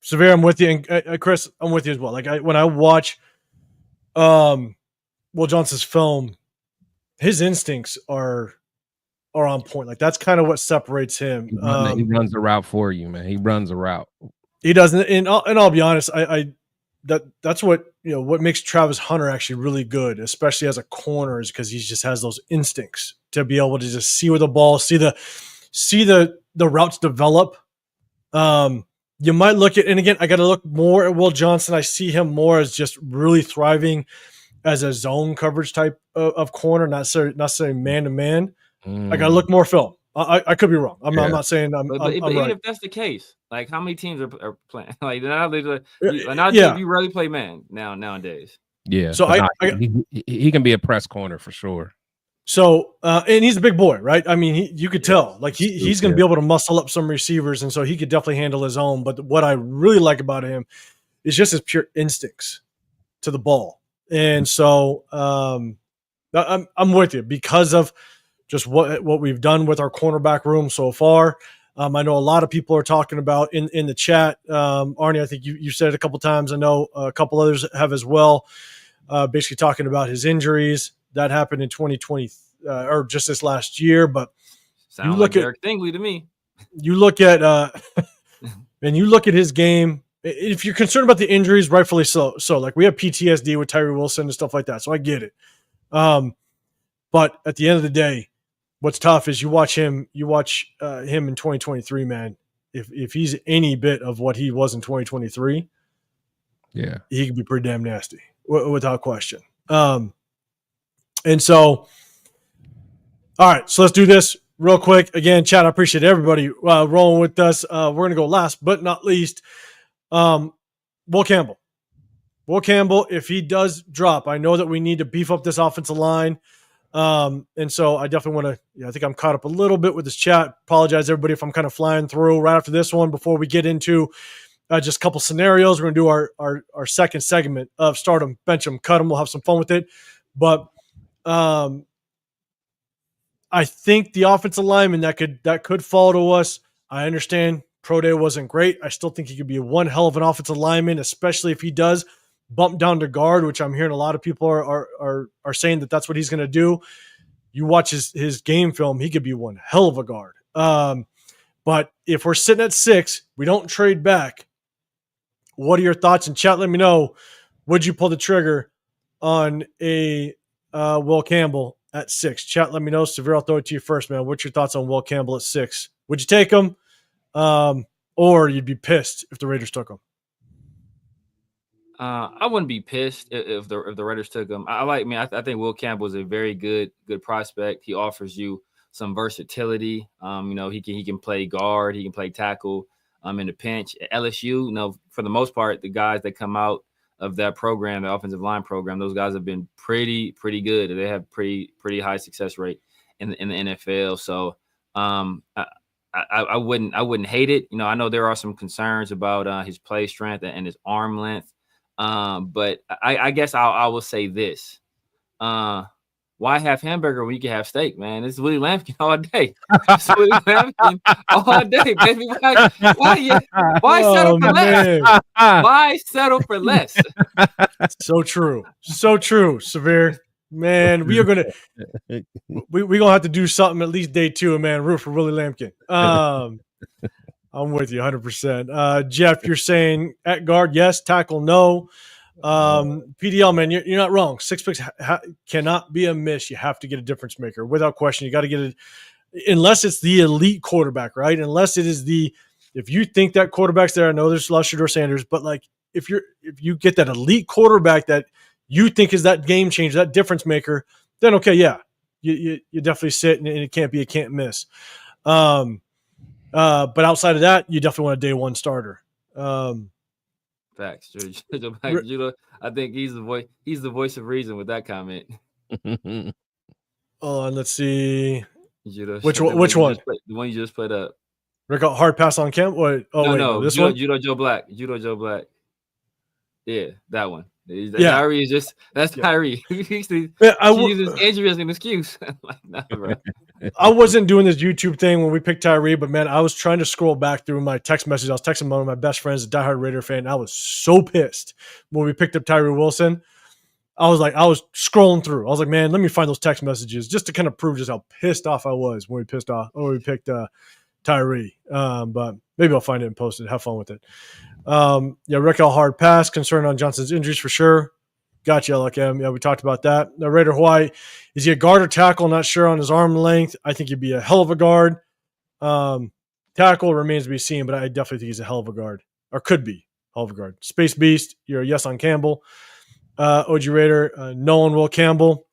Severe, I'm with you, and Chris, I'm with you as well. Like when I watch, Will Johnson's film, his instincts are on point. Like that's kind of what separates him. He runs the route for you, man. He runs a route. He doesn't. And I'll be honest, that's what what makes Travis Hunter actually really good, especially as a corner, is because he just has those instincts to be able to just see where the ball, see the routes develop. You might look at, and again, I got to look more at Will Johnson. I see him more as just really thriving as a zone coverage type of corner, not necessarily man to man. I got to look more film. I could be wrong. I'm not saying I'm but right. Even if that's the case, like how many teams are playing? Like now you rarely play man nowadays. Yeah. So he can be a press corner for sure. So and he's a big boy, right? I mean, you could tell like he's going to be able to muscle up some receivers, and so he could definitely handle his own. But what I really like about him is just his pure instincts to the ball, and so I'm with you because of just what we've done with our cornerback room so far. I know a lot of people are talking about in the chat. Arnie, I think you said it a couple times. I know a couple others have as well. Basically talking about his injuries that happened in 2020 or just this last year. But you look at Derek Stingley to me. You look at and you look at his game. If you're concerned about the injuries, rightfully so. So like we have PTSD with Tyree Wilson and stuff like that. So I get it. But at the end of the day, what's tough is you watch him in 2023, man. If he's any bit of what he was in 2023, yeah, he can be pretty damn nasty without question. And so, all right, so let's do this real quick. Again, chat, I appreciate everybody rolling with us. We're going to go last but not least. Will Campbell. Will Campbell, if he does drop, I know that we need to beef up this offensive line. And so I definitely want to, I think I'm caught up a little bit with this chat. Apologize, everybody, if I'm kind of flying through right after this one. Before we get into just a couple scenarios, we're going to do our second segment of start 'em, bench 'em, cut 'em. We'll have some fun with it. But I think the offensive lineman that could fall to us. I understand Pro Day wasn't great. I still think he could be one hell of an offensive lineman, especially if he does bump down to guard, which I'm hearing a lot of people are saying that that's what he's going to do. You watch his game film, he could be one hell of a guard. But if we're sitting at 6, we don't trade back. what are your thoughts? And chat, let me know, would you pull the trigger on a Will Campbell at 6? Chat, let me know. Severe, I'll throw it to you first, man. What's your thoughts on Will Campbell at 6? Would you take him? Or you'd be pissed if the Raiders took him? I wouldn't be pissed if the Raiders took him. I think Will Campbell is a very good prospect. He offers you some versatility. He can play guard, he can play tackle in the pinch. At LSU, for the most part, the guys that come out of that program, the offensive line program, those guys have been pretty good. They have pretty high success rate in the NFL. So I wouldn't hate it. I know there are some concerns about his play strength and his arm length. But I guess I will say this. Why have hamburger when you can have steak, man? It's Willie Lampkin all day. It's Willie Lampkin all day, baby. Why settle for less? Why settle for less? So true. So true, Severe. Man, we are gonna have to do something at least day 2, man. Root for Willie Lampkin. I'm with you 100%. Jeff, you're saying at guard, yes. Tackle, no. PDL, man, you're not wrong. 6 picks cannot be a miss. You have to get a difference maker without question. You got to get it, unless it's the elite quarterback, right? Unless it is if you think that quarterback's there. I know there's Lusher or Sanders, but like if you get that elite quarterback that you think is that game changer, that difference maker, then okay, yeah, you definitely sit and it can't be a can't miss. But outside of that, you definitely want a day 1 starter. Facts, Judo. I think he's the voice. He's the voice of reason with that comment. Let's see. Judo, which one? The one you just put up. Rick, hard pass on Kemp. No, this Judo, one. Judo Joe Black. Yeah, that one. Yeah. Tyree is just that's Tyree. He uses injury as an excuse. Like, nah, bro. I wasn't doing this YouTube thing when we picked Tyree, but man, I was trying to scroll back through my text messages. I was texting one of my best friends, a diehard Raider fan. I was so pissed when we picked up Tyree Wilson. I was scrolling through. I was like, man, let me find those text messages just to kind of prove just how pissed off I was when we picked Tyree. But maybe I'll find it and post it. Have fun with it. Rick L. hard pass, concern on Johnson's injuries for sure. Gotcha, LKM. Yeah, we talked about that. Now, Raider Hawaii, is he a guard or tackle? Not sure on his arm length. I think he'd be a hell of a guard. Tackle remains to be seen, but I definitely think he's a hell of a guard, or could be a hell of a guard. Space Beast, you're a yes on Campbell. OG Raider, no on Will Campbell.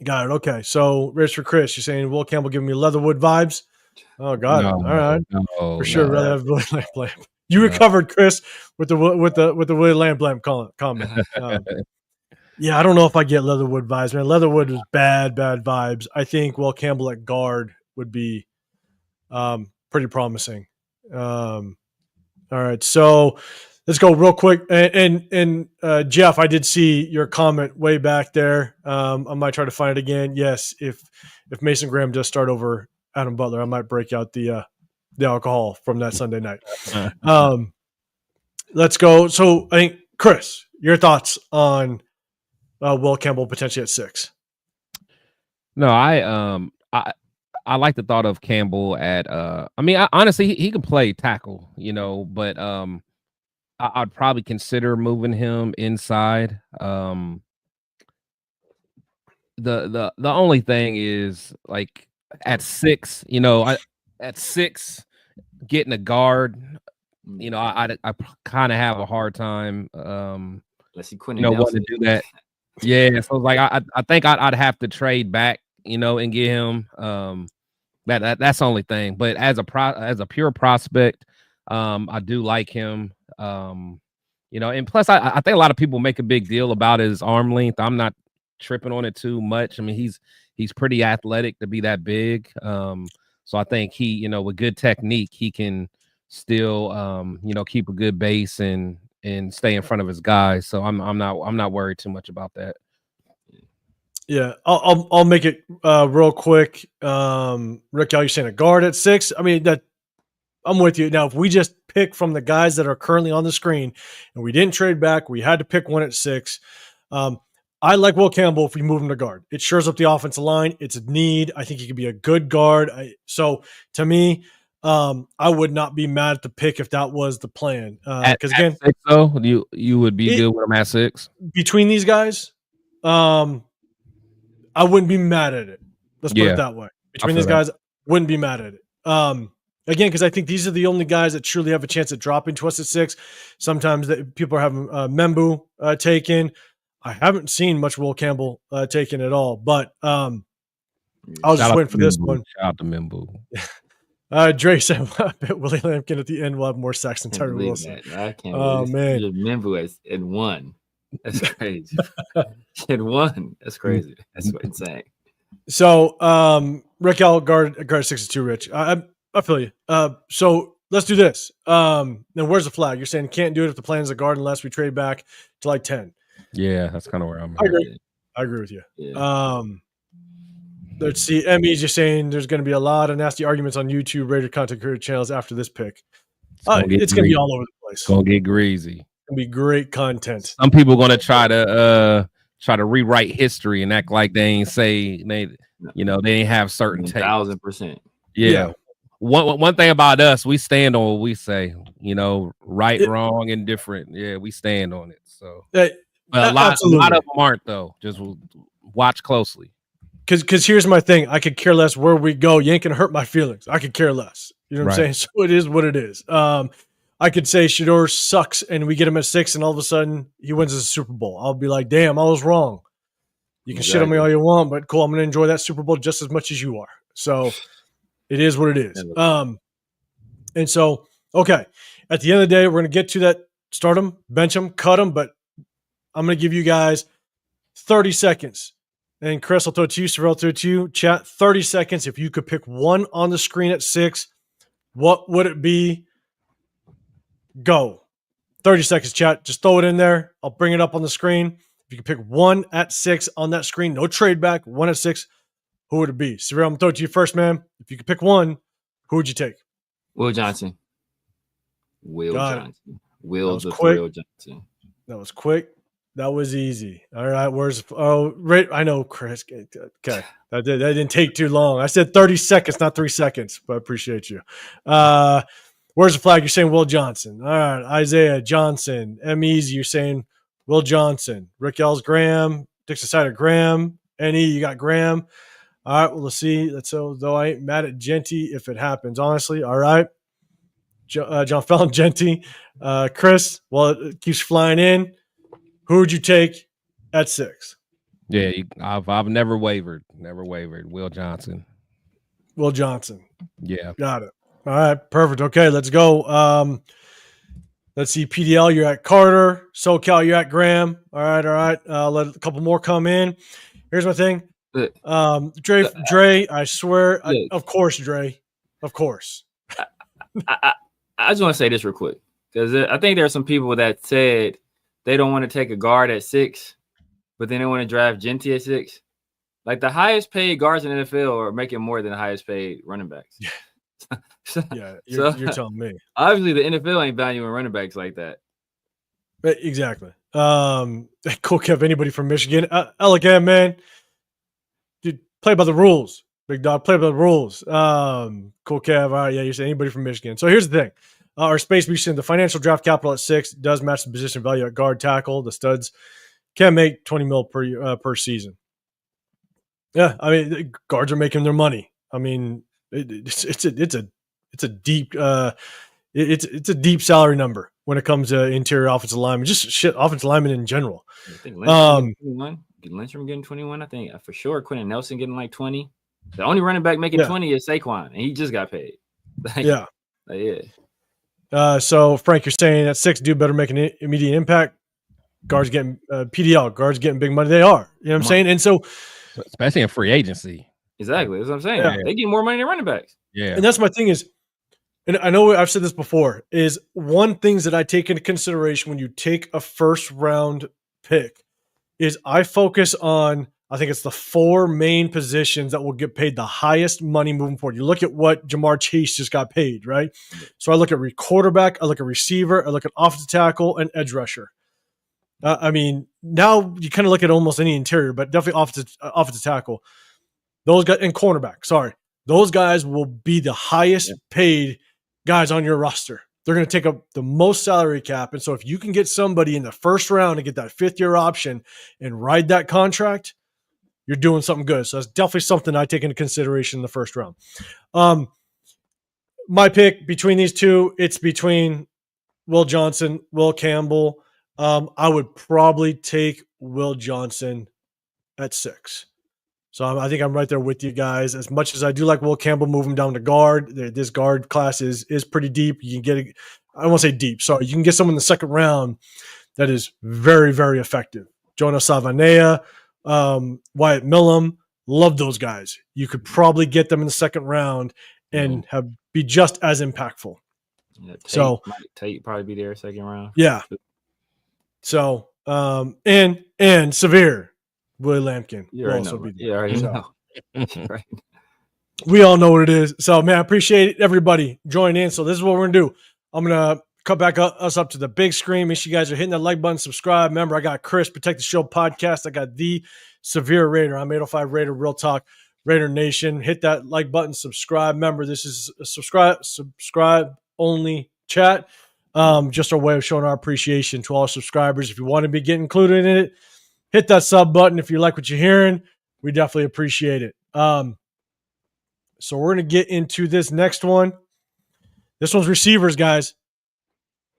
Got it. Okay, so Raiders for Chris, you're saying Will Campbell giving me Leatherwood vibes? Oh, got it. All right, for sure. Rather have Willie Lampkin. You recovered, Chris, with the Willie Lampkin comment. Yeah, I don't know if I get Leatherwood vibes, man. Leatherwood was bad vibes. I think Will Campbell at guard would be pretty promising. All right, so let's go real quick. And Jeff, I did see your comment way back there. I might try to find it again. Yes, if Mason Graham does start over Adam Butler, I might break out the alcohol from that Sunday night. Let's go. So I think, Chris, your thoughts on Will Campbell potentially at 6? No, I like the thought of Campbell at honestly he can play tackle, but I'd probably consider moving him inside. The only thing is, like, at 6, at 6 getting a guard, I kind of have a hard time unless you wanting to do that. Yeah, so like I think I'd have to trade back, and get him. That's the only thing. But as a pure prospect, I do like him. And plus I think a lot of people make a big deal about his arm length. I'm not tripping on it too much. I mean, he's pretty athletic to be that big. So I think he, with good technique, he can still keep a good base and stay in front of his guys. So I'm not worried too much about that. Yeah, I'll make it real quick. Rick, you're saying a guard at 6? I mean, that I'm with you. Now, if we just pick from the guys that are currently on the screen and we didn't trade back, we had to pick one at 6. I like Will Campbell if we move him to guard. It shores up the offensive line. It's a need. I think he could be a good guard. So to me, I would not be mad at the pick if that was the plan. Because At again, 6, though, you would be good with him at 6. between these guys, I wouldn't be mad at it. Let's put it that way. Between these guys, wouldn't be mad at it. Again, because I think these are the only guys that truly have a chance at dropping to us at 6. Sometimes people are having Membu taken. I haven't seen much Will Campbell taken at all, but I was just waiting for this one. Shout out to Membu. Dre said, Willie Lampkin at the end will have more sacks than Terry Wilson. I can't believe man. Membu at 1. That's crazy. At 1. That's crazy. That's insane. So, Rick L guard 62, Rich. I feel you. So let's do this. Now, where's the flag? You're saying can't do it if the plan is a guard unless we trade back to like 10. Yeah, that's kind of where I'm at. I agree with you. Yeah. Let's see. Emmy's just saying there's going to be a lot of nasty arguments on YouTube, Raider content creator channels after this pick. It's going to be all over the place. It's going to get greasy. It's going to be great content. Some people are going to try to rewrite history and act like they ain't they ain't have certain takes. 1,000%. Yeah. One thing about us, we stand on what we say. Right, wrong, and different. Yeah, we stand on it. So, a lot of them aren't though. Just watch closely. Because here's my thing. I could care less where we go. You ain't going to hurt my feelings. I could care less. You know what I'm saying? So it is what it is. I could say Shedeur sucks and we get him at 6 and all of a sudden he wins the Super Bowl. I'll be like, damn, I was wrong. You can shit on me all you want, but cool. I'm going to enjoy that Super Bowl just as much as you are. So it is what it is. And so, okay. At the end of the day, we're going to get to that. Start him, bench him, cut him. But I'm going to give you guys 30 seconds. And Chris, I'll throw it to you. Sorrell, I'll throw it to you. Chat, 30 seconds. If you could pick one on the screen at 6, what would it be? Go. 30 seconds, chat. Just throw it in there. I'll bring it up on the screen. If you could pick one at 6 on that screen, no trade back, one at 6, who would it be? Sorrell, I'm going to throw it to you first, man. If you could pick one, who would you take? Will Johnson. Will Johnson. That was quick. That was easy. All right. I know, Chris. Okay. That didn't take too long. I said 30 seconds, not 3 seconds, but I appreciate you. Where's the flag? You're saying Will Johnson. All right. Isaiah Johnson. M-Easy, you're saying Will Johnson. Rick L's Graham. Dixon Sider Graham. N.E., you got Graham. All right. Well, let's see. Though I ain't mad at Genty if it happens, honestly. All right. John Fallon, Genty. Chris, well, it keeps flying in. Who would you take at 6? Yeah, I've never wavered. Will Johnson. Will Johnson. Yeah. Got it. All right, perfect. Okay, let's go. Let's see. PDL, you're at Carter. SoCal, you're at Graham. All right. Let a couple more come in. Here's my thing. Dre, I swear. Of course, Dre. Of course. I just want to say this real quick because I think there are some people that said they don't want to take a guard at 6, but then they want to draft Genty at 6. Like the highest paid guards in the NFL are making more than the highest paid running backs. Yeah, you're telling me. Obviously, the NFL ain't valuing running backs like that. Exactly. Cool, Kev. Anybody from Michigan? Elegant, man. Dude, play by the rules. Big dog, play by the rules. Cool, Kev. All right, yeah, you're saying anybody from Michigan. So here's the thing. Our space mission, the financial draft capital at 6 does match the position value at guard tackle. The studs can make $20 million per season. Yeah, I mean, the guards are making their money. I mean, it's a deep it's a deep salary number when it comes to interior offensive linemen, just shit offensive linemen in general. I think Lindstrom getting 21. I think for sure Quentin Nelson getting like 20. The only running back making 20 is Saquon, and he just got paid. Yeah. So Frank, you're saying at 6, dude better make an immediate impact. Guards getting PDL, guards getting big money. They are, you know what I'm saying? And so, especially in free agency. Exactly. That's what I'm saying. Yeah. They get more money than running backs. Yeah. And that's my thing is, and I know I've said this before, is one things that I take into consideration when you take a first round pick is I focus on, I think it's the 4 main positions that will get paid the highest money moving forward. You look at what Jamar Chase just got paid, right? So I look at quarterback, I look at receiver, I look at offensive tackle and edge rusher. I mean, now you kind of look at almost any interior, but definitely offensive tackle. Those guys and cornerback. Sorry, those guys will be the highest paid guys on your roster. They're going to take up the most salary cap. And so if you can get somebody in the first round to get that 5th-year option and ride that contract, you're doing something good. So that's definitely something I take into consideration in the first round. My pick between these two, it's between Will Johnson, Will Campbell. I would probably take Will Johnson at 6. So I think I'm right there with you guys. As much as I do like Will Campbell, move him down to guard. This guard class is pretty deep. You can get I don't want to say deep. Sorry, you can get someone in the second round that is very, very effective. Jonah Savanea, Wyatt Millum, love those guys. You could probably get them in the second round and be just as impactful. Yeah, Tate probably be there second round. Yeah. So and Severe. Willie Lampkin will also be there. Right. We all know what it is. So, man, I appreciate everybody joining in. So this is what we're going to do. I'm going to cut back us up to the big screen. Make sure you guys are hitting that like button, subscribe. Remember, I got Chris, Protect the Show podcast. I got the Severe Raider. I'm 805 Raider, Real Talk, Raider Nation. Hit that like button, subscribe. Remember, this is a subscribe only chat. Just our way of showing our appreciation to all our subscribers. If you want to be getting included in it, hit that sub button. If you like what you're hearing, we definitely appreciate it. So we're going to get into this next one. This one's receivers, guys.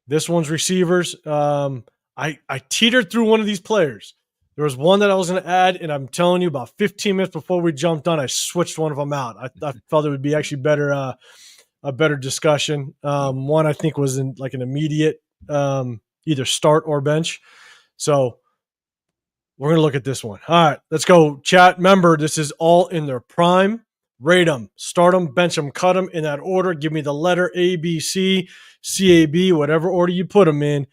This one's receivers. I teetered through one of these players. There was one that I was going to add, and I'm telling you, about 15 minutes before we jumped on, I switched one of them out. I felt it would be actually better, a better discussion. One I think was in like an immediate either start or bench. So we're going to look at this one. All right, let's go. Chat, remember, this is all in their prime. Rate them, start them, bench them, cut them in that order. Give me the letter A, B, C, C, A, B, whatever order you put them in.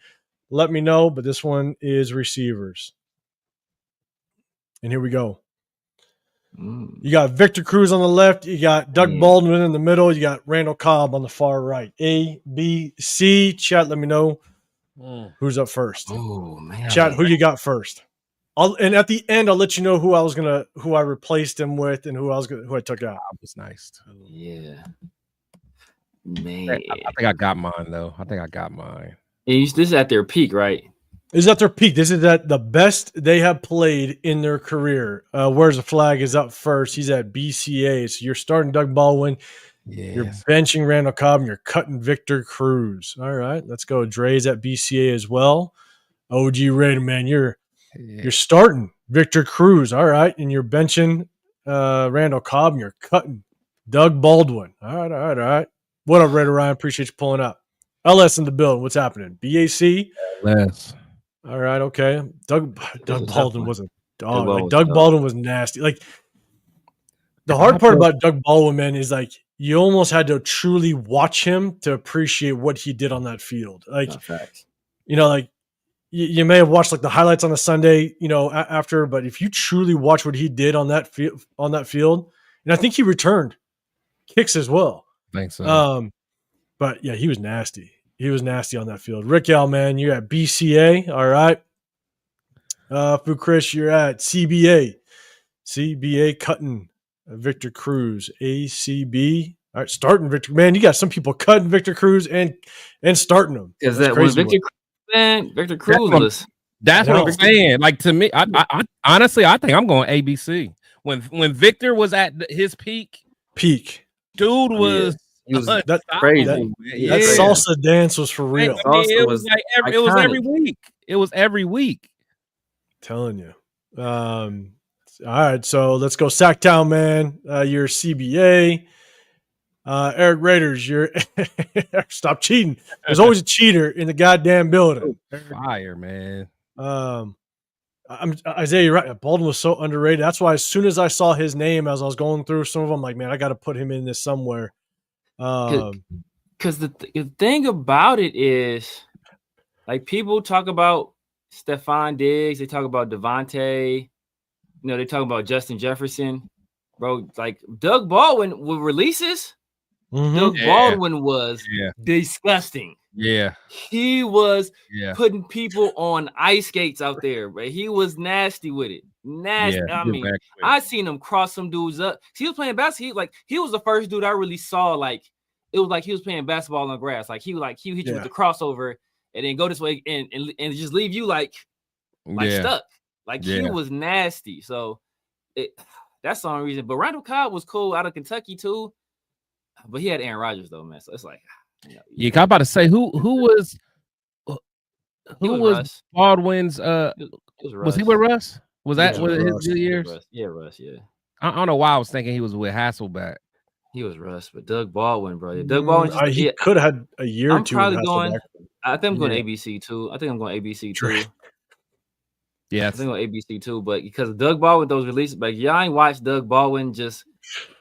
Let me know, but this one is receivers. And here we go. You got Victor Cruz on the left. You got Doug Baldwin in the middle. You got Randall Cobb on the far right. A, B, C. Chat, let me know who's up first. Oh, man. Chat, who you got first? And at the end, I'll let you know who I replaced him with and who I took out. That was nice too. Yeah, man. I think I got mine though. And this is at their peak, right? This is at their peak. This is at the best they have played in their career. Where's the flag is up first. He's at BCA. So you're starting Doug Baldwin. Yes. You're benching Randall Cobb and you're cutting Victor Cruz. All right, let's go. Dre's at BCA as well. OG Raider, man, you're starting Victor Cruz. All right, and you're benching Randall Cobb and you're cutting Doug Baldwin. All right. What up, Raider Ryan? Appreciate you pulling up. LS in the building. What's happening? BAC? LS. All right, okay. Doug Baldwin was a dog. Like, Doug Baldwin was nasty. Like, the hard part about Doug Baldwin, man, is like you almost had to truly watch him to appreciate what he did on that field. Like, you know, like you may have watched like the highlights on a Sunday, you know, after, but if you truly watch what he did on that field, and I think he returned kicks as well. I think so. But yeah, he was nasty. He was nasty on that field. Rick Al, man, you're at BCA. All right. Fu Chris, you're at CBA. CBA cutting Victor Cruz. ACB. All right, starting Victor. Man, you got some people cutting Victor Cruz and starting him. Is that when Victor Cruz, man? Victor Cruz was. That's what I'm saying. Like, to me, I honestly, I think I'm going ABC. When Victor was at his peak, dude was. He was crazy. That salsa dance was for real. It was every week. It was every week. Telling you. All right, so let's go Sacktown, man. You're CBA. Eric Raiders, you're stop cheating. There's always a cheater in the goddamn building. Fire, man. Isaiah, you're right. Baldwin was so underrated. That's why as soon as I saw his name as I was going through some of them, I'm like, man, I got to put him in this somewhere. Because the thing about it is, like, people talk about Stephon Diggs, they talk about Devontae, you know, they talk about Justin Jefferson, bro. Like, Doug Baldwin with releases, Doug Baldwin was disgusting. Yeah, he was putting people on ice skates out there, right? He was nasty with it. nasty. Yeah, I he was mean, back quick. I seen him cross some dudes up. He was playing basketball. He was the first dude I really saw. Like it was like he was playing basketball on grass. Like he hit you with the crossover and then go this way and just leave you like stuck. Like he was nasty. So that's the only reason. But Randall Cobb was cool out of Kentucky too. But he had Aaron Rodgers though, man. So it's like, I'm about to say who was Russ. Baldwin's? Was he with Russ? Was that his good years? Russ. Yeah, Russ. Yeah. I don't know why I was thinking he was with Hasselbeck. He was Russ, but Doug Baldwin, bro. Yeah, Doug Baldwin. He could have had a year or two. I'm probably going. I think I'm going ABC too. I think I'm going ABC too. Yeah, I think I'm going ABC too. But because Doug Baldwin, those releases, like y'all ain't watched Doug Baldwin just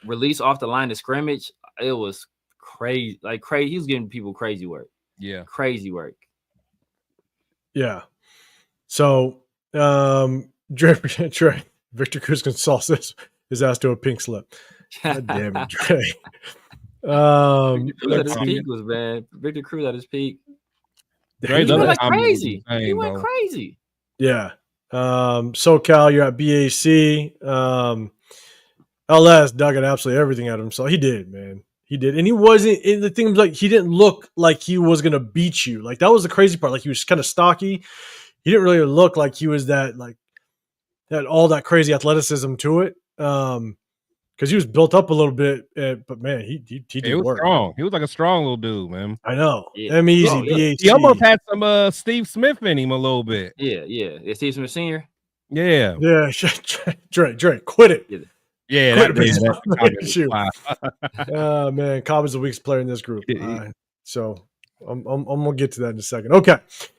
release off the line of scrimmage. It was crazy, like crazy. He was giving people crazy work. Yeah, crazy work. Yeah. So, Dre, Victor Cruz Gonzalez is asked to a pink slip. God damn it, Dre. Victor Cruz at his peak was bad. Victor Cruz at his peak. He went like crazy. He went crazy. Yeah. SoCal, you're at BAC. LS dug at absolutely everything out of him. So he did, man. He did. And he wasn't, the thing was like, he didn't look like he was going to beat you. Like, that was the crazy part. Like, he was kind of stocky. He didn't really look like he was that, like, that all that crazy athleticism to it. Because he was built up a little bit, but man, he did was work. Strong. He was like a strong little dude, man. I know. Yeah. Easy. Yeah. He almost had some Steve Smith in him a little bit. Yeah. Steve Smith Sr. Yeah. Dre, quit it. Yeah. Oh man, Cobb is the weakest player in this group. So I'm gonna get to that in a second. Okay,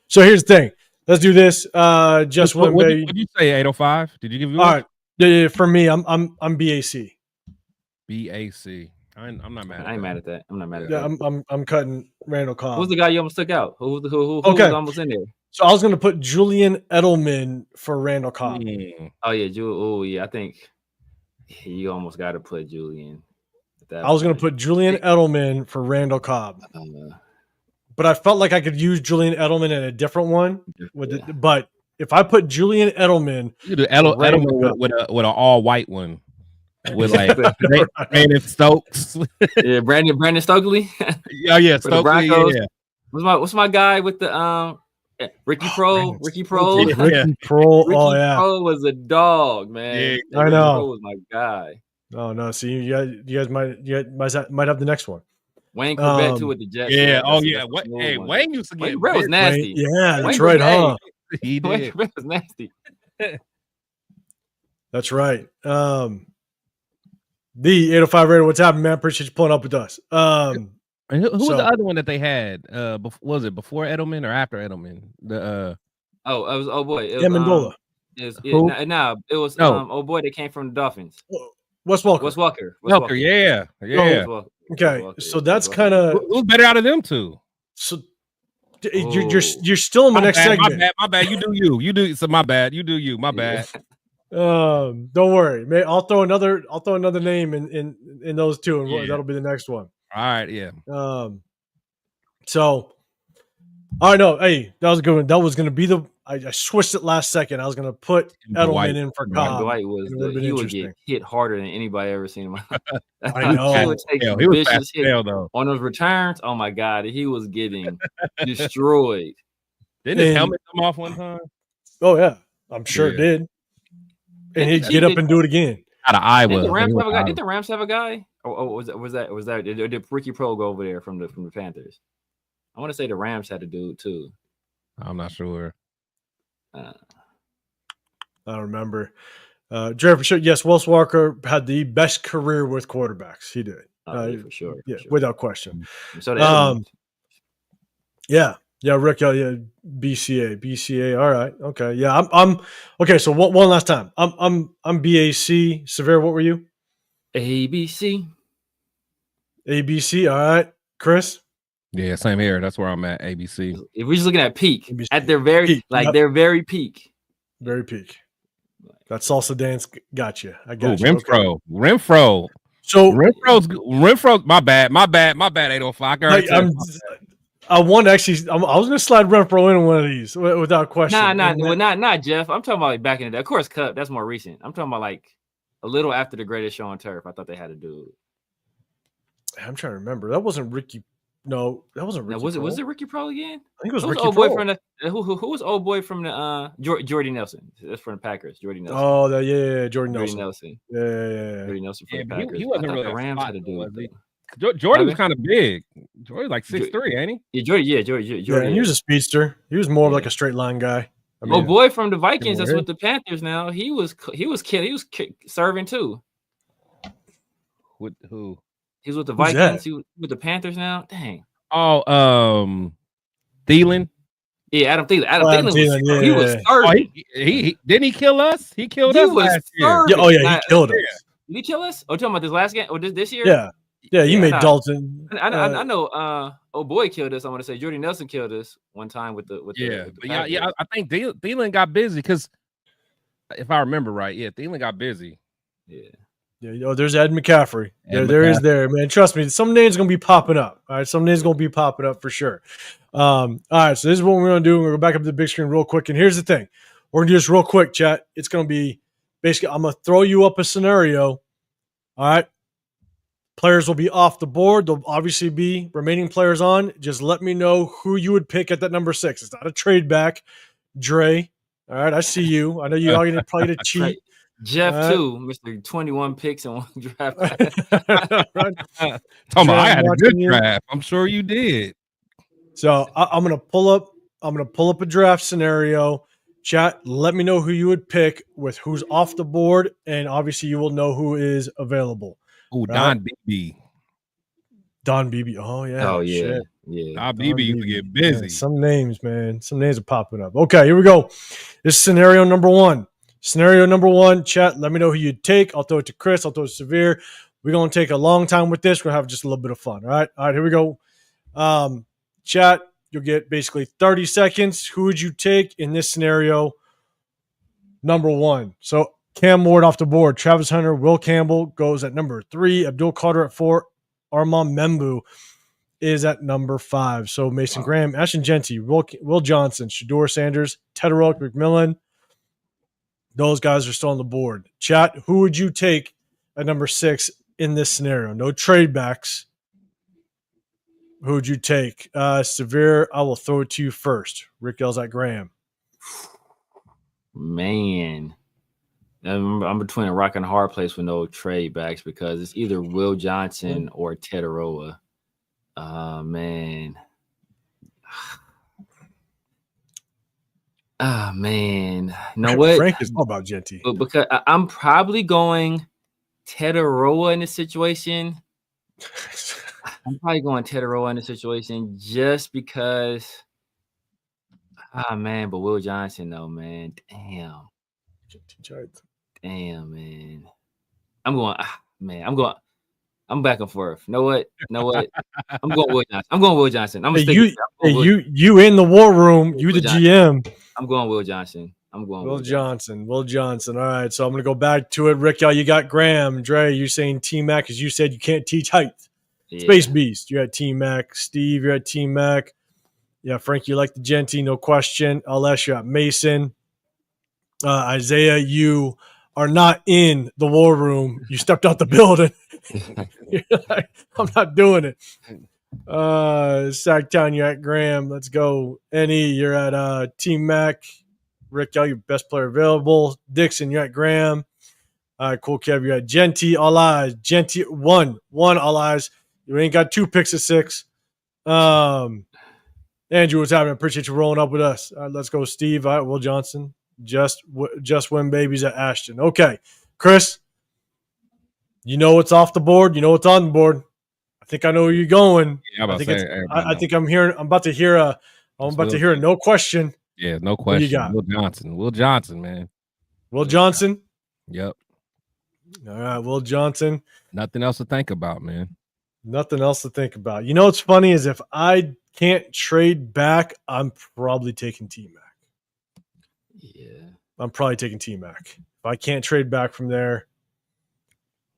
so here's the thing. Let's do this. Just one. What did you say? 805? Did you give you? All right. Yeah. For me, I'm BAC. BAC. I'm not mad. I ain't mad at that. I'm not mad at that. Yeah, I'm cutting Randall Cobb. Who's the guy you almost took out? Who was almost in there? So I was gonna put Julian Edelman for Randall Cobb. Oh yeah, I think you almost got to put Julian. I was going to put Julian Edelman for Randall Cobb. But I felt like I could use Julian Edelman in a different one. But if I put Julian Edelman, you do Edelman with an all-white one. With like Brandon Stokes. Yeah, Brandon Stokely. Yeah, Stokely. Yeah. What's my guy with the Ricky Pro? Ricky Pro. Oh yeah. Ricky Pro was a dog, man. Yeah, I know. Pro was my guy. Oh no! See, you guys might have the next one. Wayne Corbett too with the Jets. Yeah. Wayne used to get. Wayne was nasty. That's right, huh? He did. Wayne Corbett was nasty. That's right. The 805 Raider, what's happening, man? Appreciate you pulling up with us. And who was the other one that they had? Was it before Edelman or after Edelman? It was Amendola. It was that came from the Dolphins. Wes Welker. Wes Welker. Yeah. Okay, so that's kind of who's better out of them two. So you're still in my next segment. My bad. You do you. You do so. My bad. You do you. My bad. Don't worry. I'll throw another name in those two, and that'll be the next one. All right. Yeah. So, I know. Hey, that was a good one. That was going to be I switched it last second. I was going to put Edelman in for Cobb. Dwight he would get hit harder than anybody ever seen in my life. I know. He would take he was vicious hit though. On those returns. Oh my God, he was getting destroyed. Didn't his helmet come off one time? Oh yeah, I'm sure it did. And he'd get up and do it again. Out of Iowa. Did the Rams have a guy? Or was that? Did Ricky Pro go over there from the Panthers? I want to say the Rams had a dude too. I'm not sure. I don't remember. Dre, for sure. Yes, Wes Welker had the best career with quarterbacks. He did. For sure. Without question. So yeah, Rick. Yeah, BCA. All right. Okay. Yeah, I'm okay. So one last time. I'm BAC. Severe. What were you? ABC. All right, Chris. Yeah, same here. That's where I'm at. ABC. If we're just looking at peak, ABC. at their very peak, their very peak. Very peak. That salsa dance got you. I got you. Renfro. So Renfro's my bad. 805. I want to actually. I was going to slide Renfro in one of these without question. Not Jeff. I'm talking about like back in the day. Of course, Cup. That's more recent. I'm talking about like a little after the greatest show on turf. I thought they had to do it. I'm trying to remember. That wasn't Ricky. No, that wasn't Ricky. Was it Ricky Prohl again? I think it was Ricky Prohl. Who was old boy from the Jordy Nelson? That's from the Packers. Jordy Nelson. Oh, yeah, Jordy Nelson. Yeah. Jordy Nelson from the Packers. He wasn't really the Rams spot, had to do it. Jordy was kind of big. Jordy like 6'3", ain't he? Yeah, Jordy. Yeah, and he was a speedster. He was more of like a straight line guy. I mean, boy from the Vikings that's with the Panthers now. He was serving too. With who? He's with the Vikings. He was with the Panthers now. Dang. Oh, Thielen. Yeah, Adam Thielen. He was serving. He didn't he kill us? He killed us last year. Yeah, he killed us. Did he kill us? Oh, talking about this last game or this year? Yeah, he made Dalton. I know. Oh boy, killed us. I want to say Jordy Nelson killed us one time with the. I think Thielen got busy because if I remember right, Thielen got busy. Yeah. Yeah, there's Ed McCaffrey. There is there, man. Trust me, some names gonna be popping up. All right, some names gonna be popping up for sure. All right, so this is what we're gonna do. We're gonna go back up to the big screen real quick. And here's the thing: we're gonna do this real quick, chat. It's gonna be basically I'm gonna throw you up a scenario. All right. Players will be off the board. There'll obviously be remaining players on. Just let me know who you would pick at that number 6. It's not a trade back. Dre. All right, I see you. I know you all gonna probably to cheat. Jeff too, Mr. 21 picks in one draft. I had a good draft. I'm sure you did. So I'm gonna pull up a draft scenario. Chat, let me know who you would pick with who's off the board, and obviously you will know who is available. Oh, Don Beebe. Don Beebe. Oh yeah. Oh yeah. Shit. Yeah. Don Beebe used to get busy. Man, some names, man. Some names are popping up. Okay, here we go. This is scenario number 1. Scenario number 1, chat, let me know who you'd take. I'll throw it to Chris. I'll throw it to Severe. We're going to take a long time with this. We're going to have just a little bit of fun. All right, here we go. Chat, you'll get basically 30 seconds. Who would you take in this scenario? Number 1. So Cam Ward off the board. Travis Hunter, Will Campbell goes at number 3. Abdul Carter at 4. Armand Membu is at number 5. So Mason Graham, Ashton Genty, Will Johnson, Shador Sanders, Tederick McMillan. Those guys are still on the board. Chat, who would you take at number 6 in this scenario? No trade backs. Who would you take? Severe, I will throw it to you first. Rick yells at Graham. Man. I'm between a rock and a hard place with no trade backs because it's either Will Johnson or Tederick. Man. Man. You know what? Frank is all about Genty. But because I'm probably going Tederick in this situation. I'm probably going Tederick in this situation just because. Man, but Will Johnson though, man. Damn, man. I'm back and forth. Know what? I'm going Will Johnson. You in the war room. You the GM. I'm going Will Johnson. Will Johnson. All right, so I'm going to go back to it. Rick, you got Graham. Dre, you saying T-Mac because you said you can't teach height. Yeah. Space Beast, you're at T-Mac. Steve, you're at T-Mac. Yeah, Frank, you like the Genty, no question. LS, you're at Mason. Isaiah, you are not in the war room. You stepped out the building. You're like, I'm not doing it. Sacktown, you're at Graham. Let's go. N.E., you're at Team Mac. Rick, your best player available. Dixon, you're at Graham. All right, cool, Kev, you're at Genty. All eyes. Genty, one, all eyes. You ain't got 2 picks of 6. Andrew, what's happening? Appreciate you rolling up with us. All right, let's go, Steve. All right, Will Johnson. Just win babies at Ashton. Okay, Chris, you know what's off the board. You know what's on the board. I think I know where you're going. Yeah, I think I'm about to hear a no question. Yeah, no question. What you got? Will Johnson, man. Will Johnson. Yep. All right, Will Johnson. Nothing else to think about, man. Nothing else to think about. You know what's funny is if I can't trade back, I'm probably taking T-Mac. Yeah. I'm probably taking T-Mac. If I can't trade back from there,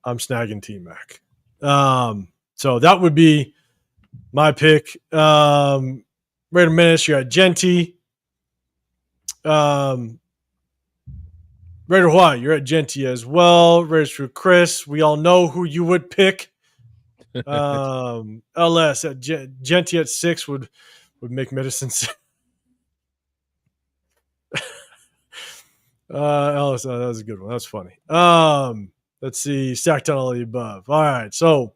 I'm snagging T-Mac. So that would be my pick. Raider Menace, you got Genty. Raider Hawaii, you're at Genty as well. Raiders for Chris. We all know who you would pick. LS at Genty at 6 would make medicine. LS, that was a good one. That's funny. Let's see. Stacked on all the above. All right. So,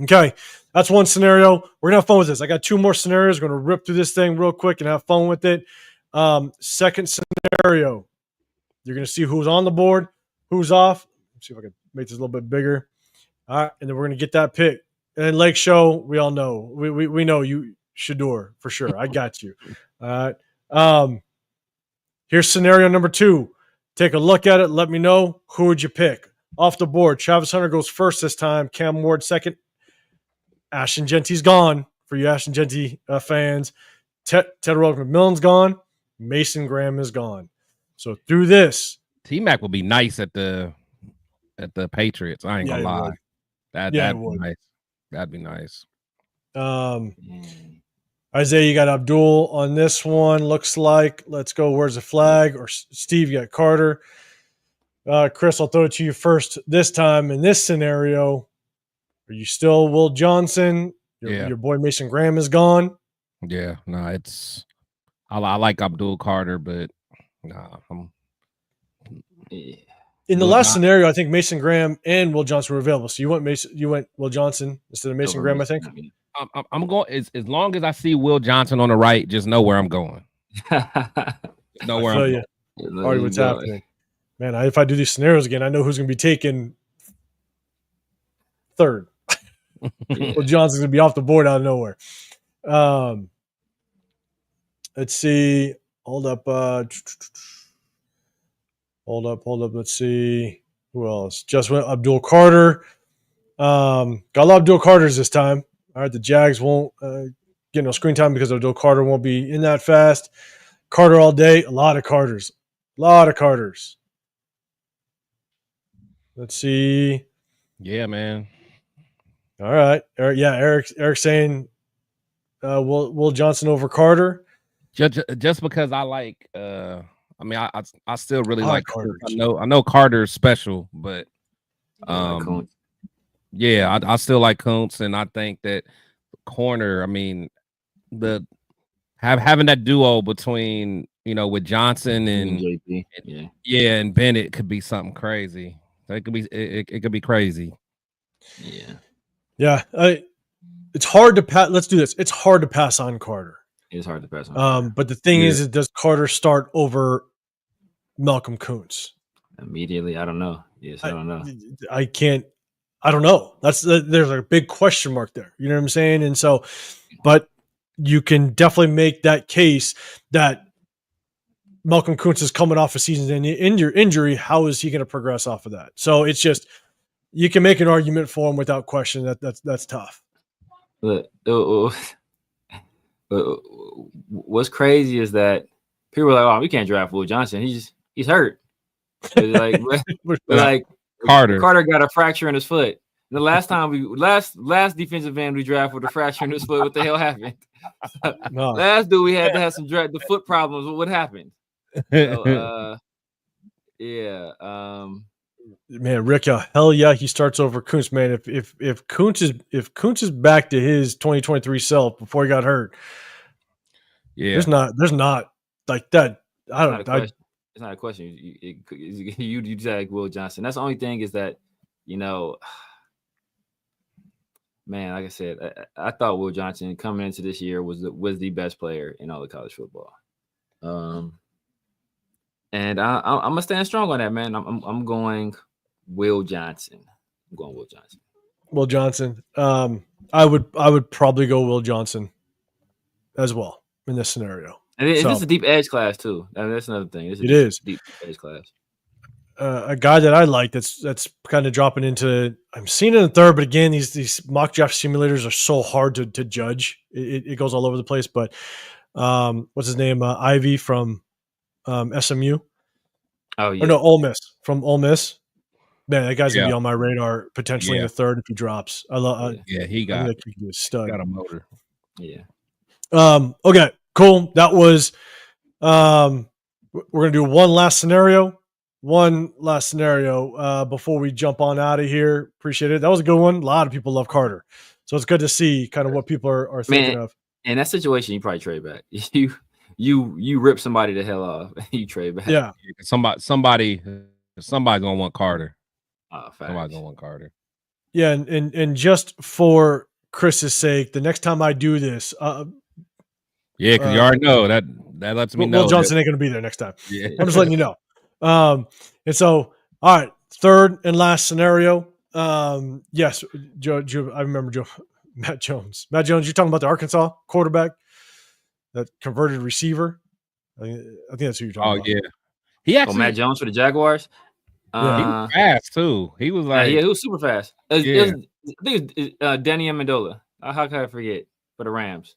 okay. That's one scenario. We're going to have fun with this. I got 2 more scenarios. We're going to rip through this thing real quick and have fun with it. Second scenario. You're going to see who's on the board, who's off. Let's see if I can make this a little bit bigger. All right. And then we're going to get that pick. And then Lake Show, we all know. We know you, Shador, for sure. I got you. All right. Here's scenario number 2. Take a look at it. Let me know. Who would you pick? Off the board, Travis Hunter goes first this time. Cam Ward second. Ashton Genty's gone for you Ashton Genty fans. Tedderell McMillan's gone. Mason Graham is gone. So through this, T-Mac will be nice at the Patriots. I ain't gonna lie. That'd be nice. That'd be nice. Isaiah, you got Abdul on this one. Looks like. Let's go. Where's the flag? Or Steve, you got Carter. Chris, I'll throw it to you first this time. In this scenario, are you still Will Johnson? Your boy Mason Graham is gone. Yeah, no, I like Abdul Carter, but in the last scenario, I think Mason Graham and Will Johnson were available. So you went Will Johnson instead of Mason Graham, I think. I'm going as long as I see Will Johnson on the right, just know where I'm going. Know where I'm going. Already what's happening. Man, if I do these scenarios again, I know who's going to be taken third. Will Johnson's going to be off the board out of nowhere. Let's see. Hold up. Let's see. Who else? Just went Abdul Carter. Got a lot of Abdul Carters this time. All right, the Jags won't get no screen time because Abdul Carter won't be in that fast. Carter all day. A lot of Carters. Let's see. Yeah, man. All right. Eric's saying Will Johnson over Carter. Just because I like I still really like Carter. I know Carter's special, but yeah, I still like Kuntz, and I think that corner, having that duo between, with Johnson and JP, and Bennett could be something crazy. It could be crazy. Yeah. It's hard to pass. Let's do this. It's hard to pass on Carter. It's hard to pass on. But the thing is, does Carter start over Malcolm Kuntz immediately? I don't know. I don't know. I don't know. There's a big question mark there. You know what I'm saying? And so, but you can definitely make that case that Malcolm Kuntz is coming off a season injury. How is he going to progress off of that? So it's just, you can make an argument for him without question. That's tough. What's crazy is that people are like, "Oh, we can't draft Will Johnson. He's hurt." Like Carter got a fracture in his foot. The last time last defensive end we drafted with a fracture in his foot. What the hell happened? No. Last dude we had to have some the foot problems. What happened? So, man, Rick, hell yeah, he starts over Kuntz, man. If Kuntz is back to his 2023 self before he got hurt, there's not like that. It's not a question. You like Will Johnson. That's the only thing is that, man, like I said, I thought Will Johnson coming into this year was the best player in all of college football. And I'm gonna stand strong on that, man. I'm going Will Johnson. Will Johnson. I would probably go Will Johnson as well in this scenario. And it's a deep edge class too. That's another thing. It is deep edge class. A guy that I like that's kind of dropping into. I'm seeing it in the third, but again, these mock draft simulators are so hard to judge. It goes all over the place. But what's his name? Ivy from SMU. Oh yeah. Or no, Ole Miss from Ole Miss. Man, that guy's gonna be on my radar potentially in the third if he drops. He got a stud. Got a motor. Yeah. Okay, cool. That was we're gonna do one last scenario before we jump on out of here. Appreciate it. That was a good one. A lot of people love Carter, so it's good to see kind of what people are thinking of. In that situation, you probably trade back. You rip somebody the hell off. You trade back. Yeah, somebody's gonna want Carter. Somebody's gonna want Carter. Yeah, and just for Chris's sake, the next time I do this, because you already know that lets me know. Will Johnson ain't going to be there next time. Yeah. I'm just letting you know. And so, all right, third and last scenario. Yes, Joe. I remember Matt Jones. Matt Jones, you're talking about the Arkansas quarterback, that converted receiver. I think that's who you're talking about. Yeah. He actually Matt Jones for the Jaguars. He was fast too. He was like, he was super fast. I think it was Danny Amendola. How can I forget for the Rams?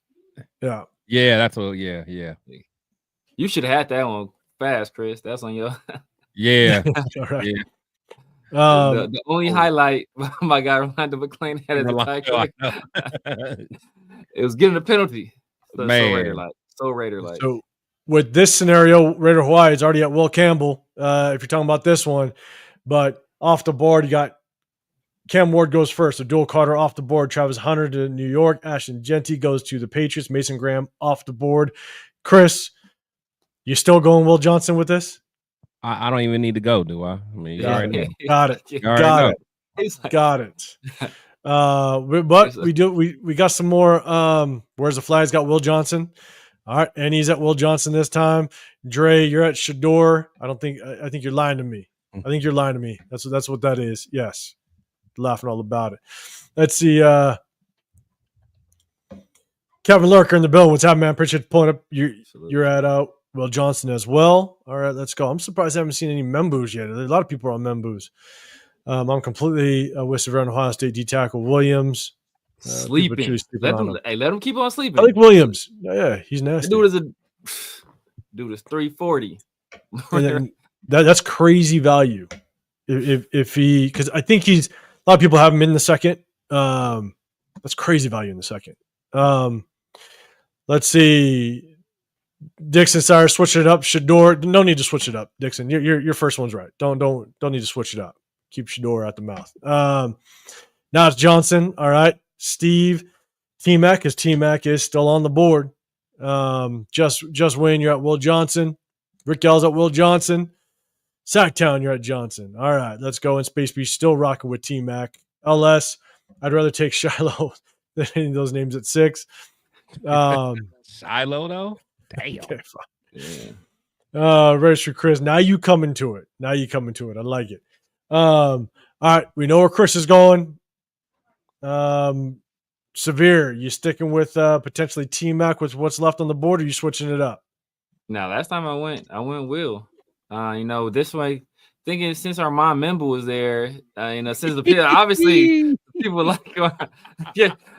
Yeah. Yeah, that's what. Yeah. You should have had that one fast, Chris. That's on your. Yeah. All right. Yeah. The only highlight my guy Rolando McClain had at the back. It was getting a penalty. So Raider-like. So with this scenario, Raider Hawaii is already at Will Campbell. If you're talking about this one, but off the board, you got Cam Ward goes first. So dual Carter off the board. Travis Hunter to New York. Ashton Genty goes to the Patriots. Mason Graham off the board. Chris, you still going Will Johnson with this? I don't even need to go, do I? I mean, got it. But we got some more. Where's the flags? Got Will Johnson. All right, and he's at Will Johnson this time. Dre, you're at Shador. I think you're lying to me. I think you're lying to me. That's what that is. Yes. Laughing all about it. Let's see. Kevin Lurker in the bill. What's happening, man? Appreciate you pulling up. You're at Will Johnson as well. All right, let's go. I'm surprised I haven't seen any Memboo's yet. There's a lot of people are on Memboo's. I'm completely with Severn Ohio State D tackle Williams. Sleeping. Let him keep on sleeping. I like Williams. Yeah, he's nasty. Dude is 340. And that's crazy value. If he, because I think a lot of people have him in the second. That's crazy value in the second. Let's see. Dixon Sire, switch it up. Shador, no need to switch it up. Dixon, your first one's right. Don't need to switch it up. Keep Shador out the mouth. Now it's Johnson. All right, Steve, T-Mac, because T-Mac is still on the board. Just Wayne, you're at Will Johnson. Rick Gell's at Will Johnson. Sacktown, you're at Johnson. All right, let's go. In Space Beach, still rocking with T-Mac. LS, I'd rather take Shiloh than any of those names at 6. Shiloh, though? Damn. Okay, yeah. Register Chris. Now you coming to it. I like it. All right, we know where Chris is going. Severe, you sticking with potentially T-Mac with what's left on the board, or you switching it up? No, last time I went Will. This way, thinking since our mom member was there, since the people, obviously people like,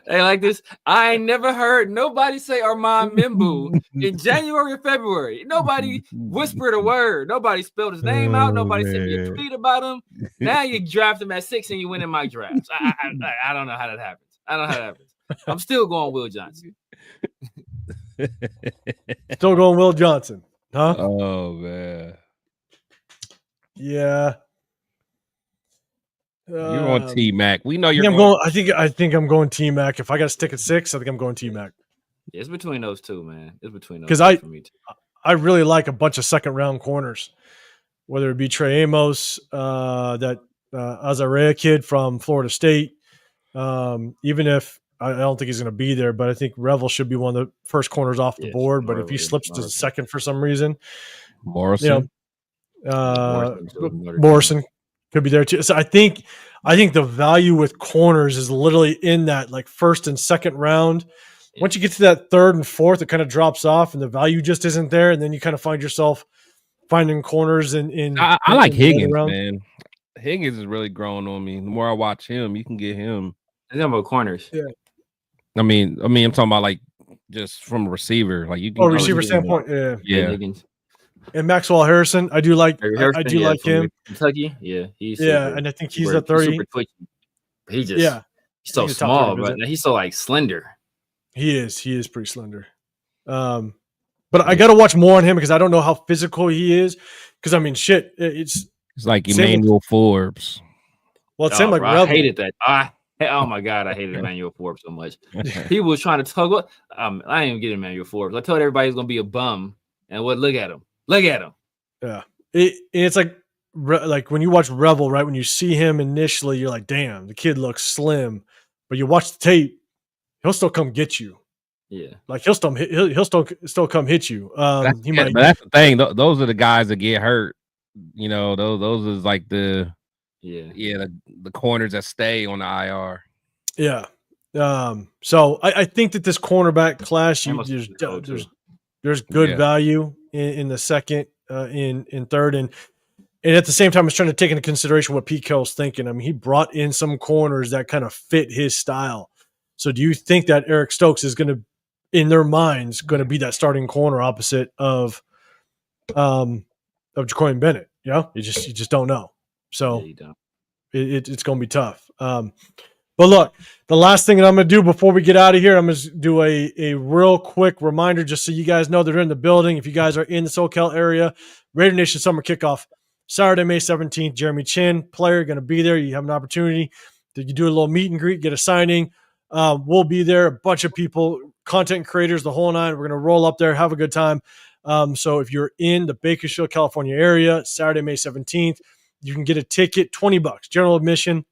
they like this. I ain't never heard nobody say Armand Membu in January or February. Nobody whispered a word. Nobody spelled his name out. Nobody sent me a tweet about him. Now you draft him at 6 and you win in my drafts. I don't know how that happens. I'm still going Will Johnson. Still going Will Johnson, huh? Oh man. Yeah. You're on T-Mac. We know you're going. I think I'm going T-Mac. If I got to stick at 6, I think I'm going T-Mac. Yeah, it's between those two, man. It's between those. Because I really like a bunch of second round corners, whether it be Trey Amos, that Azarea kid from Florida State. Even if I don't think he's going to be there, but I think Revel should be one of the first corners off the board. But if he slips to the second for some reason, Morrison. Morrison could be there too. So I think the value with corners is literally in that like first and second round. Once you get to that third and fourth, it kind of drops off and the value just isn't there. And then you kind of find yourself finding corners I like Higgins, man. Higgins is really growing on me. The more I watch him, you can get him. I'm talking about corners. Yeah. I mean, I'm talking about like just from a receiver. Like you can receiver standpoint. Yeah. Higgins. And Maxwell Harrison, I do like like him. Kentucky, yeah, and I think he's a 30. He's so small, but he's so like slender. He is pretty slender. But I got to watch more on him because I don't know how physical he is. Because I mean, shit, it's like Emmanuel Forbes. Well, it seemed like I hated that. Oh my God, I hated Emmanuel Forbes so much. People was trying to tug. I didn't even get Emmanuel Forbes. I told everybody he's gonna be a bum, and look at him. Look at him. Yeah, it's like when you watch Rebel, right? When you see him initially, you're like, damn, the kid looks slim. But you watch the tape, he'll still come get you. Yeah, like he'll still come hit you. But that's the thing. Those are the guys that get hurt. You know, those is like the corners that stay on the IR. Yeah. So I think that this cornerback class, there's good value in the second, in third, and at the same time, I was trying to take into consideration what Pete Carroll's thinking. I mean, he brought in some corners that kind of fit his style. So do you think that Eric Stokes is going to, in their minds, going to be that starting corner opposite of Jacoby Bennett? You know, you just don't know. So it's going to be tough. But look, the last thing that I'm going to do before we get out of here, I'm going to do a real quick reminder just so you guys know they're in the building. If you guys are in the SoCal area, Raider Nation Summer Kickoff, Saturday, May 17th. Jeremy Chin, player, going to be there. You have an opportunity to do a little meet and greet, get a signing. We'll be there, a bunch of people, content creators, the whole nine. We're going to roll up there, have a good time. So if you're in the Bakersfield, California area, Saturday, May 17th, you can get a ticket, $20, general admission.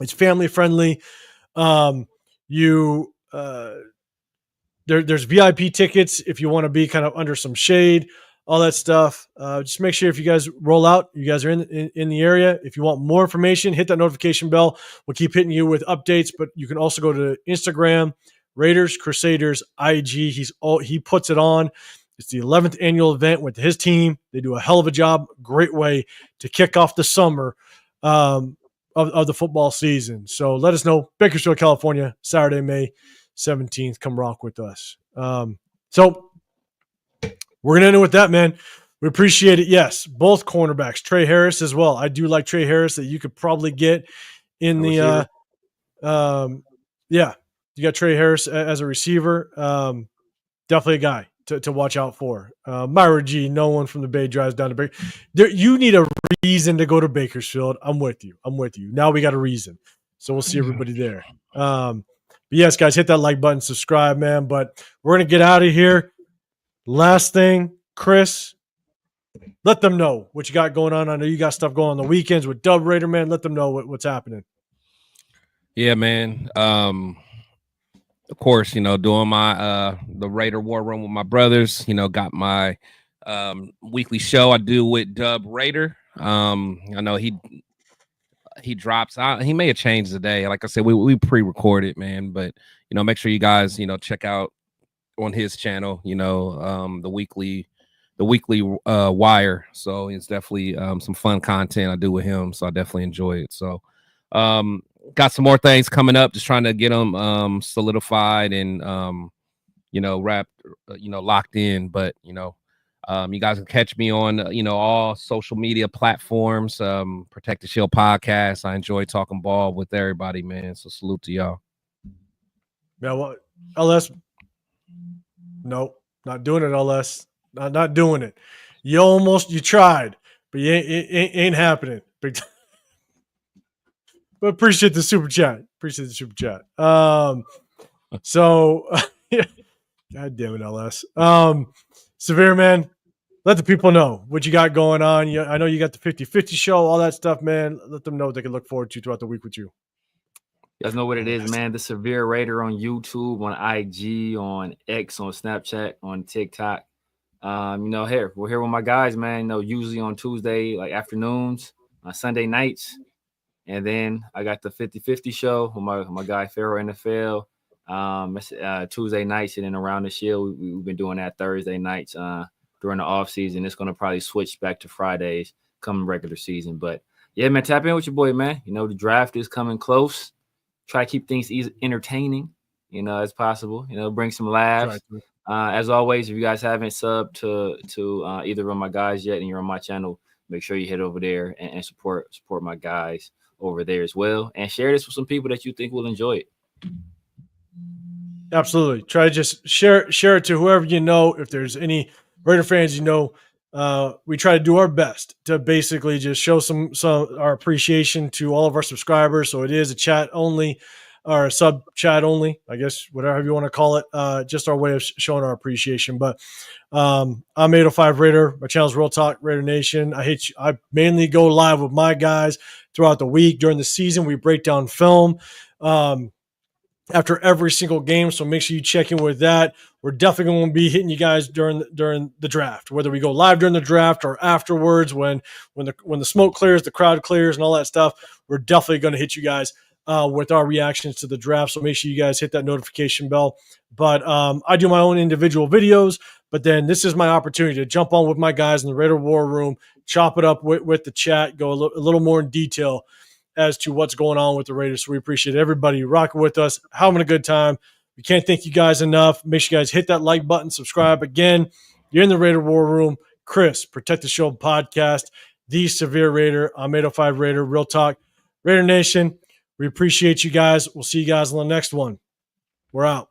It's family friendly. There's VIP tickets if you want to be kind of under some shade, all that stuff. Just make sure if you guys roll out, you guys are in the area. If you want more information, hit that notification bell. We'll keep hitting you with updates, but you can also go to Instagram, Raiders Crusaders IG. He puts it on. It's the 11th annual event with his team. They do a hell of a job. Great way to kick off the summer of the football season. So let us know. Bakersfield, California, Saturday, May 17th. Come rock with us. So we're going to end it with that, man. We appreciate it. Yes, both cornerbacks. Trey Harris as well. I do like Trey Harris that you could probably get in the you got Trey Harris as a receiver. Definitely a guy to watch out for. Myra G, no one from the Bay drives down to Bakersfield. You need a reason to go to Bakersfield. I'm with you. Now we got a reason. So we'll see everybody there. But yes, guys, hit that like button, subscribe, man. But we're going to get out of here. Last thing, Chris, let them know what you got going on. I know you got stuff going on the weekends with Dub Raider, man. Let them know what's happening. Yeah, man. Of course, doing my the Raider War Room with my brothers. Got my weekly show I do with Dub Raider. I know he drops out. He may have changed today. Like I said, we pre-recorded, man. But make sure you guys check out on his channel. The weekly wire. So it's definitely some fun content I do with him. So I definitely enjoy it. So got some more things coming up, just trying to get them solidified and wrapped, locked in. But you guys can catch me on all social media platforms. Protect the Shield podcast. I enjoy talking ball with everybody, man. So salute to y'all. Yeah, well, LS, nope, not doing it. LS, not doing it. You tried, but you ain't happening. But appreciate the super chat. So, God damn it, LS. Severe, man, let the people know what you got going on. I know you got the 50-50 show, all that stuff, man. Let them know what they can look forward to throughout the week with you. You guys know what it is, man. The Severe Raider on YouTube, on IG, on X, on Snapchat, on TikTok. We're here with my guys, man. Usually on Tuesday, like afternoons, on Sunday nights. And then I got the 50-50 show with my guy PharoahNFL. Tuesday nights and then around the Shield. We've been doing that Thursday nights during the off season. It's going to probably switch back to Fridays come regular season. But yeah, man, tap in with your boy, man. The draft is coming close. Try to keep things entertaining, as possible. Bring some laughs. As always, if you guys haven't subbed to either of my guys yet and you're on my channel, make sure you head over there and support my guys over there as well. And share this with some people that you think will enjoy it. Absolutely. Try to just share it to whoever you know. If there's any Raider fans you know, we try to do our best to basically just show some our appreciation to all of our subscribers. So it is a chat only or a sub chat only, I guess, whatever you want to call it. Just our way of showing our appreciation. But I'm 805 Raider. My channel is Real Talk Raider Nation. I mainly go live with my guys throughout the week. During the season, we break down film. After every single game, so make sure you check in with that. We're definitely going to be hitting you guys during the draft, whether we go live during the draft or afterwards when the smoke clears, the crowd clears, and all that stuff. We're definitely going to hit you guys with our reactions to the draft. So make sure you guys hit that notification bell. But I do my own individual videos, but then this is my opportunity to jump on with my guys in the Raider War Room, chop it up with the chat, go a little more in detail as to what's going on with the Raiders. So we appreciate everybody rocking with us, having a good time. We can't thank you guys enough. Make sure you guys hit that like button, subscribe. Again, you're in the Raider War Room. Chris, Protect the Show podcast, The Severe Raider. I'm 805 Raider, Real Talk, Raider Nation. We appreciate you guys. We'll see you guys on the next one. We're out.